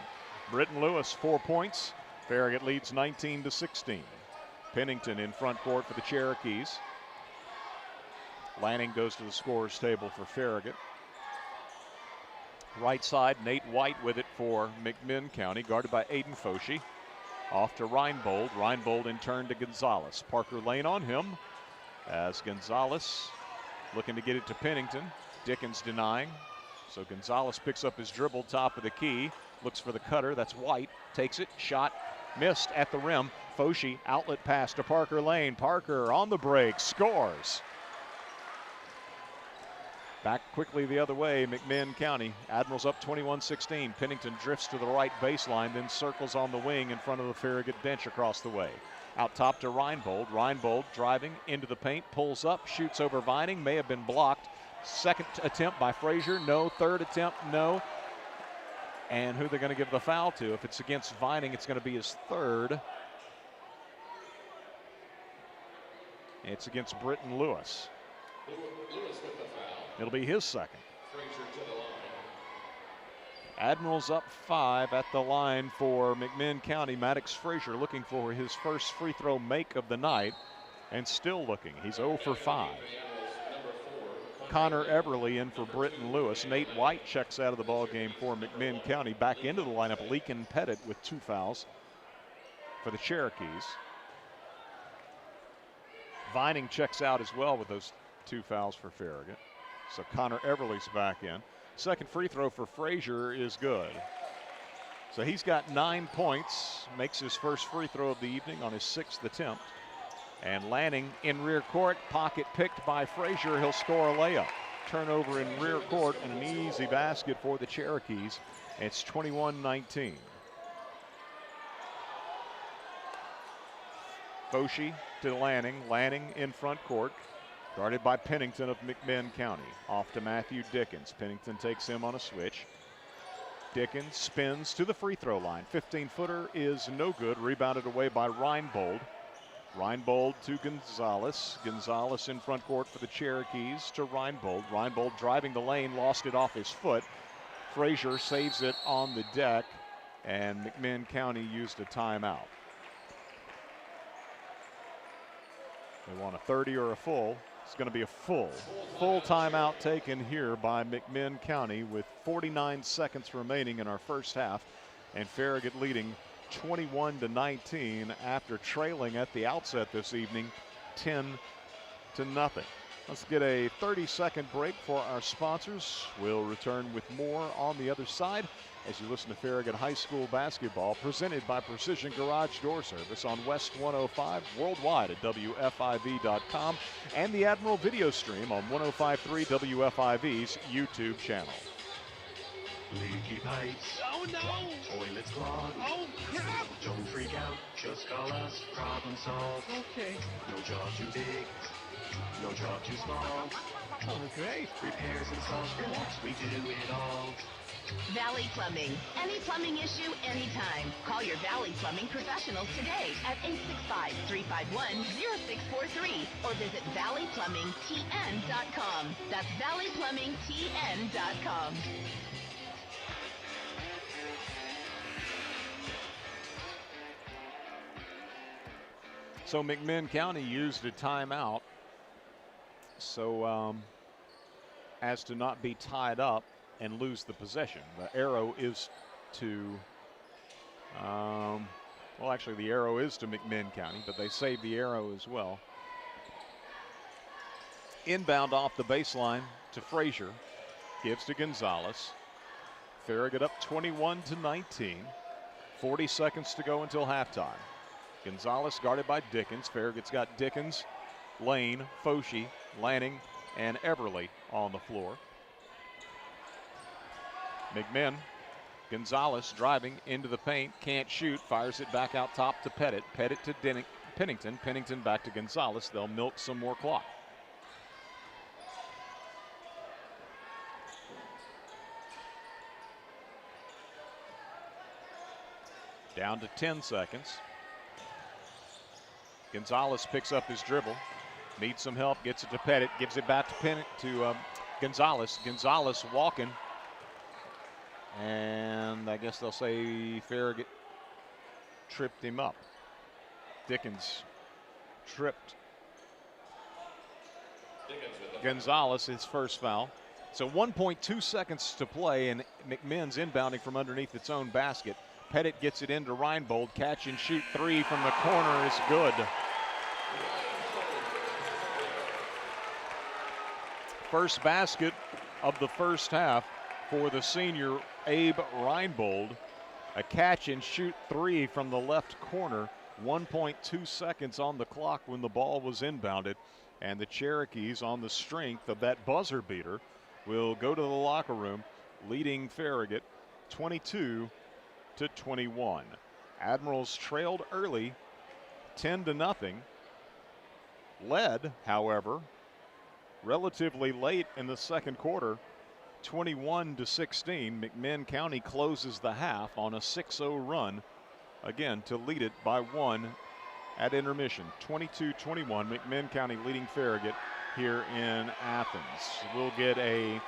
Britton Lewis, 4 points. Farragut leads 19-16. Pennington in front court for the Cherokees. Lanning goes to the scorer's table for Farragut. Right side, Nate White with it for McMinn County, guarded by Aiden Foshi. Off to Reinbold. Reinbold in turn to Gonzalez. Parker Lane on him as Gonzalez looking to get it to Pennington. Dickens denying. So Gonzalez picks up his dribble, top of the key. Looks for the cutter. That's White. Takes it. Shot missed at the rim. Foshi outlet pass to Parker Lane. Parker on the break. Scores. Back quickly the other way, McMinn County. Admirals up 21-16. Pennington drifts to the right baseline, then circles on the wing in front of the Farragut bench across the way. Out top to Reinbold. Reinbold driving into the paint, pulls up, shoots over Vining, may have been blocked. Second attempt by Frazier, no. Third attempt, no. And who they're going to give the foul to? If it's against Vining, it's going to be his third. It's against Britton Lewis. Lewis with the foul. It'll be his second. Frazier to the line. Admirals up 5 at the line for McMinn County. Maddox Frazier looking for his first free throw make of the night and still looking. He's 0 for 5. Connor Everly in for Britton Lewis. Nate White checks out of the ball game for McMinn County. Back into the lineup, Leakin Pettit with 2 fouls for the Cherokees. Vining checks out as well with those 2 fouls for Farragut. So Connor Everly's back in. Second free throw for Frazier is good. So he's got 9 points, makes his first free throw of the evening on his 6th attempt. And Lanning in rear court, pocket picked by Frazier. He'll score a layup. Turnover in rear court and an easy basket for the Cherokees. It's 21-19. Foshi to Lanning. Lanning in front court. Guarded by Pennington of McMinn County. Off to Matthew Dickens. Pennington takes him on a switch. Dickens spins to the free throw line. 15-footer is no good. Rebounded away by Reinbold. Reinbold to Gonzalez. Gonzalez in front court for the Cherokees to Reinbold. Reinbold driving the lane, lost it off his foot. Frazier saves it on the deck, and McMinn County used a timeout. They want a 30 or a full. It's going to be a full timeout taken here by McMinn County with 49 seconds remaining in our first half, and Farragut leading 21-19 after trailing at the outset this evening 10-0. Let's get a 30-second break for our sponsors. We'll return with more on the other side as you listen to Farragut High School basketball, presented by Precision Garage Door Service on West 105, worldwide at WFIV.com, and the Admiral video stream on 105.3 WFIV's YouTube channel. Leaky pipes. Oh no! Toilets clogged. Oh crap! Don't freak out. Just call us. Problem solved. Okay. No job too big. No job too small. Okay. Repairs and solves. Relax. We do it all. Valley Plumbing. Any plumbing issue, anytime. Call your Valley Plumbing professionals today at 865-351-0643 or visit valleyplumbingtn.com. That's valleyplumbingtn.com. So McMinn County used a timeout so as to not be tied up and lose the possession. The arrow is to, well, actually the arrow is to McMinn County, but they saved the arrow as well. Inbound off the baseline to Frazier, gives to Gonzalez. Farragut up 21-19, 40 seconds to go until halftime. Gonzalez guarded by Dickens. Farragut's got Dickens, Lane, Foshee, Lanning, and Everly on the floor. McMinn, Gonzalez driving into the paint, can't shoot, fires it back out top to Pettit. Pettit to Pennington. Pennington back to Gonzalez. They'll milk some more clock. Down to 10 seconds. Gonzalez picks up his dribble, needs some help, gets it to Pettit, gives it back to Gonzalez. Gonzalez walking, and I guess they'll say Farragut tripped him up. Dickens tripped Gonzalez, his first foul. So 1.2 seconds to play, and McMinn's inbounding from underneath its own basket. Pettit gets it into Reinbold. Catch and shoot three from the corner is good. First basket of the first half for the senior Abe Reinbold. A catch and shoot three from the left corner. 1.2 seconds on the clock when the ball was inbounded. And the Cherokees, on the strength of that buzzer beater, will go to the locker room leading Farragut 22-21. Admirals trailed early 10-0. Led, however, relatively late in the second quarter 21-16. McMinn County closes the half on a 6-0 run, again to lead it by one at intermission. 22-21, McMinn County leading Farragut here in Athens. We'll get a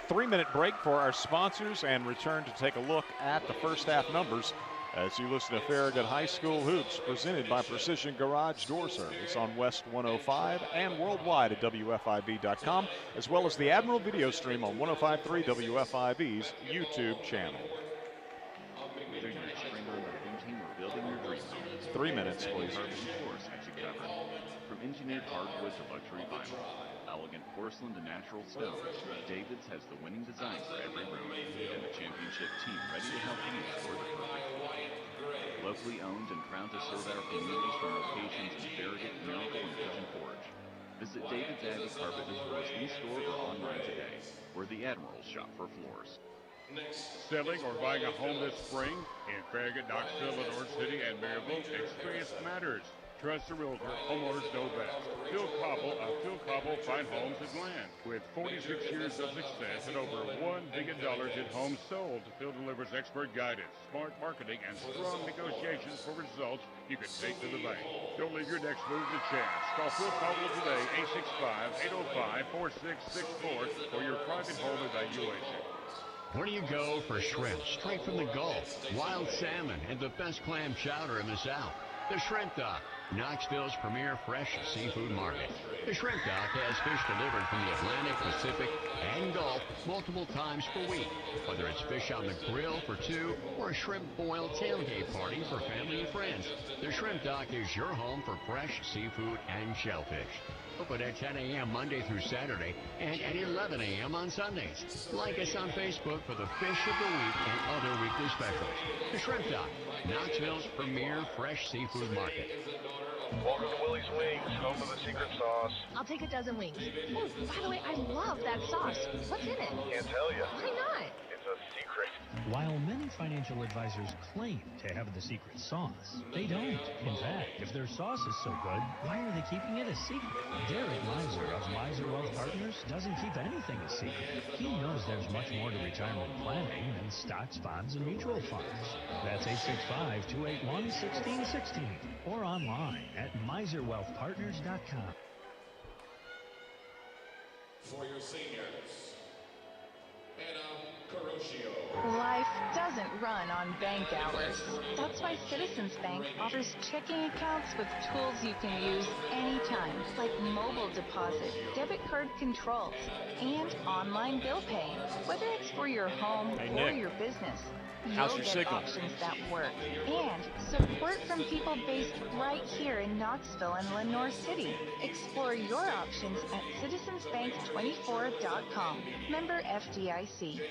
3-minute break for our sponsors and return to take a look at the first half numbers as you listen to Farragut High School Hoops, presented by Precision Garage Door Service on West 105 and worldwide at WFIV.com, as well as the Admiral video stream on 105.3 WFIV's YouTube channel. Whether you're cheering on the home team or building your dream home, 3 minutes, please. Floors has you covered. From engineered hardwood to luxury vinyl, elegant porcelain to natural stone, David's has the winning design for every room and the championship team ready to help you score the perfect floor. Locally owned and proud to serve our communities from locations in Farragut, Miracle, and Pigeon Forge. Visit David's Abbey Carpet and Floors in-store or online today, where the Admirals shop for floors. Selling or buying a home this spring in Farragut, Knoxville, Lenore City, and Maryville, experience matters. Trust the realtor. Homeowners know best. Phil Cobble of Phil Cobble Fine Homes and Land. With 46 years of success and over $1 billion in homes sold, Phil delivers expert guidance, smart marketing, and strong negotiations for results you can take to the bank. Don't leave your next move to chance. Call Phil Cobble today, 865-805-4664 for your private home evaluation. Where do you go for shrimp straight from the Gulf, wild salmon, and the best clam chowder in the South? The Shrimp Dock, Knoxville's premier fresh seafood market. The Shrimp Dock has fish delivered from the Atlantic, Pacific, and Gulf multiple times per week. Whether it's fish on the grill for two or a shrimp boil tailgate party for family and friends, the Shrimp Dock is your home for fresh seafood and shellfish. Open at 10 a.m. Monday through Saturday and at 11 a.m. on Sundays. Like us on Facebook for the fish of the week and other weekly specials. The Shrimp Dock, Knoxville's premier fresh seafood market. Welcome to Willie's Wings, home of the secret sauce. I'll take a dozen wings. Oh, by the way, I love that sauce. What's in it? Can't tell you. Why not? It's a secret. While many financial advisors claim to have the secret sauce, they don't. In fact, if their sauce is so good, why are they keeping it a secret? Derek Miser of Miser Wealth Partners doesn't keep anything a secret. He knows there's much more to retirement planning than stocks, bonds, and mutual funds. That's 865-281-1616 or online at miserwealthpartners.com. For your seniors, Anna Carocchio. Life doesn't run on bank hours. That's why Citizens Bank offers checking accounts with tools you can use anytime, like mobile deposit, debit card controls, and online bill pay. Whether it's for your home or your business, how's you'll your get signal? options that work. And support from people based right here in Knoxville and Lenore City. Explore your options at citizensbank24.com. Member FDIC.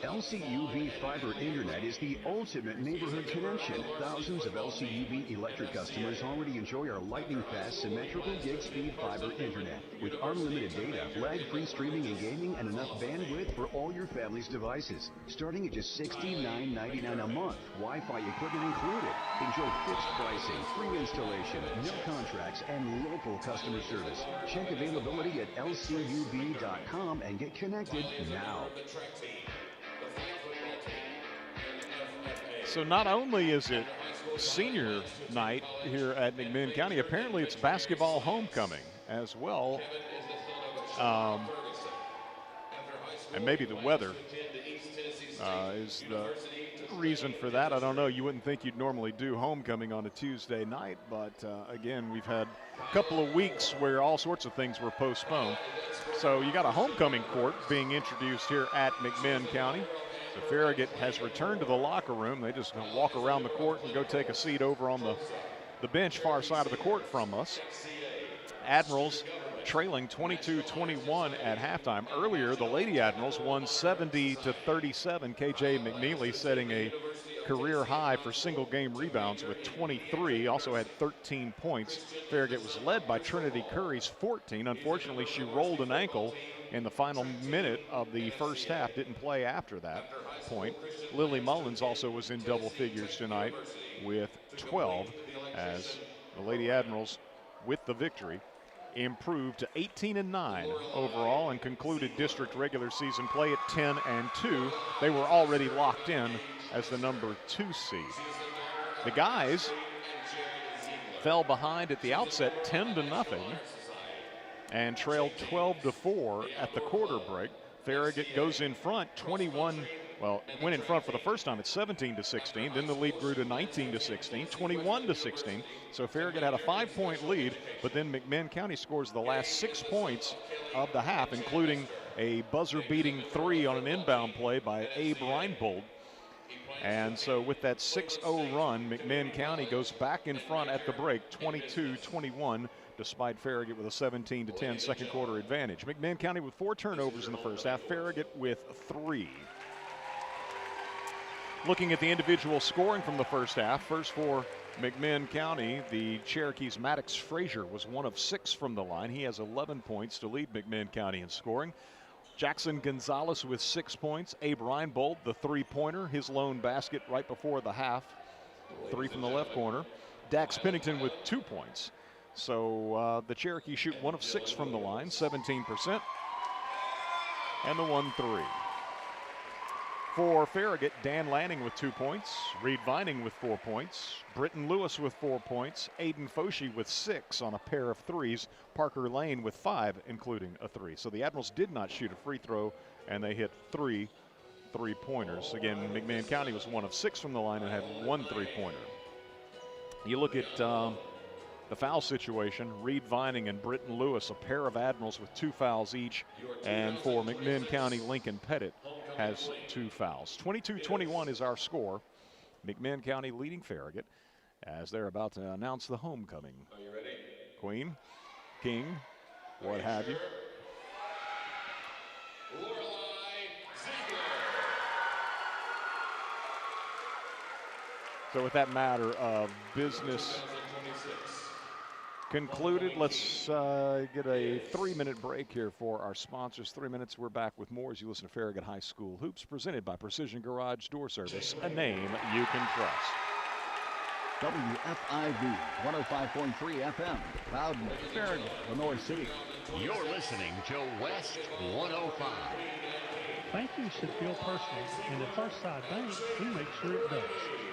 LCUV Fiber Internet is the ultimate neighborhood connection. Thousands of LCUV electric customers already enjoy our lightning-fast, symmetrical gig-speed fiber internet. With unlimited data, lag-free streaming and gaming, and enough bandwidth for all your family's devices. Starting at just $69.99 a month, Wi-Fi equipment included. Enjoy fixed pricing, free installation, no contracts, and local customer service. Check availability at lcub.com and get connected now. So not only is it senior night here at McMinn County, apparently it's basketball homecoming as well. And maybe the weather is the reason for that. I don't know. You wouldn't think you'd normally do homecoming on a Tuesday night, but again, we've had a couple of weeks where all sorts of things were postponed. So you got a homecoming court being introduced here at McMinn County. So Farragut has returned to the locker room. They just gonna walk around the court and go take a seat over on the bench far side of the court from us. Admirals trailing 22-21 at halftime. Earlier, the Lady Admirals won 70-37. KJ McNeely setting a career high for single game rebounds with 23. Also had 13 points. Farragut was led by Trinity Curry's 14. Unfortunately, she rolled an ankle in the final minute of the first half. Didn't play after that point. Lily Mullins also was in double figures tonight with 12 as the Lady Admirals, with the victory, improved to 18-9 overall and concluded district regular season play at 10-2. They were already locked in as the number 2 seed. The guys fell behind at the outset 10-0 and trailed 12-4 at the quarter break. Farragut goes in front went in front for the first time at 17-16. Then the lead grew to 19-16, 21-16. So Farragut had a 5-point lead, but then McMinn County scores the last 6 points of the half, including a buzzer-beating 3 on an inbound play by Abe Reinbold. And so with that 6-0 run, McMinn County goes back in front at the break, 22-21, despite Farragut with a 17-10 second quarter advantage. McMinn County with 4 turnovers in the first half, Farragut with 3. Looking at the individual scoring from the first half, first for McMinn County, the Cherokee's Maddox Frazier was 1 of 6 from the line. He has 11 points to lead McMinn County in scoring. Jackson Gonzalez with 6 points. Abe Reinbold, the 3-pointer, his lone basket right before the half. 3 from the left corner. Dax Pennington with 2 points. So the Cherokee shoot 1 of 6 from the line, 17%. And the 1-3. For Farragut, Dan Lanning with 2 points, Reed Vining with 4 points, Britton Lewis with 4 points, Aiden Foshee with 6 on a pair of threes, Parker Lane with 5, including a 3. So the Admirals did not shoot a free throw, and they hit 3 3-pointers. Again, McMinn County was 1 of 6 from the line and had 1 3-pointer. You look at the foul situation, Reed Vining and Britton Lewis, a pair of Admirals with 2 fouls each, and for McMinn County, Lincoln Pettit has 2 fouls. 22-21 is our score. McMinn County leading Farragut as they're about to announce the homecoming. Are you ready? Queen, King, what have you. So with that matter of business concluded, let's get a 3-minute break here for our sponsors. 3 minutes, we're back with more as you listen to Farragut High School Hoops, presented by Precision Garage Door Service, a name you can trust. WFIV 105.3 FM, Loudon, Farragut, Lenore City. You're listening to West 105. Banking should feel personal, and at Hearthside Bank, we make sure it does.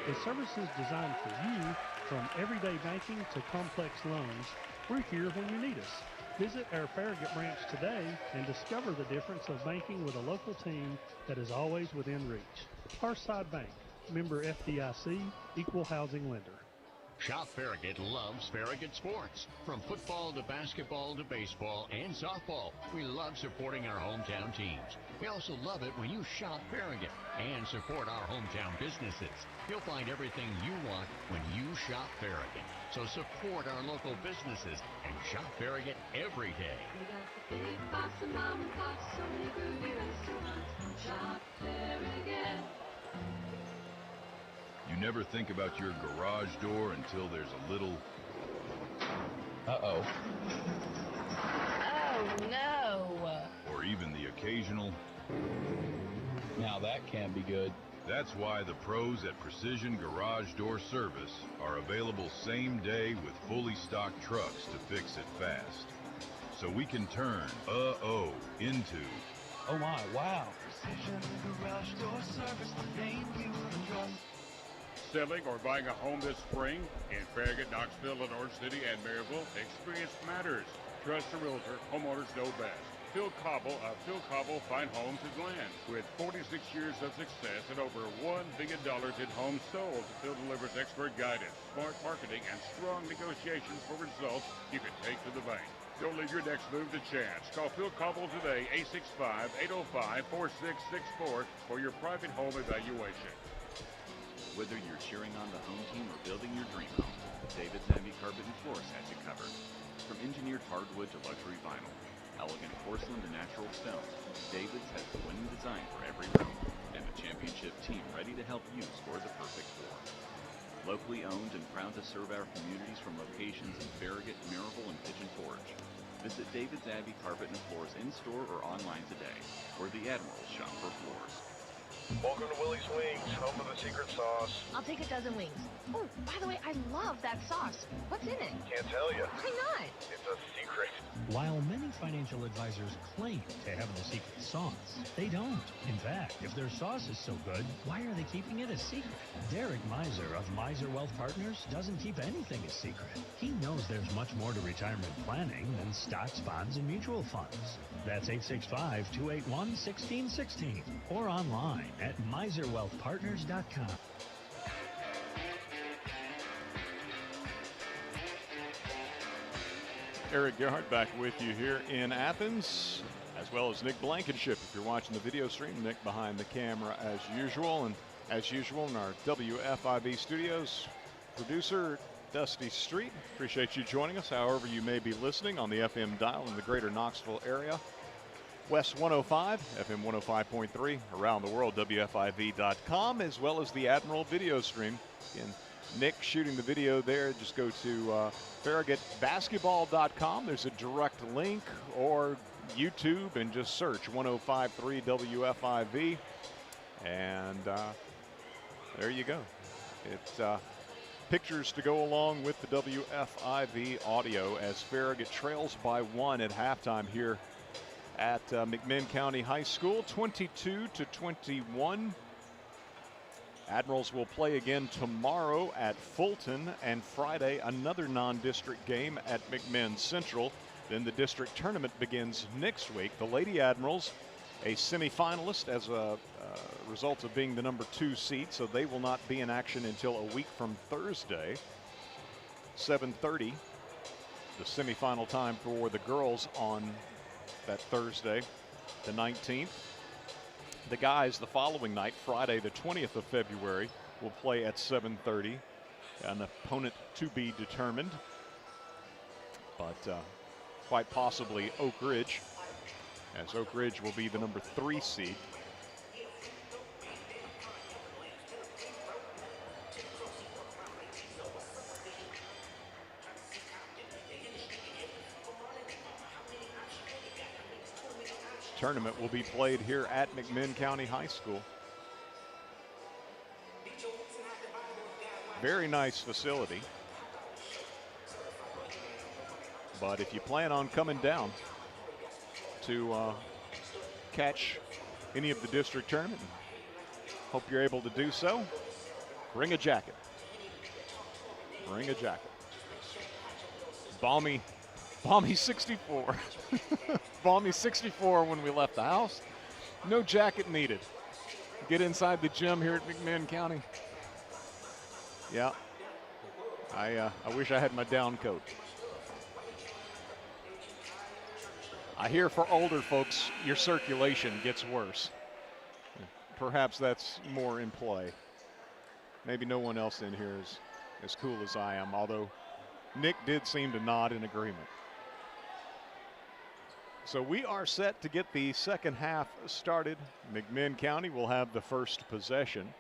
With services designed for you, from everyday banking to complex loans, we're here when you need us. Visit our Farragut branch today and discover the difference of banking with a local team that is always within reach. Hearthside Bank, member FDIC, equal housing lender. Shop Farragut loves Farragut sports. From football to basketball to baseball and softball, we love supporting our hometown teams. We also love it when you shop Farragut and support our hometown businesses. You'll find everything you want when you shop Farragut. So support our local businesses and shop Farragut every day. We got the big box of mom and pop, so many groovy restaurants. Shop Farragut. You never think about your garage door until there's a little... Uh-oh. Oh, no. Or even the occasional... Now that can't be good. That's why the pros at Precision Garage Door Service are available same day with fully stocked trucks to fix it fast. So we can turn uh-oh into... Oh my, wow. Precision Garage Door Service, the name you can trust. Selling or buying a home this spring in Farragut, Knoxville, and Orange City, and Maryville, experience matters. Trust a realtor. Homeowners know best. Phil Cobble of Phil Cobble Fine Homes and Land. With 46 years of success and over $1 billion in homes sold, Phil delivers expert guidance, smart marketing, and strong negotiations for results you can take to the bank. Don't leave your next move to chance. Call Phil Cobble today, 865-805-4664 for your private home evaluation. Whether you're cheering on the home team or building your dream home, David's Abbey Carpet and Floors has you covered. From engineered hardwood to luxury vinyl, elegant porcelain to natural stone, David's has the winning design for every room and a championship team ready to help you score the perfect floor. Locally owned and proud to serve our communities from locations in Farragut, Maryville, and Pigeon Forge. Visit David's Abbey Carpet and Floors in-store or online today, where the Admirals shop for floors. Welcome to Willie's Wings, home of the secret sauce. I'll take a dozen wings. Oh, by the way, I love that sauce. What's in it? Can't tell you. Why not? It's a secret. While many financial advisors claim to have the secret sauce, they don't. In fact, if their sauce is so good, why are they keeping it a secret? Derek Miser of Miser Wealth Partners doesn't keep anything a secret. He knows there's much more to retirement planning than stocks, bonds, and mutual funds. That's 865-281-1616 or online at miserwealthpartners.com. Eric Gerhardt back with you here in Athens, as well as Nick Blankenship. If you're watching the video stream, Nick behind the camera as usual. And as usual in our WFIV studios, producer Dusty Street. Appreciate you joining us, however you may be listening on the FM dial in the greater Knoxville area. West 105, FM 105.3, around the world, WFIV.com, as well as the Admiral video stream. Again, Nick shooting the video there. Just go to FarragutBasketball.com. There's a direct link, or YouTube, and just search 105.3 WFIV. And there you go. It's pictures to go along with the WFIV audio as Farragut trails by 1 at halftime here at McMinn County High School, 22-21. Admirals will play again tomorrow at Fulton, and Friday another non-district game at McMinn Central. Then the district tournament begins next week. The Lady Admirals, a semifinalist as a result of being the number 2 seed, so they will not be in action until a week from Thursday. 7:30, the semifinal time for the girls on that Thursday, the 19th. The guys the following night, Friday the 20th of February, will play at 7:30. An opponent to be determined, but quite possibly Oak Ridge, as Oak Ridge will be the number 3 seed. Tournament will be played here at McMinn County High School. Very nice facility. But if you plan on coming down to catch any of the district tournament, hope you're able to do so, bring a jacket. Bring a jacket. Balmy 64. Balmy 64 when we left the house. No jacket needed. Get inside the gym here at McMinn County. Yeah, I wish I had my down coat. I hear for older folks, your circulation gets worse. Perhaps that's more in play. Maybe no one else in here is as cool as I am, although Nick did seem to nod in agreement. So we are set to get the second half started. McMinn County will have the first possession.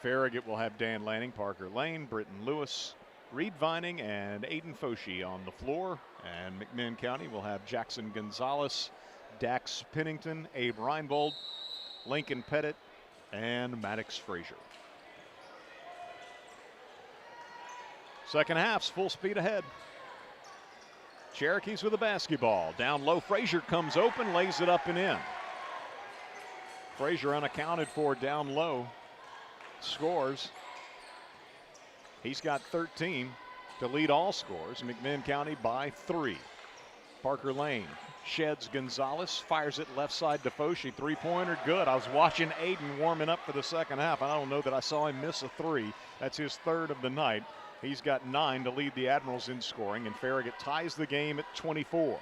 Farragut will have Dan Lanning, Parker Lane, Britton Lewis, Reed Vining, and Aiden Foshee on the floor. And McMinn County will have Jackson Gonzalez, Dax Pennington, Abe Reinbold, Lincoln Pettit, and Maddox Frazier. Second half's full speed ahead. Cherokees with the basketball. Down low, Frazier comes open, lays it up and in. Frazier unaccounted for down low. Scores. He's got 13 to lead all scores. McMinn County by 3. Parker Lane sheds Gonzalez, fires it left side to Foshee. Three-pointer good. I was watching Aiden warming up for the second half, and I don't know that I saw him miss a 3. That's his 3rd of the night. He's got 9 to lead the Admirals in scoring, and Farragut ties the game at 24.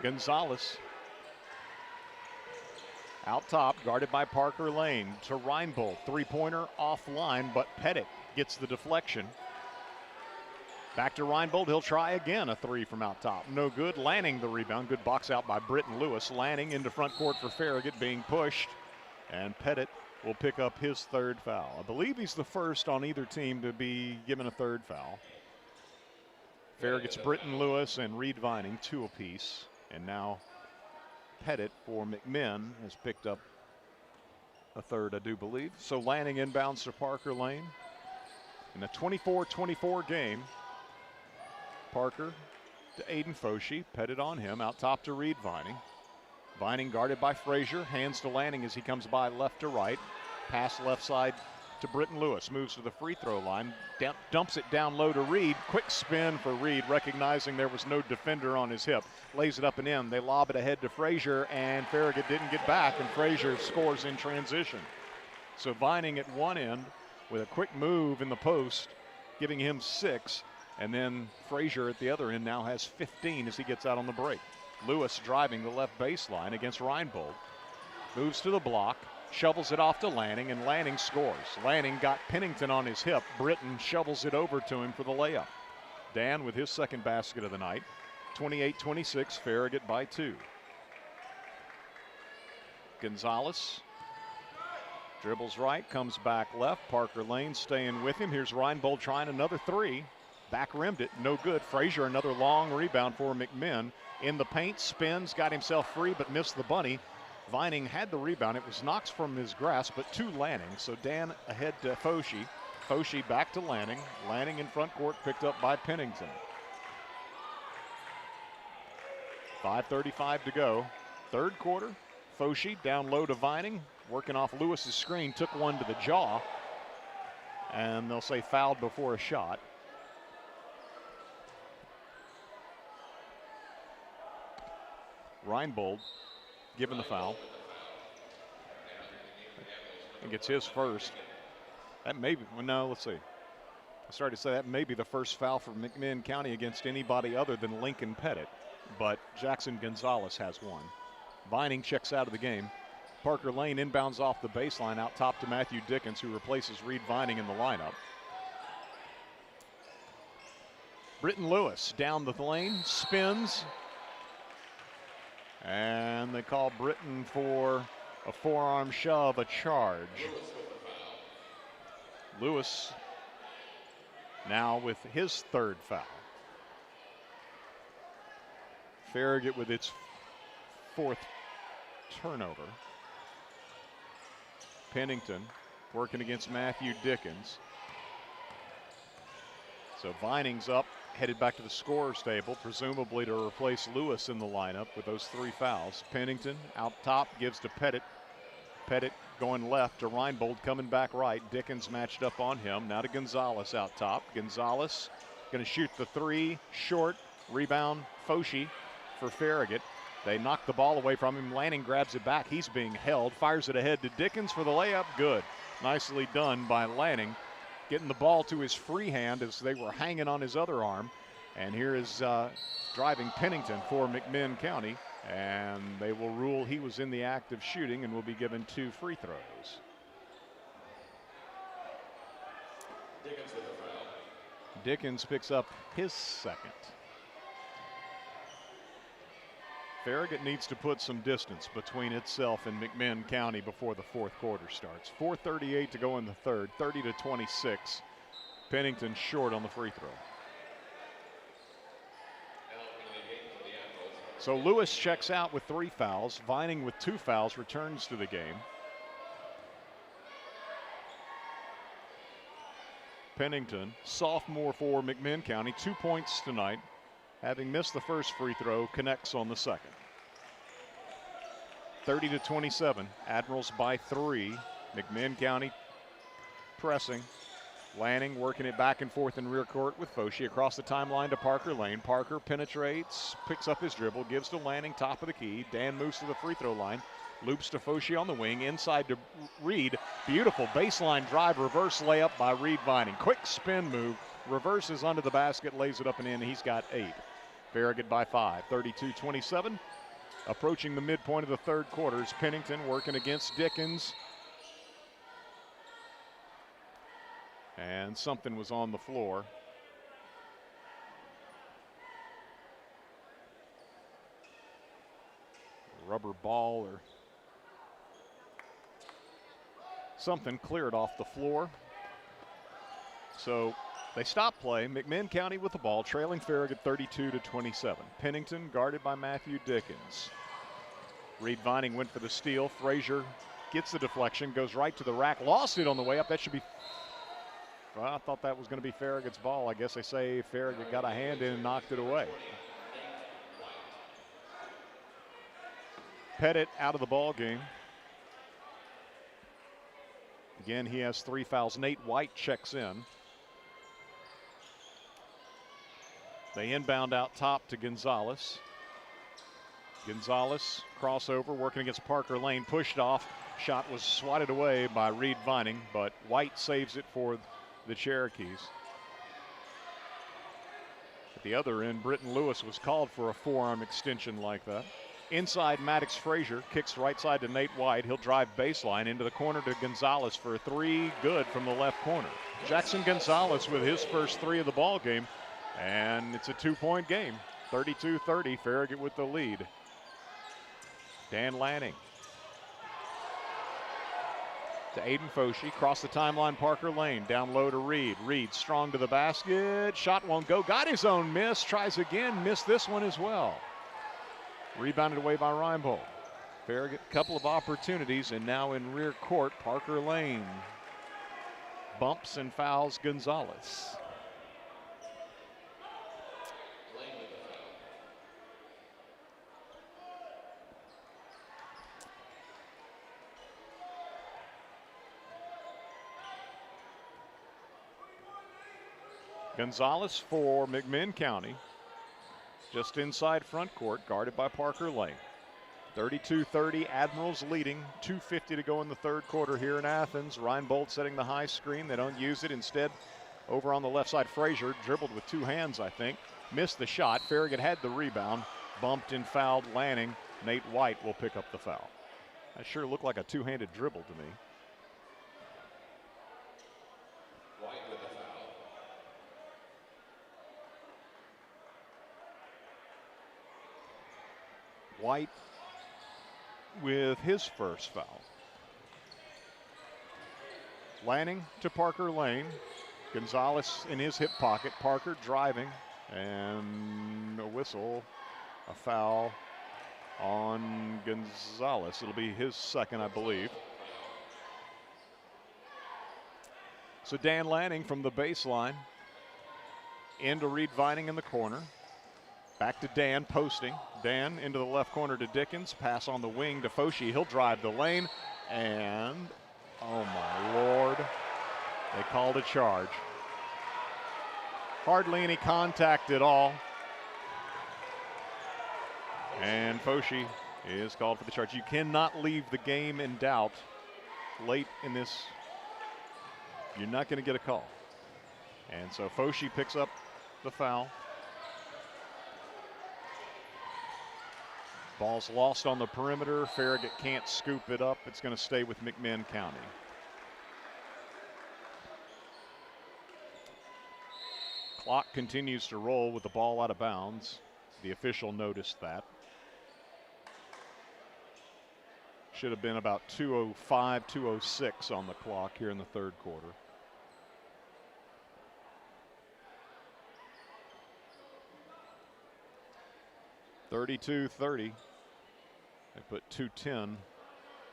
Gonzalez out top, guarded by Parker Lane to Reinbold. Three-pointer offline, but Pettit gets the deflection. Back to Reinbold. He'll try again. A 3 from out top. No good. Lanning the rebound. Good box out by Britton Lewis. Lanning into front court for Farragut, being pushed. And Pettit will pick up his 3rd foul. I believe he's the first on either team to be given a 3rd foul. Farragut's Britton Lewis and Reed Vining, 2 apiece. And now Pettit for McMinn has picked up a 3rd, I do believe. So Lanning inbounds to Parker Lane. In a 24-24 game, Parker to Aiden Foshee. Pettit on him. Out top to Reed Vining. Vining guarded by Frazier. Hands to Lanning as he comes by left to right. Pass left side to Britton Lewis. Moves to the free throw line. Dumps it down low to Reed. Quick spin for Reed, recognizing there was no defender on his hip. Lays it up and in. They lob it ahead to Frazier, and Farragut didn't get back, and Frazier scores in transition. So Vining at one end with a quick move in the post, giving him 6. And then Frazier at the other end now has 15 as he gets out on the break. Lewis driving the left baseline against Reinbold. Moves to the block, shovels it off to Lanning, and Lanning scores. Lanning got Pennington on his hip. Britton shovels it over to him for the layup. Dan with his 2nd basket of the night. 28-26, Farragut by 2. Gonzalez dribbles right, comes back left. Parker Lane staying with him. Here's Reinbold trying another 3. Back rimmed it, no good. Frazier another long rebound for McMinn. In the paint, spins, got himself free, but missed the bunny. Vining had the rebound. It was knocked from his grasp, but to Lanning. So Dan ahead to Foshi. Foshi back to Lanning. Lanning in front court, picked up by Pennington. 5:35 to go. Third quarter. Foshi down low to Vining. Working off Lewis's screen. Took one to the jaw. And they'll say fouled before a shot. Reinbold given the foul. And gets his first. That may be, well, no, let's see. I started to say that may be the first foul for McMinn County against anybody other than Lincoln Pettit. But Jackson Gonzalez has one. Vining checks out of the game. Parker Lane inbounds off the baseline out top to Matthew Dickens, who replaces Reed Vining in the lineup. Britton Lewis down the lane, spins. And they call Britton for a forearm shove, a charge. Lewis now with his third foul. Farragut with its fourth turnover. Pennington working against Matthew Dickens. So Vining's up, headed back to the scorer's table, presumably to replace Lewis in the lineup with those three fouls. Pennington out top gives to Pettit. Pettit going left to Reinbold, coming back right. Dickens matched up on him. Now to Gonzalez out top. Gonzalez going to shoot the three, short, rebound, Foshi for Farragut. They knock the ball away from him. Lanning grabs it back. He's being held. Fires it ahead to Dickens for the layup. Good. Nicely done by Lanning. Getting the ball to his free hand as they were hanging on his other arm. And here is driving Pennington for McMinn County. And they will rule he was in the act of shooting and will be given 2 free throws. Dickens with a foul. Dickens picks up his second. Farragut needs to put some distance between itself and McMinn County before the fourth quarter starts. 4:38 to go in the third, 30-26. Pennington short on the free throw. So Lewis checks out with 3 fouls. Vining with 2 fouls returns to the game. Pennington, sophomore for McMinn County, 2 points tonight. Having missed the first free throw, connects on the second. 30-27, Admirals by 3. McMinn County pressing. Lanning working it back and forth in rear court with Foshi across the timeline to Parker Lane. Parker penetrates, picks up his dribble, gives to Lanning, top of the key. Dan moves to the free throw line, loops to Foshi on the wing, inside to Reed. Beautiful baseline drive, reverse layup by Reed Vining. Quick spin move, reverses under the basket, lays it up and in. He's got 8. Farragut by 5, 32-27. Approaching the midpoint of the third quarter is Pennington working against Dickens. And something was on the floor. A rubber ball or something cleared off the floor. So they stop play. McMinn County with the ball, trailing Farragut 32-27. Pennington guarded by Matthew Dickens. Reed Vining went for the steal. Frazier gets the deflection, goes right to the rack, lost it on the way up. That should be, well, I thought that was going to be Farragut's ball. I guess they say Farragut got a hand in and knocked it away. Pettit out of the ball game. Again, he has 3 fouls. Nate White checks in. They inbound out top to Gonzalez. Gonzalez crossover working against Parker Lane, pushed off. Shot was swatted away by Reed Vining, but White saves it for the Cherokees. At the other end, Britton Lewis was called for a forearm extension like that. Inside, Maddox Frazier kicks right side to Nate White. He'll drive baseline into the corner to Gonzalez for a 3, good from the left corner. Jackson Gonzalez with his first 3 of the ball game. And it's a 2-point game. 32-30, Farragut with the lead. Dan Lanning to Aiden Foshi, cross the timeline, Parker Lane, down low to Reed. Reed strong to the basket, shot won't go, got his own miss, tries again, missed this one as well. Rebounded away by Reinbold. Farragut, a couple of opportunities, and now in rear court, Parker Lane bumps and fouls Gonzalez. Gonzalez for McMinn County, just inside front court, guarded by Parker Lane. 32-30, Admirals leading, 2:50 to go in the third quarter here in Athens. Reinbold setting the high screen. They don't use it. Instead, over on the left side, Frazier dribbled with two hands, I think. Missed the shot. Farragut had the rebound, bumped and fouled Lanning. Nate White will pick up the foul. That sure looked like a two-handed dribble to me. White with the foul. White with his first foul. Lanning to Parker Lane. Gonzalez in his hip pocket. Parker driving, and a whistle, a foul on Gonzalez. It'll be his second, I believe. So Dan Lanning from the baseline into Reed Vining in the corner. Back to Dan, posting. Dan into the left corner to Dickens. Pass on the wing to Foshi. He'll drive the lane. And, oh my Lord, they called a charge. Hardly any contact at all. And Foshi is called for the charge. You cannot leave the game in doubt late in this. You're not going to get a call. And so Foshi picks up the foul. Ball's lost on the perimeter. Farragut can't scoop it up. It's going to stay with McMinn County. Clock continues to roll with the ball out of bounds. The official noticed that. Should have been about 2:05, 2:06 on the clock here in the third quarter. (32-30). They put 2:10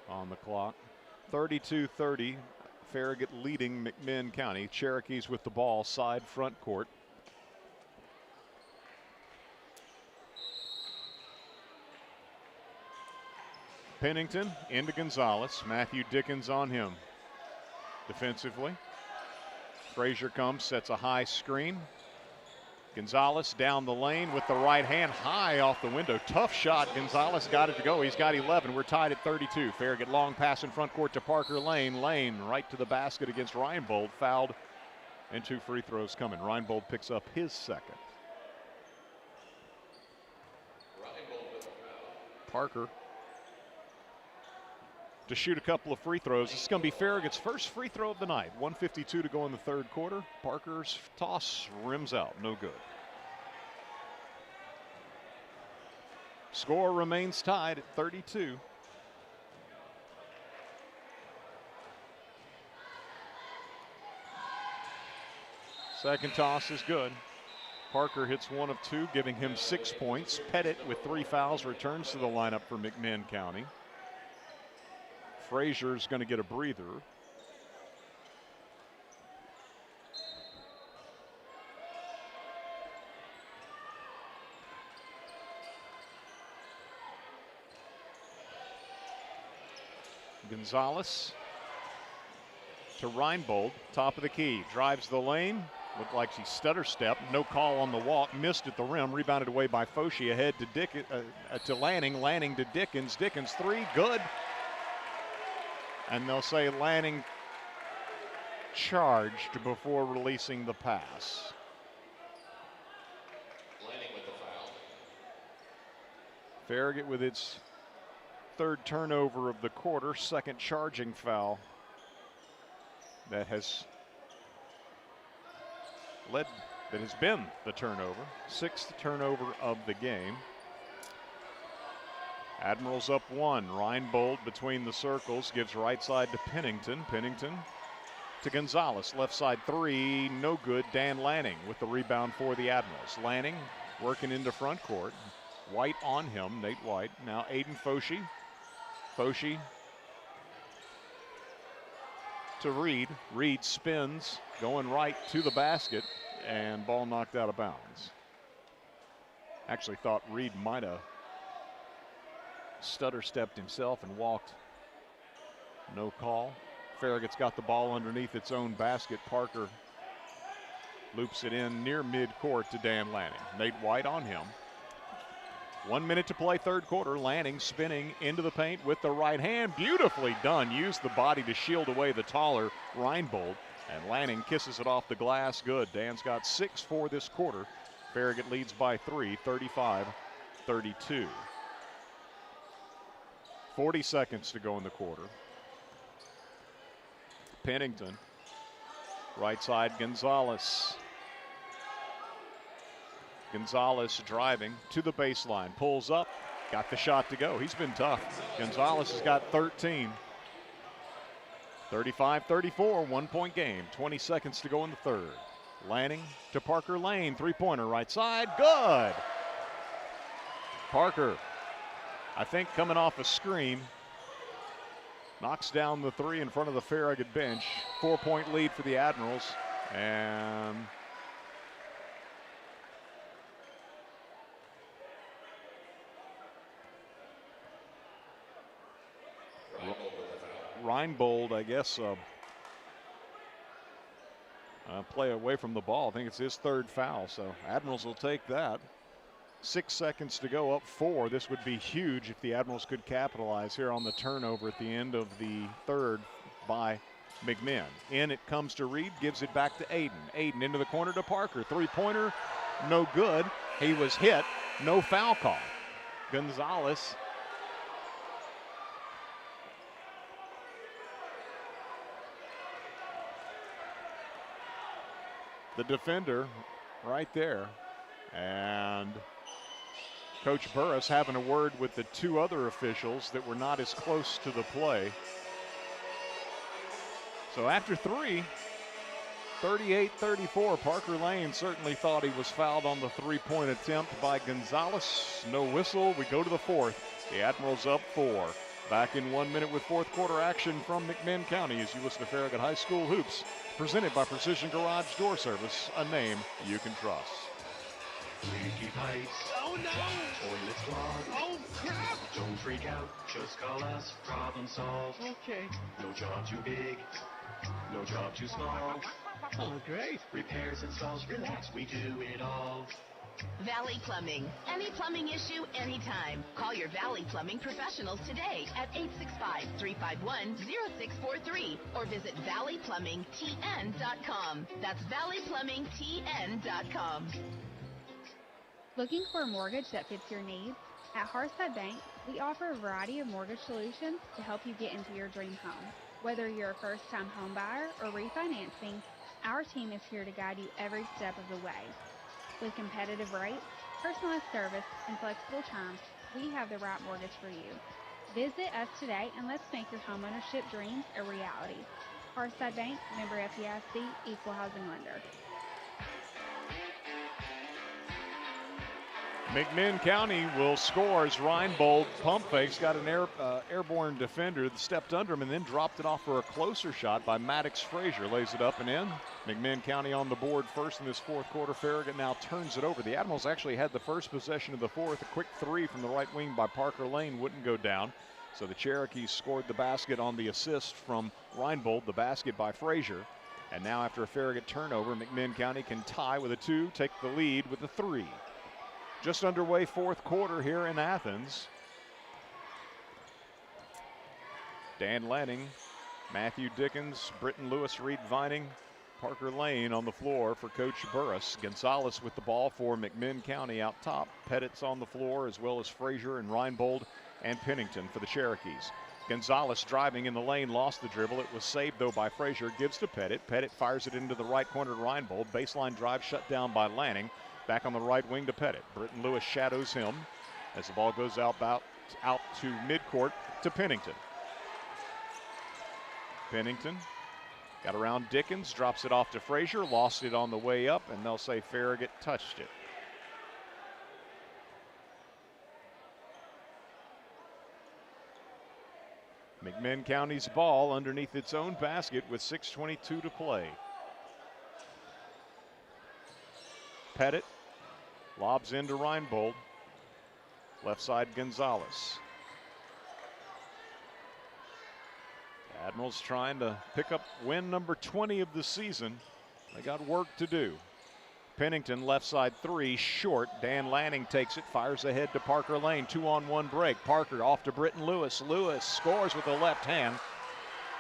on the clock. 32-30. Farragut leading McMinn County. Cherokees with the ball, side front court. Pennington into Gonzalez. Matthew Dickens on him. Defensively. Frazier comes, sets a high screen. Gonzalez down the lane with the right hand, high off the window. Tough shot. Gonzalez got it to go. He's got 11. We're tied at 32. Farragut long pass in front court to Parker Lane. Lane right to the basket against Reinbold. Fouled, and 2 free throws coming. Reinbold picks up his second. Parker to shoot a couple of free throws. This is going to be Farragut's first free throw of the night. 1:52 to go in the third quarter. Parker's toss rims out. No good. Score remains tied at 32. Second toss is good. Parker hits 1 of 2, giving him 6 points. Pettit with 3 fouls returns to the lineup for McMinn County. Frazier's going to get a breather. Gonzalez to Reinbold, top of the key, drives the lane. Looked like she stutter stepped. No call on the walk. Missed at the rim. Rebounded away by Foshi. Ahead to Lanning. Lanning to Dickens. Dickens 3. Good. And they'll say Lanning charged before releasing the pass. Lanning with the foul. Farragut with its 3rd turnover of the quarter. 2nd charging foul that has been the turnover. 6th turnover of the game. Admirals up 1. Reinbold between the circles gives right side to Pennington. Pennington to Gonzalez. Left side 3. No good. Dan Lanning with the rebound for the Admirals. Lanning working into front court. White on him. Nate White. Now Aiden Foshi Foshi to Reed. Reed spins, going right to the basket, and ball knocked out of bounds. Actually thought Reed might have stutter stepped himself and walked. No call. Farragut's got the ball underneath its own basket. Parker loops it in near midcourt to Dan Lanning. Nate White on him. 1 minute to play, third quarter. Lanning spinning into the paint with the right hand. Beautifully done. Used the body to shield away the taller Reinbold. And Lanning kisses it off the glass. Good. Dan's got 6 for this quarter. Farragut leads by 3, 35-32. 40 seconds to go in the quarter. Pennington. Right side, Gonzalez. Gonzalez driving to the baseline. Pulls up. Got the shot to go. He's been tough. Gonzalez has got 13. 35-34, 1 point game. 20 seconds to go in the third. Lanning to Parker Lane. Three-pointer right side. Good. Parker, I think coming off a screen, knocks down the three in front of the Farragut bench. 4-point lead for the Admirals. And Reinbold, I guess, play away from the ball. I think it's his third foul, so Admirals will take that. 6 seconds to go, up 4. This would be huge if the Admirals could capitalize here on the turnover at the end of the third by McMinn. In it comes to Reed, gives it back to Aiden. Aiden into the corner to Parker. Three-pointer, no good. He was hit, no foul call. Gonzalez the defender right there. And Coach Burris having a word with the 2 other officials that were not as close to the play. So after 3, 38-34, Parker Lane certainly thought he was fouled on the three-point attempt by Gonzalez. No whistle. We go to the fourth. The Admirals up 4. Back in 1 minute with fourth quarter action from McMinn County as you listen to Farragut High School Hoops, presented by Precision Garage Door Service, a name you can trust. Leaky pipes. Oh no! Toilets clogged. Oh crap! Don't freak out. Just call us. Problem solved. Okay. No job too big. No job too small. Oh, great. Repairs, installs, relax. We do it all. Valley Plumbing. Any plumbing issue, anytime. Call your Valley Plumbing professionals today at 865-351-0643 or visit valleyplumbingtn.com. That's valleyplumbingtn.com. Looking for a mortgage that fits your needs? At Hearthside Bank, we offer a variety of mortgage solutions to help you get into your dream home. Whether you're a first-time home buyer or refinancing, our team is here to guide you every step of the way. With competitive rates, personalized service, and flexible terms, we have the right mortgage for you. Visit us today and let's make your homeownership dreams a reality. Hearthside Bank, member FDIC, equal housing lender. McMinn County will score as Reinbold pump fakes, got an airborne defender that stepped under him and then dropped it off for a closer shot by Maddox Frazier. Lays it up and in. McMinn County on the board first in this fourth quarter. Farragut now turns it over. The Admirals actually had the first possession of the fourth. A quick 3 from the right wing by Parker Lane wouldn't go down. So the Cherokees scored the basket on the assist from Reinbold, the basket by Frazier. And now after a Farragut turnover, McMinn County can tie with a 2, take the lead with a 3. Just underway fourth quarter here in Athens. Dan Lanning, Matthew Dickens, Britton Lewis, Reed Vining, Parker Lane on the floor for Coach Burris. Gonzalez with the ball for McMinn County out top. Pettit's on the floor as well as Frazier and Reinbold and Pennington for the Cherokees. Gonzalez driving in the lane, lost the dribble. It was saved though by Frazier, gives to Pettit. Pettit fires it into the right corner to Reinbold. Baseline drive shut down by Lanning. Back on the right wing to Pettit. Britton Lewis shadows him as the ball goes out to midcourt to Pennington. Pennington got around Dickens, drops it off to Frazier, lost it on the way up, and they'll say Farragut touched it. McMinn County's ball underneath its own basket with 6:22 to play. Pettit lobs into Reinbold. Left side Gonzalez. Admirals trying to pick up win number 20 of the season. They got work to do. Pennington left side three, short. Dan Lanning takes it, fires ahead to Parker Lane. 2-on-1 break. Parker off to Britton Lewis. Lewis scores with the left hand.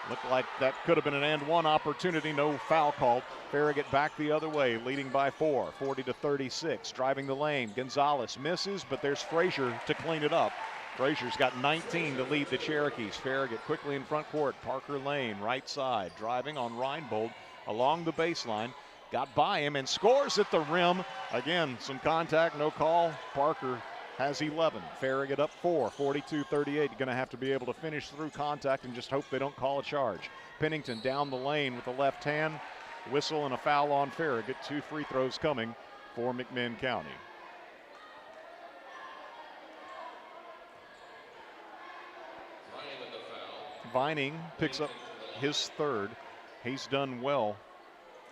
Looked like that could have been an and one opportunity. No foul called. Farragut back the other way, leading by 4, 40-36. Driving the lane. Gonzalez misses, but there's Frazier to clean it up. Frazier's got 19 to lead the Cherokees. Farragut quickly in front court. Parker Lane, right side, driving on Reinbold along the baseline. Got by him and scores at the rim. Again, some contact, no call. Parker has 11. Farragut up 4, 42-38. You're going to have to be able to finish through contact and just hope they don't call a charge. Pennington down the lane with the left hand. Whistle and a foul on Farragut. 2 free throws coming for McMinn County. Vining picks up his third. He's done well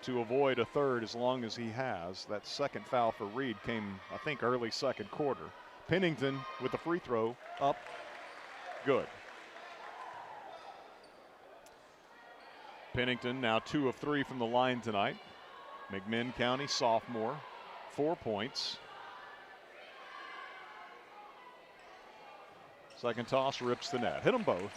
to avoid a third as long as he has. That second foul for Reed came, I think, early second quarter. Pennington with the free throw up, good. Pennington now 2 of 3 from the line tonight. McMinn County sophomore, 4 points. Second toss rips the net. Hit them both.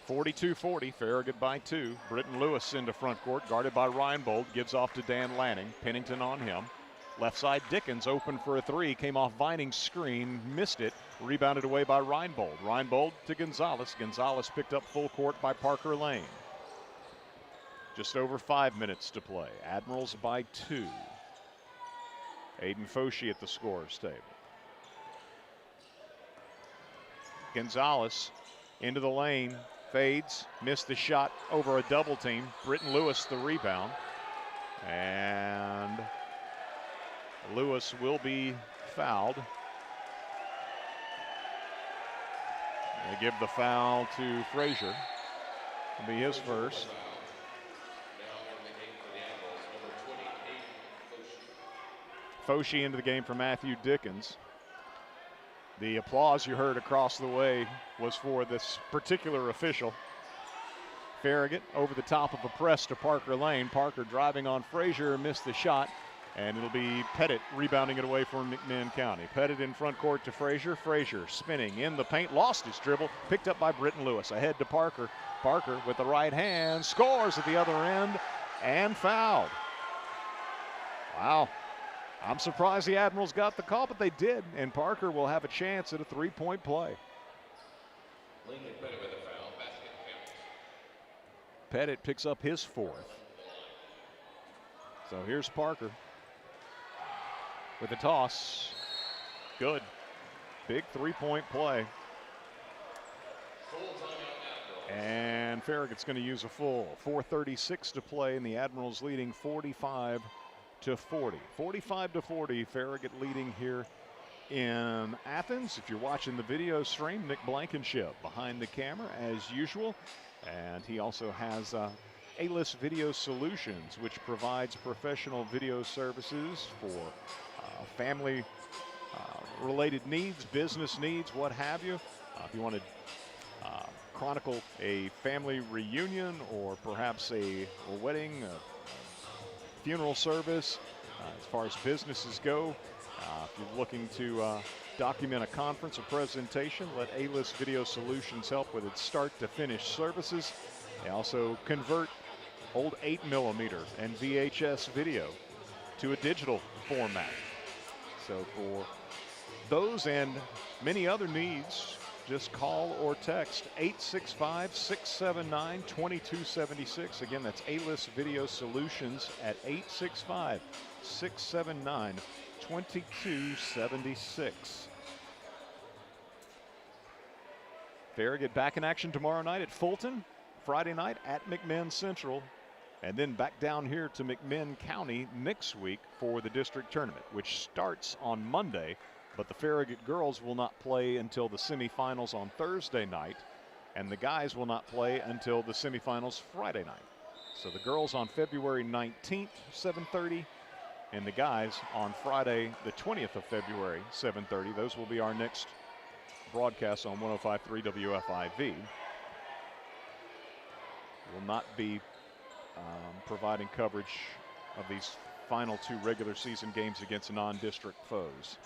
42-40, Farragut by 2. Britton Lewis into front court, guarded by Reinbold, gives off to Dan Lanning. Pennington on him. Left side Dickens open for a 3, came off Vining's screen, missed it, rebounded away by Reinbold. Reinbold to Gonzalez. Gonzalez picked up full court by Parker Lane. Just over 5 minutes to play. Admirals by 2. Aiden Foshee at the scorer's table. Gonzalez into the lane. Fades, missed the shot over a double team. Britton Lewis the rebound. And Lewis will be fouled. They give the foul to Frazier. It'll be his first. Foshee into the game for Matthew Dickens. The applause you heard across the way was for this particular official. Farragut over the top of a press to Parker Lane. Parker driving on Frazier, missed the shot, and it'll be Pettit rebounding it away from McMinn County. Pettit in front court to Frazier. Frazier spinning in the paint, lost his dribble, picked up by Britton Lewis. Ahead to Parker. Parker with the right hand, scores at the other end, and fouled. Wow. I'm surprised the Admirals got the call, but they did, and Parker will have a chance at a 3-point play. Pettit picks up his 4th. So here's Parker with the toss. Good. Big 3-point play. And Farragut's going to use a full. 4:36 to play, and the Admirals leading 45-40. 45-40, Farragut leading here in Athens. If you're watching the video stream, Nick Blankenship behind the camera as usual. And he also has A-List Video Solutions, which provides professional video services for family related needs, business needs, what have you. If you want to chronicle a family reunion or perhaps a wedding, funeral service, as far as businesses go. If you're looking to document a conference or presentation, let A-List Video Solutions help with its start to finish services. They also convert old 8mm and VHS video to a digital format. So for those and many other needs, just call or text 865-679-2276. Again, that's A-List Video Solutions at 865-679-2276. Farragut back in action tomorrow night at Fulton, Friday night at McMinn Central, and then back down here to McMinn County next week for the district tournament, which starts on Monday But the Farragut girls will not play until the semifinals on Thursday night, and the guys will not play until the semifinals Friday night. So the girls on February 19th, 7:30, and the guys on Friday, the 20th of February, 7:30. Those will be our next broadcasts on 105.3 WFIV. Will not be providing coverage of these final two regular season games against non-district foes.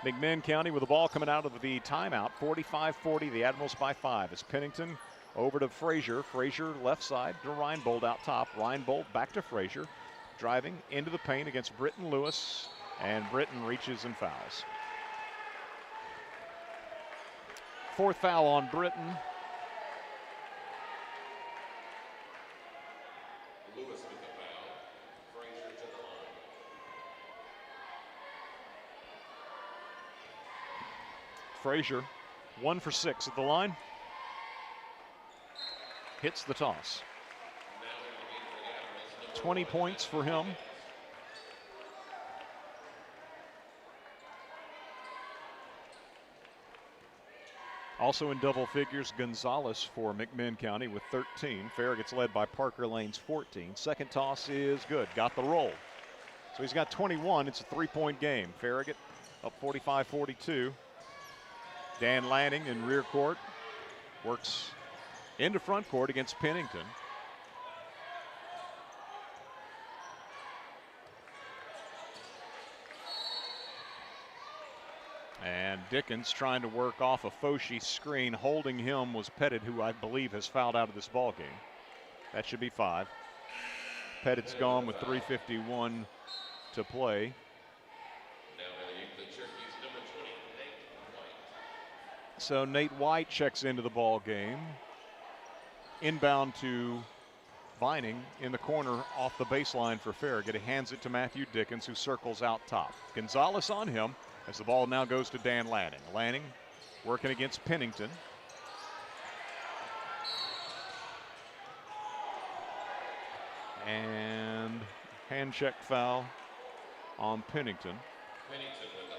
McMinn County with the ball coming out of the timeout, 45-40, the Admirals by 5. As Pennington over to Frazier. Frazier left side to Reinbold out top. Reinbold back to Frazier, driving into the paint against Britton Lewis, and Britton reaches and fouls. Fourth foul on Britton. Lewis with the foul. Frazier to the line. Frazier 1 for 6 at the line. Hits the toss. 20 points for him. Also in double figures, Gonzalez for McMinn County with 13. Farragut's led by Parker Lane's 14. Second toss is good. Got the roll. So he's got 21. It's a three-point game. Farragut up 45-42. Dan Lanning in rear court works into front court against Pennington. And Dickens trying to work off a Foshi screen. Holding him was Pettit, who I believe has fouled out of this ball game. That should be 5. Pettit's gone with 3:51 to play. So Nate White checks into the ball game. Inbound to Vining in the corner off the baseline for Farragut. He hands it to Matthew Dickens, who circles out top. Gonzalez on him as the ball now goes to Dan Lanning. Lanning working against Pennington. And hand check foul on Pennington. Pennington with the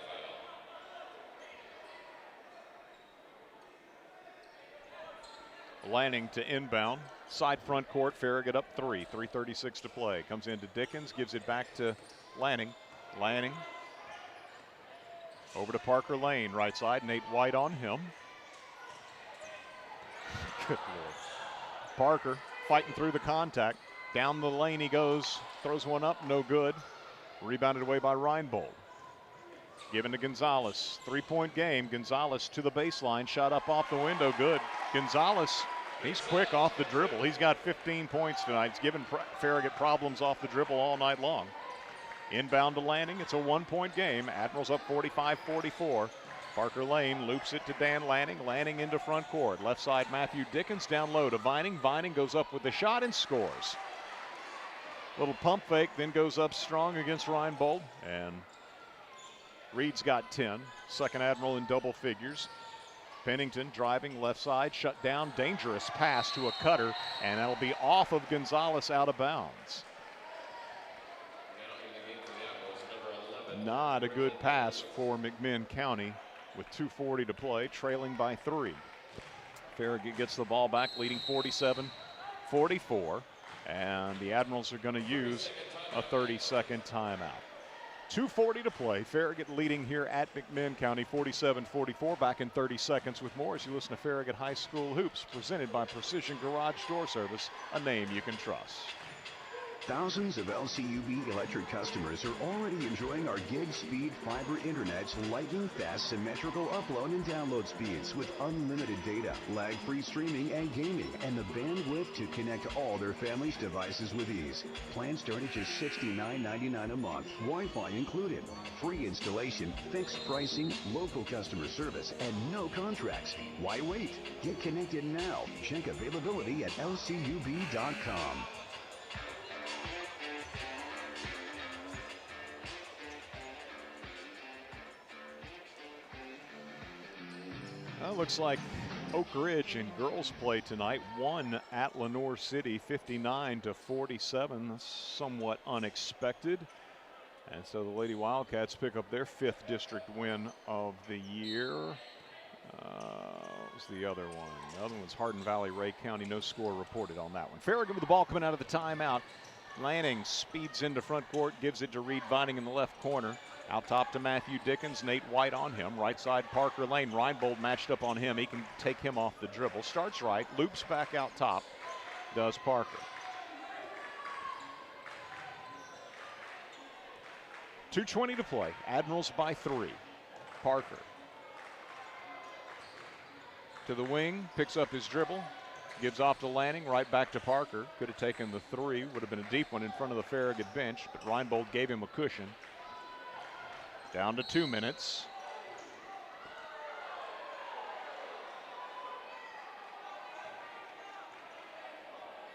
foul. Lanning to inbound. Side front court, Farragut up 3. 3:36 to play. Comes into Dickens, gives it back to Lanning. Lanning over to Parker Lane, right side. Nate White on him. Good Lord. Parker fighting through the contact. Down the lane he goes. Throws one up, no good. Rebounded away by Reinbold. Given to Gonzalez. 3-point game. Gonzalez to the baseline. Shot up off the window. Good. Gonzalez, he's quick off the dribble. He's got 15 points tonight. He's given Farragut problems off the dribble all night long. Inbound to Lanning. It's a 1-point game. Admirals up 45-44. Parker Lane loops it to Dan Lanning. Lanning into front court. Left side Matthew Dickens down low to Vining. Vining goes up with the shot and scores. Little pump fake, then goes up strong against Reinbold. And Reed's got 10. Second Admiral in double figures. Pennington driving left side, shut down. Dangerous pass to a cutter, and that'll be off of Gonzalez out of bounds. Not a good pass for McMinn County with 2:40 to play, trailing by 3. Farragut gets the ball back, leading 47-44, and the Admirals are going to use a 30-second timeout. 2:40 to play. Farragut leading here at McMinn County, 47-44. Back in 30 seconds with more as you listen to Farragut High School Hoops, presented by Precision Garage Door Service, a name you can trust. Thousands of LCUB electric customers are already enjoying our gig speed fiber internet's lightning fast symmetrical upload and download speeds with unlimited data, lag-free streaming and gaming, and the bandwidth to connect all their family's devices with ease. Plans start at just $69.99 a month, Wi-Fi included, free installation, fixed pricing, local customer service, and no contracts. Why wait? Get connected now. Check availability at lcub.com. Well, looks like Oak Ridge in girls play tonight won at Lenoir City 59-47. That's somewhat unexpected. And so the Lady Wildcats pick up their 5th district win of the year. What was the other one? The other one's Hardin Valley, Ray County. No score reported on that one. Farragut with the ball coming out of the timeout. Lanning speeds into front court, gives it to Reed Vining in the left corner. Out top to Matthew Dickens, Nate White on him. Right side, Parker Lane. Reinbold matched up on him. He can take him off the dribble. Starts right, loops back out top, does Parker. 2:20 to play. Admirals by 3. Parker to the wing, picks up his dribble, gives off to Lanning, right back to Parker. Could have taken the 3, would have been a deep one in front of the Farragut bench, but Reinbold gave him a cushion. Down to 2 minutes.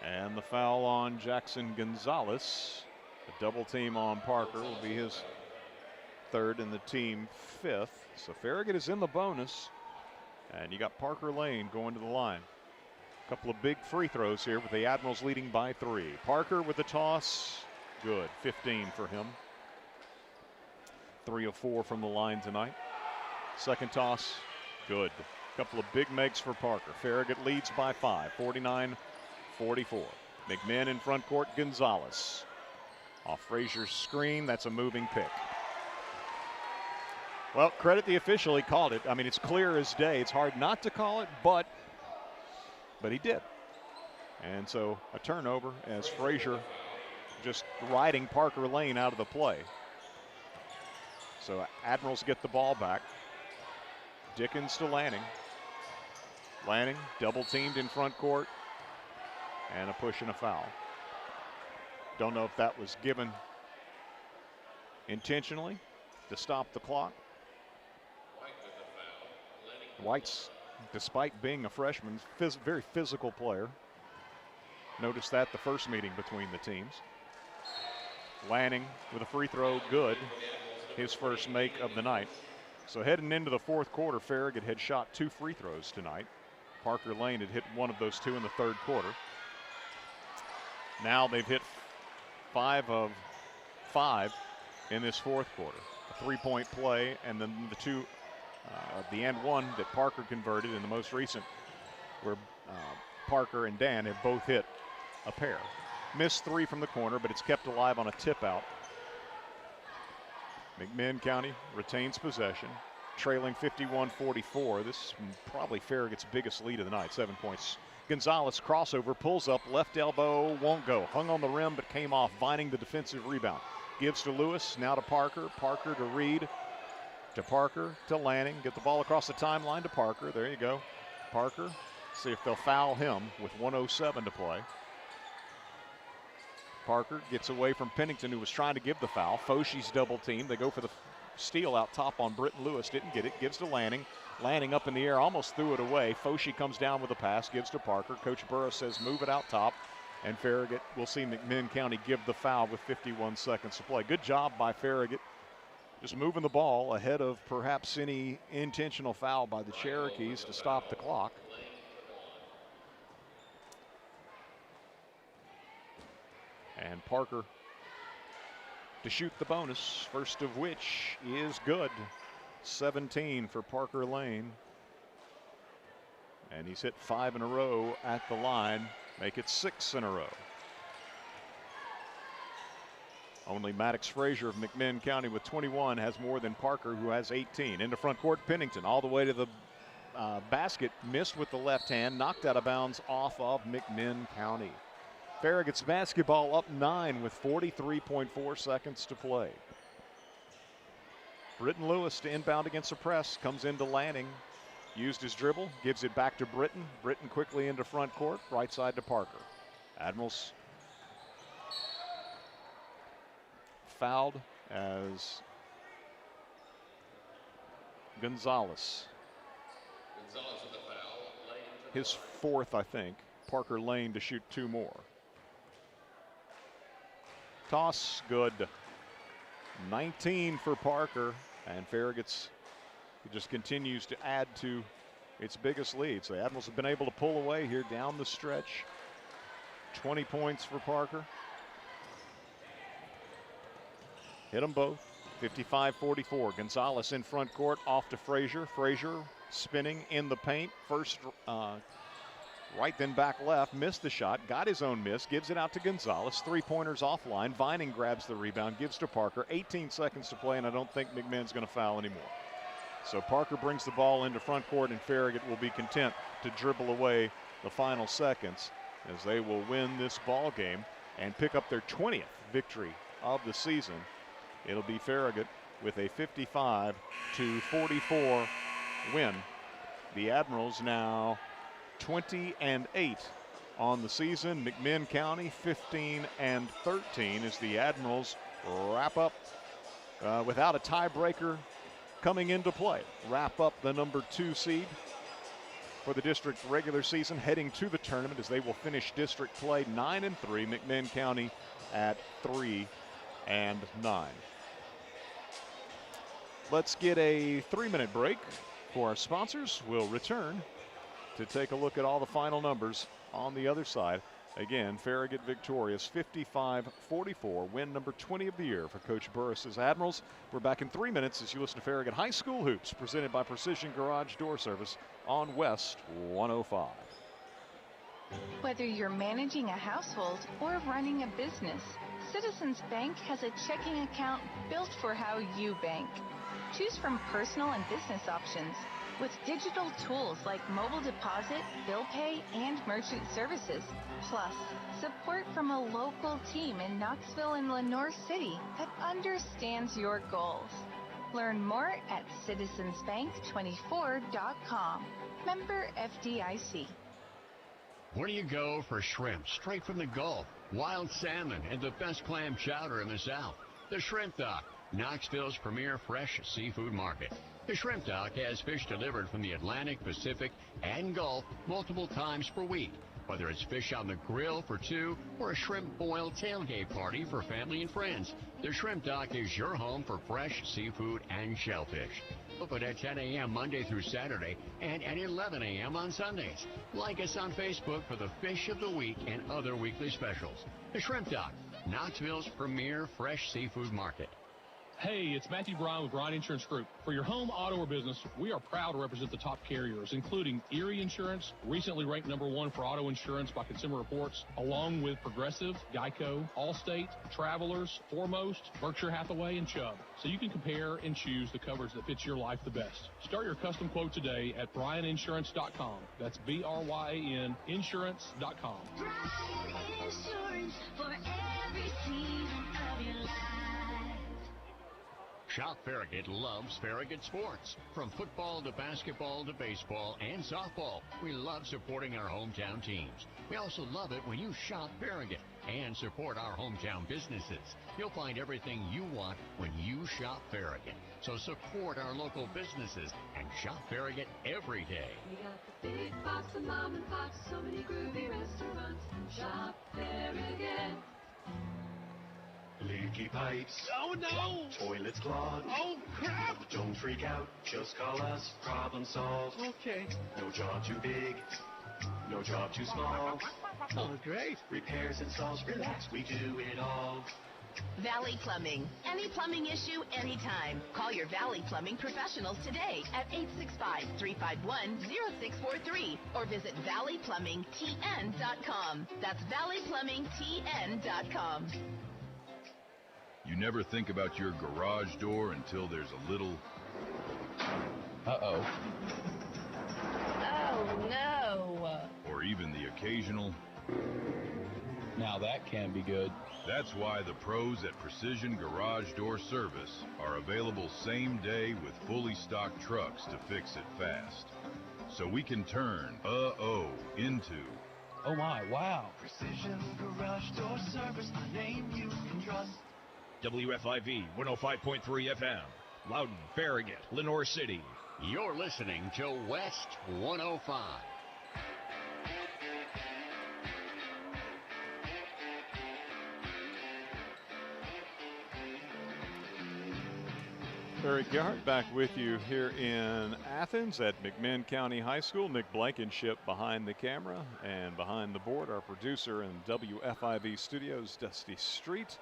And the foul on Jackson Gonzalez. A double team on Parker will be his 3rd and the team 5th. So Farragut is in the bonus. And you got Parker Lane going to the line. A couple of big free throws here with the Admirals leading by 3. Parker with the toss. Good. 15 for him. 3 of 4 from the line tonight. Second toss. Good. A couple of big makes for Parker. Farragut leads by 5. 49-44. McMinn in front court. Gonzalez. Off Frazier's screen. That's a moving pick. Well, credit the official. He called it. I mean, it's clear as day. It's hard not to call it, but he did. And so a turnover as Frazier just riding Parker Lane out of the play. So Admirals get the ball back. Dickens to Lanning. Lanning double teamed in front court. And a push and a foul. Don't know if that was given intentionally to stop the clock. White's, despite being a freshman, very physical player. Noticed that the first meeting between the teams. Lanning with a free throw, good. His first make of the night. So heading into the 4th quarter, Farragut had shot 2 free throws tonight. Parker Lane had hit one of those 2 in the 3rd quarter. Now they've hit 5 of 5 in this 4th quarter. A 3-point play, and then the 2 the and 1 that Parker converted in the most recent, where Parker and Dan have both hit a pair. Missed 3 from the corner, but it's kept alive on a tip out. McMinn County retains possession, trailing 51-44. This is probably Farragut's biggest lead of the night, 7 points. Gonzalez crossover, pulls up, left elbow, won't go. Hung on the rim, but came off, Vining the defensive rebound. Gives to Lewis, now to Parker. Parker to Reed. To Parker, to Lanning. Get the ball across the timeline to Parker. There you go. Parker, see if they'll foul him with 1:07 to play. Parker gets away from Pennington, who was trying to give the foul. Foshi's double team. They go for the steal out top on Britton Lewis. Didn't get it. Gives to Lanning. Lanning up in the air, almost threw it away. Foshi comes down with a pass, gives to Parker. Coach Burris says move it out top. And Farragut will see McMinn County give the foul with 51 seconds to play. Good job by Farragut. Just moving the ball ahead of perhaps any intentional foul by the Cherokees to stop the clock. And Parker to shoot the bonus, first of which is good. 17 for Parker Lane. And he's hit 5 in a row at the line, make it 6 in a row. Only Maddox Frazier of McMinn County with 21 has more than Parker, who has 18. Into front court, Pennington all the way to the basket, missed with the left hand, knocked out of bounds off of McMinn County. Farragut's basketball up 9 with 43.4 seconds to play. Britton Lewis to inbound against the press, comes into Lanning, used his dribble, gives it back to Britton. Britton quickly into front court, right side to Parker. Admirals fouled as Gonzalez. Gonzalez with the foul. His 4th, I think. Parker Lane to shoot 2 more. Toss, good. 19 for Parker, and Farragut's just continues to add to its biggest lead. So the Admirals have been able to pull away here down the stretch. 20 points for Parker. Hit them both. 55-44. Gonzalez in front court, off to Frazier. Frazier spinning in the paint. First right, then back left. Missed the shot. Got his own miss. Gives it out to Gonzalez. Three-pointers offline. Vining grabs the rebound. Gives to Parker. 18 seconds to play, and I don't think McMinn's going to foul anymore. So Parker brings the ball into front court, and Farragut will be content to dribble away the final seconds as they will win this ball game and pick up their 20th victory of the season. It'll be Farragut with a 55-44 win. The Admirals now 20-8 on the season. McMinn County 15-13 as the Admirals wrap up without a tiebreaker coming into play. Wrap up the number 2 seed for the district regular season, heading to the tournament as they will finish district play 9-3. McMinn County at 3-9. Let's get a 3-minute break for our sponsors. We'll return to take a look at all the final numbers on the other side. Again, Farragut victorious 55-44, win number 20 of the year for Coach Burris's Admirals. We're back in 3 minutes as you listen to Farragut High School Hoops, presented by Precision Garage Door Service on West 105. Whether you're managing a household or running a business, Citizens Bank has a checking account built for how you bank. Choose from personal and business options with digital tools like mobile deposit, bill pay, and merchant services. Plus, support from a local team in Knoxville and Lenore City that understands your goals. Learn more at citizensbank24.com. Member FDIC. Where do you go for shrimp straight from the Gulf, wild salmon, and the best clam chowder in the South? The Shrimp Dock, Knoxville's premier fresh seafood market. The Shrimp Dock has fish delivered from the Atlantic, Pacific, and Gulf multiple times per week. Whether it's fish on the grill for 2 or a shrimp boil tailgate party for family and friends, the Shrimp Dock is your home for fresh seafood and shellfish. Open at 10 a.m. Monday through Saturday and at 11 a.m. on Sundays. Like us on Facebook for the Fish of the Week and other weekly specials. The Shrimp Dock, Knoxville's premier fresh seafood market. Hey, it's Matthew Brown with Bryan Insurance Group. For your home, auto, or business, we are proud to represent the top carriers, including Erie Insurance, recently ranked number 1 for auto insurance by Consumer Reports, along with Progressive, Geico, Allstate, Travelers, Foremost, Berkshire Hathaway, and Chubb. So you can compare and choose the coverage that fits your life the best. Start your custom quote today at bryaninsurance.com. That's BRYAN insurance.com. Bryan Insurance for every season of your life. Shop Farragut loves Farragut sports. From football to basketball to baseball and softball, we love supporting our hometown teams. We also love it when you shop Farragut and support our hometown businesses. You'll find everything you want when you shop Farragut. So support our local businesses and shop Farragut every day. We got the big box of mom and pops, so many groovy restaurants. Shop Farragut. Leaky pipes. Oh no! Toilets clogged. Oh crap! Don't freak out. Just call us. Problem solved. Okay. No job too big. No job too small. Oh, great. Repairs, installs, relax. We do it all. Valley Plumbing. Any plumbing issue, anytime. Call your Valley Plumbing professionals today at 865-351-0643 or visit valleyplumbingtn.com. That's valleyplumbingtn.com. You never think about your garage door until there's a little... Uh-oh. Oh, no. Or even the occasional... Now that can be good. That's why the pros at Precision Garage Door Service are available same day with fully stocked trucks to fix it fast. So we can turn into... Oh my, wow. Precision Garage Door Service, a name you can trust. WFIV 105.3 FM, Loudon, Farragut, Lenore City. You're listening to West 105. Barry Gerhardt back with you here in Athens at McMinn County High School. Nick Blankenship behind the camera, and behind the board, our producer in WFIV studios, Dusty Street.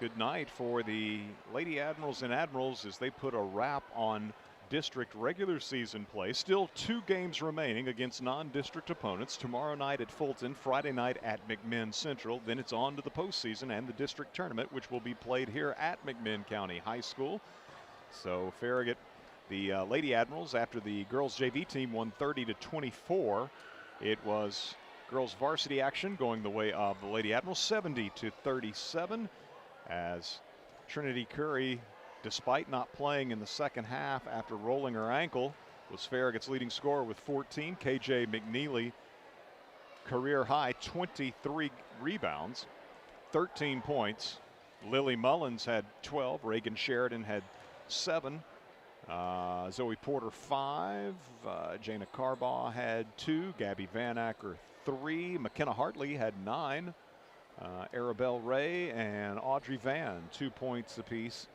good night for the Lady Admirals and Admirals as they put a wrap on district regular season play. Still 2 games remaining against non-district opponents. Tomorrow night at Fulton, Friday night at McMinn Central. Then it's on to the postseason and the district tournament, which will be played here at McMinn County High School. So Farragut, the Lady Admirals, after the girls JV team won 30-24, it was girls varsity action going the way of the Lady Admirals, 70-37, as Trinity Curry, despite not playing in the second half after rolling her ankle, was Farragut's leading scorer with 14. KJ McNeely, career high 23 rebounds, 13 points. Lily Mullins had 12. Reagan Sheridan had 7. Zoe Porter 5. Jana Carbaugh had 2. Gabby Van Acker 3. McKenna Hartley had 9. Arabelle Ray and Audrey Van 2 points apiece,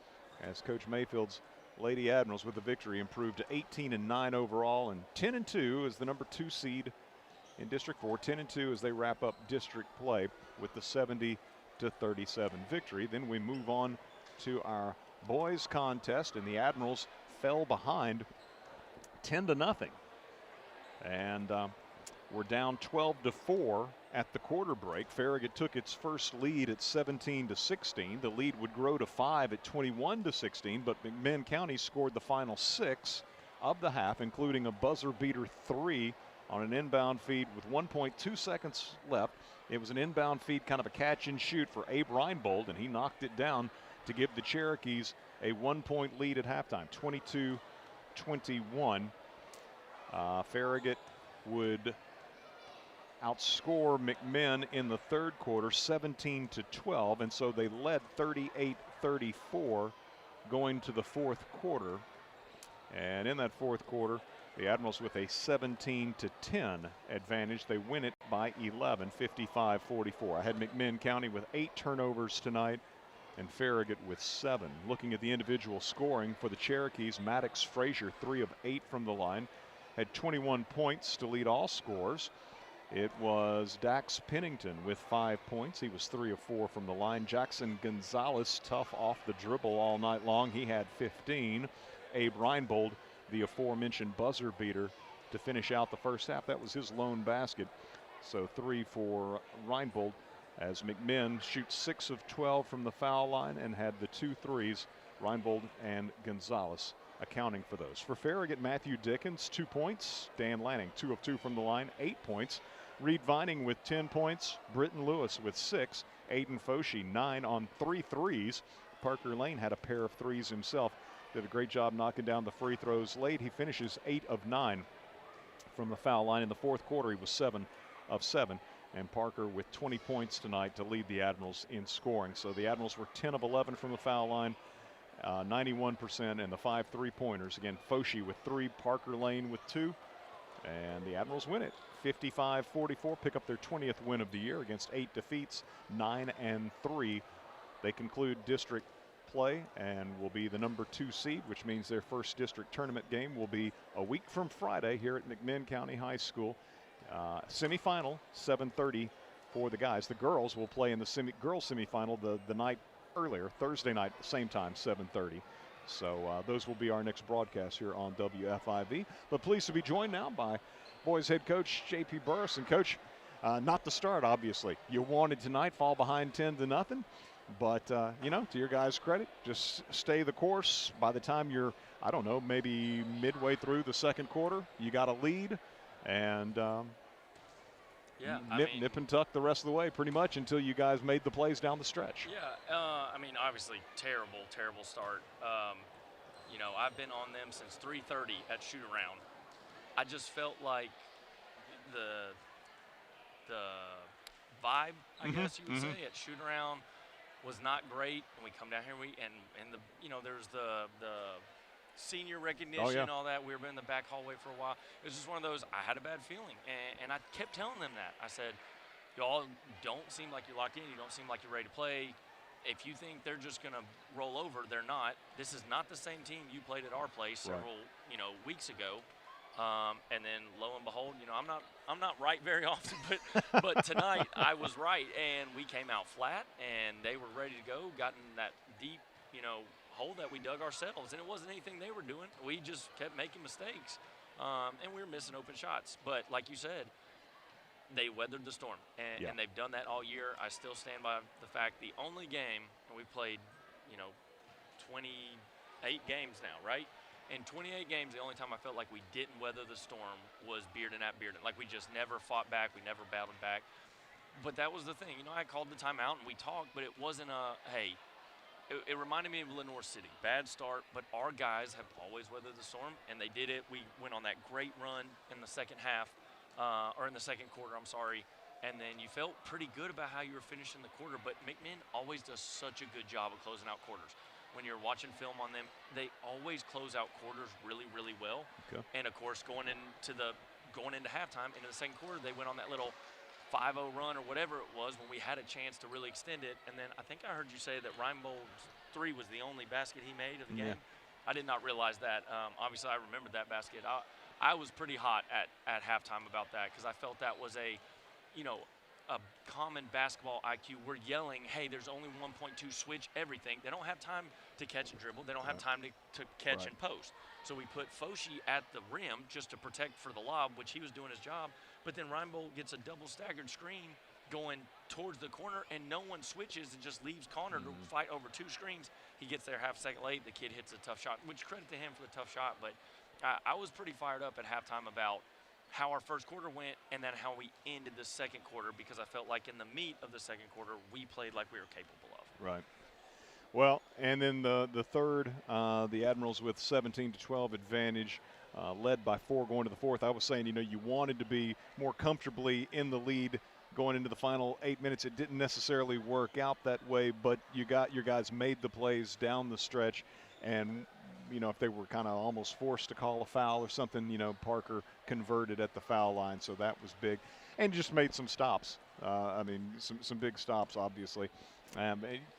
as Coach Mayfield's Lady Admirals with the victory improved to 18-9 overall and 10-2 as the number 2 seed in District 4. 10-2 as they wrap up district play with the 70-37 victory. Then we move on to our boys contest, and the Admirals fell behind 10-0. And we're down 12-4 at the quarter break. Farragut took its first lead at 17-16. The lead would grow to 5 at 21-16, but McMinn County scored the final 6 of the half, including a buzzer beater 3 on an inbound feed with 1.2 seconds left. It was an inbound feed, kind of a catch and shoot for Abe Reinbold, and he knocked it down to give the Cherokees a 1-point lead at halftime, 22-21. Farragut would outscore McMinn in the third quarter 17-12, and so they led 38-34 going to the fourth quarter. And in that fourth quarter, the Admirals with a 17-10 advantage. They win it by 11, 55-44. I had McMinn County with 8 turnovers tonight and Farragut with 7. Looking at the individual scoring for the Cherokees, Maddox Frazier, 3 of 8 from the line, had 21 points to lead all scorers. It was Dax Pennington with 5 points. He was 3 of 4 from the line. Jackson Gonzalez, tough off the dribble all night long. He had 15. Abe Reinbold, the aforementioned buzzer beater, to finish out the first half. That was his lone basket. So 3 for Reinbold, as McMinn shoots 6 of 12 from the foul line and had the 2 threes, Reinbold and Gonzalez accounting for those. For Farragut, Matthew Dickens, 2 points. Dan Lanning, 2 of 2 from the line, 8 points. Reed Vining with 10 points. Britton Lewis with 6. Aiden Foshee, 9 on 3 threes. Parker Lane had a pair of threes himself. Did a great job knocking down the free throws late. He finishes 8 of 9 from the foul line. In the fourth quarter, he was 7 of 7. And Parker with 20 points tonight to lead the Admirals in scoring. So the Admirals were 10 of 11 from the foul line, 91%, and the 5 3-pointers. Again, Foshee with 3, Parker Lane with 2. And the Admirals win it 55-44, pick up their 20th win of the year against 8 defeats, 9-3. They conclude district play and will be the number 2 seed, which means their first district tournament game will be a week from Friday here at McMinn County High School. Semifinal, 7:30 for the guys. The girls will play in the girls semifinal the night earlier, Thursday night, same time, 7:30. So those will be our next broadcast here on WFIV. But pleased to be joined now by boys head coach J.P. Burris. And coach, not to start, obviously. You wanted tonight, fall behind 10-0. But, you know, to your guys' credit, just stay the course. By the time you're, I don't know, maybe midway through the second quarter, you got a lead. And nip and tuck the rest of the way pretty much until you guys made the plays down the stretch. Yeah, I mean, obviously, terrible start. You know, I've been on them since 3:30 at shoot-around. I just felt like the vibe, I guess you would say, at shoot-around was not great. And we come down here, and the, you know, there's the senior recognition and all that. We've been in the back hallway for a while. It was just one of those, I had a bad feeling. And I kept telling them that. I said, y'all don't seem like you're locked in. You don't seem like you're ready to play. If you think they're just going to roll over, they're not. This is not the same team you played at our place several, you know, weeks ago. And then lo and behold, I'm not right very often, but tonight I was right, and we came out flat, and they were ready to go, got in that deep, hole that we dug ourselves, and it wasn't anything they were doing. We just kept making mistakes, and we were missing open shots. But like you said, they weathered the storm, and they've done that all year. I still stand by the fact the only game, and we played, 28 games now, right? In 28 games, the only time I felt like we didn't weather the storm was Bearden at Bearden. Like, we just never fought back. We never battled back. But that was the thing. I called the timeout, and we talked, but it wasn't hey, it reminded me of Lenore City. Bad start, but our guys have always weathered the storm, and they did it. We went on that great run in the second half, or in the second quarter, I'm sorry, and then you felt pretty good about how you were finishing the quarter, but McMinn always does such a good job of closing out quarters. When you're watching film on them, they always close out quarters really, really well. Okay. And, of course, going into halftime, into the second quarter, they went on that little 5-0 run or whatever it was when we had a chance to really extend it. And then I think I heard you say that Reinbold's 3 was the only basket he made of the game. I did not realize that. Obviously, I remembered that basket. I was pretty hot at halftime about that because I felt that was a common basketball IQ. We're yelling, hey, there's only 1.2, switch everything. They don't have time to catch and dribble. They don't have time to catch and post. So we put Foshi at the rim just to protect for the lob, which he was doing his job. But then Reinbold gets a double staggered screen going towards the corner, and no one switches and just leaves Connor to fight over 2 screens. He gets there half a second late. The kid hits a tough shot, which credit to him for the tough shot. But I was pretty fired up at halftime about how our first quarter went and then how we ended the second quarter, because I felt like in the meat of the second quarter, we played like we were capable of. Right. Well, and then the third, the Admirals with 17-12 advantage, led by 4 going to the fourth. I was saying, you wanted to be more comfortably in the lead going into the final 8 minutes. It didn't necessarily work out that way, but your guys made the plays down the stretch, and if they were kind of almost forced to call a foul or something, Parker converted at the foul line, so that was big. And just made some stops. Some big stops, obviously.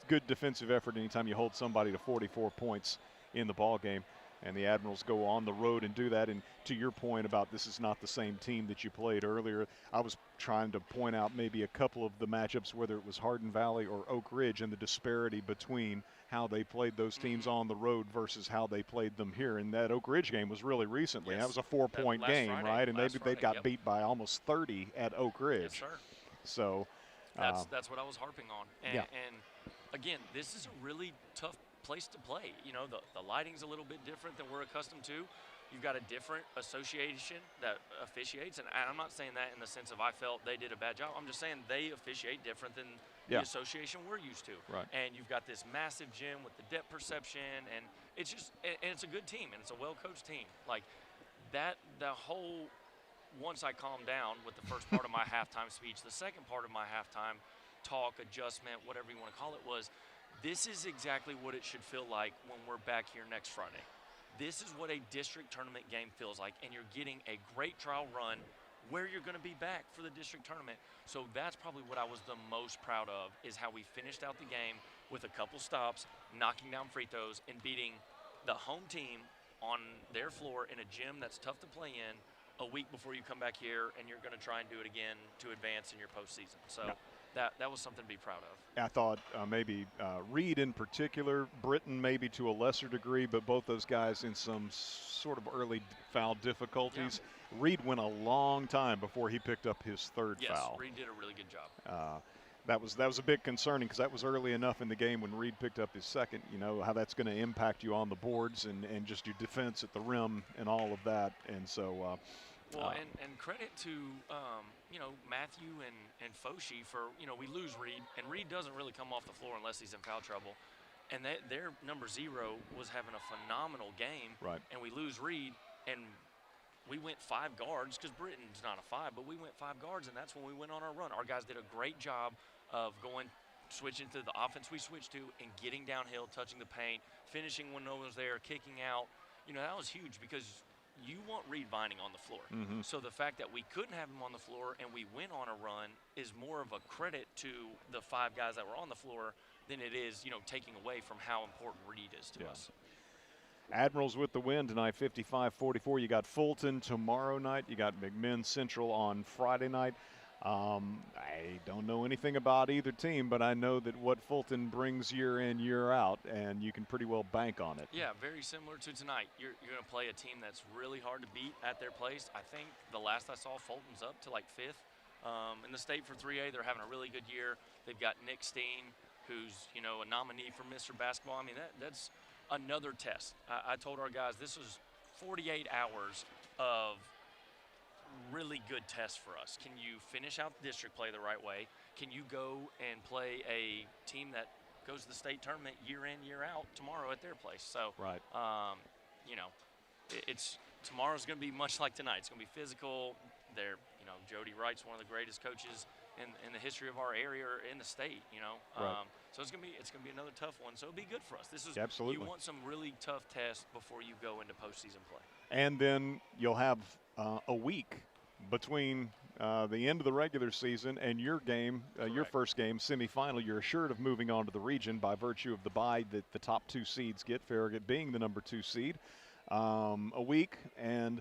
Good defensive effort anytime you hold somebody to 44 points in the ball game. And the Admirals go on the road and do that. And to your point about this is not the same team that you played earlier, I was trying to point out maybe a couple of the matchups, whether it was Hardin Valley or Oak Ridge, and the disparity between how they played those teams on the road versus how they played them here. And that Oak Ridge game was really recently. Yes. That was a 4-point game, Friday, right? And they got beat by almost 30 at Oak Ridge. Yes, sir. So that's what I was harping on. And again, this is a really tough place to play. The lighting's a little bit different than we're accustomed to. You've got a different association that officiates, and I'm not saying that in the sense of I felt they did a bad job. I'm just saying they officiate different than the association we're used to. Right. And you've got this massive gym with the depth perception, and it's just, and it's a good team, and it's a well-coached team. Like that, the whole, once I calmed down with the first part of my halftime speech, the second part of my halftime talk, adjustment, whatever you want to call it, was this is exactly what it should feel like when we're back here next Friday. This is what a district tournament game feels like, and you're getting a great trial run where you're going to be back for the district tournament. So that's probably what I was the most proud of, is how we finished out the game with a couple stops, knocking down free throws, and beating the home team on their floor in a gym that's tough to play in a week before you come back here, and you're going to try and do it again to advance in your postseason. So. Yeah. That was something to be proud of. I thought maybe Reed in particular, Britton maybe to a lesser degree, but both those guys in some sort of early foul difficulties. Yeah. Reed went a long time before he picked up his third foul. Yes, Reed did a really good job. That was a bit concerning because that was early enough in the game when Reed picked up his second, how that's going to impact you on the boards and just your defense at the rim and all of that. And so well, and credit to, Matthew and Foshi for, we lose Reed, and Reed doesn't really come off the floor unless he's in foul trouble. And their number 0 was having a phenomenal game. Right. And we lose Reed, and we went 5 guards, because Britton's not a 5, but we went 5 guards, and that's when we went on our run. Our guys did a great job of switching to the offense we switched to and getting downhill, touching the paint, finishing when no one was there, kicking out. That was huge because you want Reed Vining on the floor. Mm-hmm. So the fact that we couldn't have him on the floor and we went on a run is more of a credit to the 5 guys that were on the floor than it is, taking away from how important Reed is to us. Admirals with the win tonight, 55-44. You got Fulton tomorrow night. You got McMinn Central on Friday night. I don't know anything about either team, but I know that what Fulton brings year in, year out, and you can pretty well bank on it. Yeah, very similar to tonight. You're going to play a team that's really hard to beat at their place. I think the last I saw, Fulton's up to like 5th in the state for 3A. They're having a really good year. They've got Nick Steen, who's, you know, a nominee for Mr. Basketball. I mean, that's another test. I told our guys this was 48 hours of really good test for us. Can you finish out the district play the right way? Can you go and play a team that goes to the state tournament year in, year out tomorrow at their place? So, right. You know, tomorrow's going to be much like tonight. It's going to be physical. You know, Jody Wright's one of the greatest coaches in the history of our area or in the state. You know, right. So it's going to be another tough one. So it'll be good for us. This is absolutely. You want some really tough tests before you go into postseason play. And then you'll have a week between the end of the regular season and your game, your first game, semifinal. You're assured of moving on to the region by virtue of the bye that the top 2 seeds get, Farragut being the number 2 seed. A week, and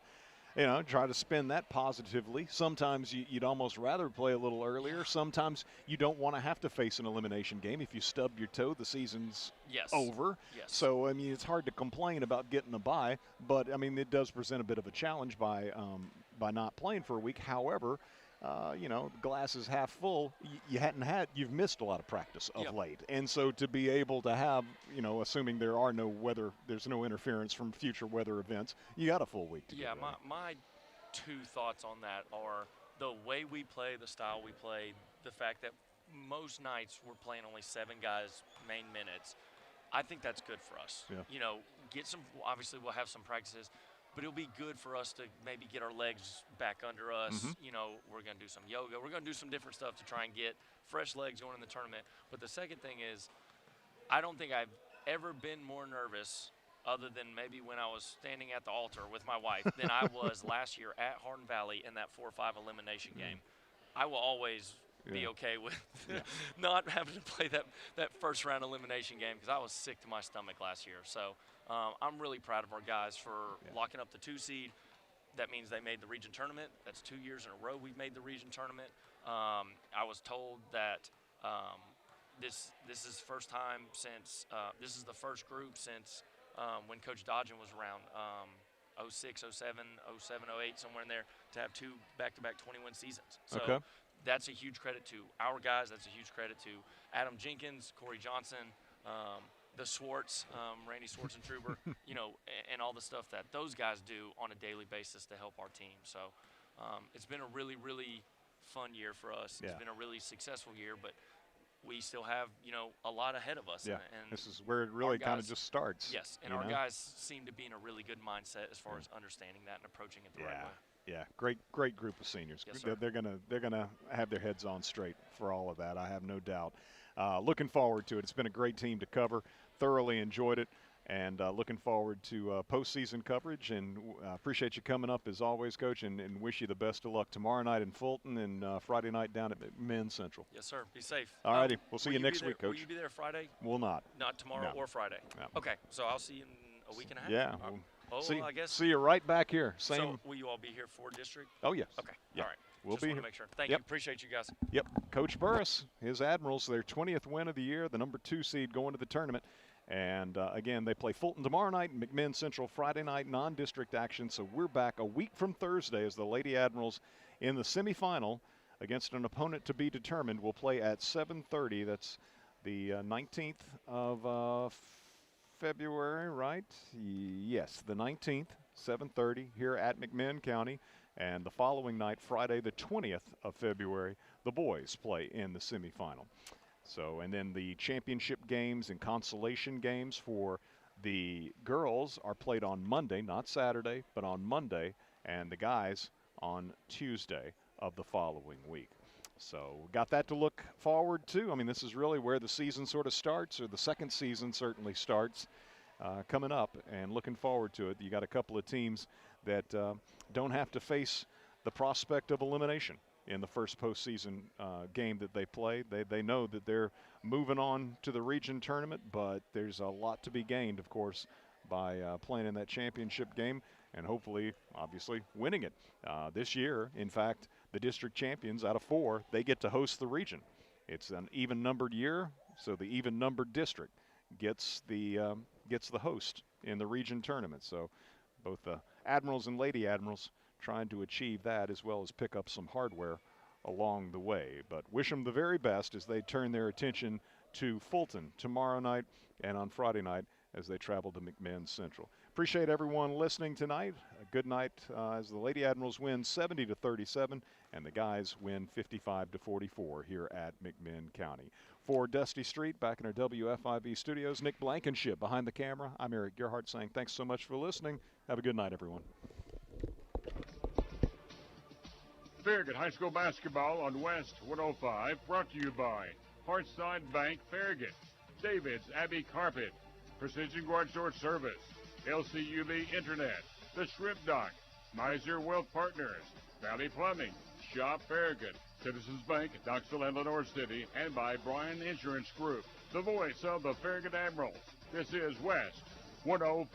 you know, try to spin that positively. Sometimes you'd almost rather play a little earlier. Sometimes you don't want to have to face an elimination game. If you stub your toe, the season's over. Yes. So, I mean, it's hard to complain about getting a bye, but, I mean, it does present a bit of a challenge by not playing for a week. However, you know, the glass is half full. You've missed a lot of practice of late. And so to be able to have, you know, assuming there's no interference from future weather events, you got a full week to get ready. My 2 thoughts on that are the way we play, the style we play, the fact that most nights we're playing only 7 guys main minutes. I think that's good for us. Yeah. You know, obviously we'll have some practices, but it'll be good for us to maybe get our legs back under us. Mm-hmm. You know, we're going to do some yoga. We're going to do some different stuff to try and get fresh legs going in the tournament. But the second thing is, I don't think I've ever been more nervous, other than maybe when I was standing at the altar with my wife, than I was last year at Hardin Valley in that 4-5 elimination game. I will always be okay with not having to play that first round elimination game because I was sick to my stomach last year. So I'm really proud of our guys for locking up the 2 seed. That means they made the region tournament. That's 2 years in a row we've made the region tournament. I was told that this is first time since this is the first group since when Coach Dodgen was around, 06, 07, 08, somewhere in there, to have 2 back-to-back 21 seasons. So that's a huge credit to our guys. That's a huge credit to Adam Jenkins, Corey Johnson, the Swartz, Randy Swartzentruber, you know, and all the stuff that those guys do on a daily basis to help our team. So it's been a really, really fun year for us. It's been a really successful year, but we still have, you know, a lot ahead of us. Yeah, and this is where it really kind of just starts. Yes, and our guys seem to be in a really good mindset as far as understanding that and approaching it the right way. Yeah, great group of seniors. Yes, sir. They're gonna have their heads on straight for all of that. I have no doubt. Looking forward to it. It's been a great team to cover. Thoroughly enjoyed it. And looking forward to postseason coverage, and appreciate you coming up as always, Coach, and wish you the best of luck tomorrow night in Fulton and Friday night down at McMinn Central. Yes, sir. Be safe. All righty. We'll see you next week, Coach. Will you be there Friday? We'll not. Not tomorrow or Friday? No. Okay, so I'll see you in a week and a half? Yeah. I guess. See you right back here. Same. So will you all be here for district? Oh, yes. Okay. Yeah. All right. We'll Just be want here. to make sure. Thank you. Appreciate you guys. Yep. Coach Burris, his Admirals, their 20th win of the year, the number 2 seed going to the tournament. And, again, they play Fulton tomorrow night and McMinn Central Friday night, non-district action. So we're back a week from Thursday as the Lady Admirals in the semifinal against an opponent to be determined. Will play at 7:30. That's the 19th of February, right? Yes, the 19th, 7:30 here at McMinn County. And the following night, Friday, the 20th of February, the boys play in the semifinal. So, and then the championship games and consolation games for the girls are played on Monday, not Saturday, but on Monday, and the guys on Tuesday of the following week. So, got that to look forward to. I mean, this is really where the season sort of starts, or the second season certainly starts, coming up, and looking forward to it. You got a couple of teams that don't have to face the prospect of elimination in the first postseason game that they play. They know that they're moving on to the region tournament, but there's a lot to be gained, of course, by playing in that championship game and hopefully, obviously, winning it. This year, in fact, the district champions out of 4, they get to host the region. It's an even-numbered year, so the even-numbered district gets the host in the region tournament. So both the Admirals and Lady Admirals trying to achieve that as well as pick up some hardware along the way. But wish them the very best as they turn their attention to Fulton tomorrow night and on Friday night as they travel to McMinn Central. Appreciate everyone listening tonight. A good night as the Lady Admirals win 70-37 and the guys win 55-44 here at McMinn County. For Dusty Street, back in our WFIV studios, Nick Blankenship behind the camera. I'm Eric Gerhardt saying thanks so much for listening. Have a good night, everyone. Farragut High School basketball on West 105, brought to you by Hearthside Bank Farragut, David's Abbey Carpet, Precision Garage Door Service, LCUB Internet, The Shrimp Dock, Miser Wealth Partners, Valley Plumbing, Shop Farragut, Citizens Bank, Knoxville and Lenore City, and by Bryan Insurance Group, the voice of the Farragut Admirals. This is West 105.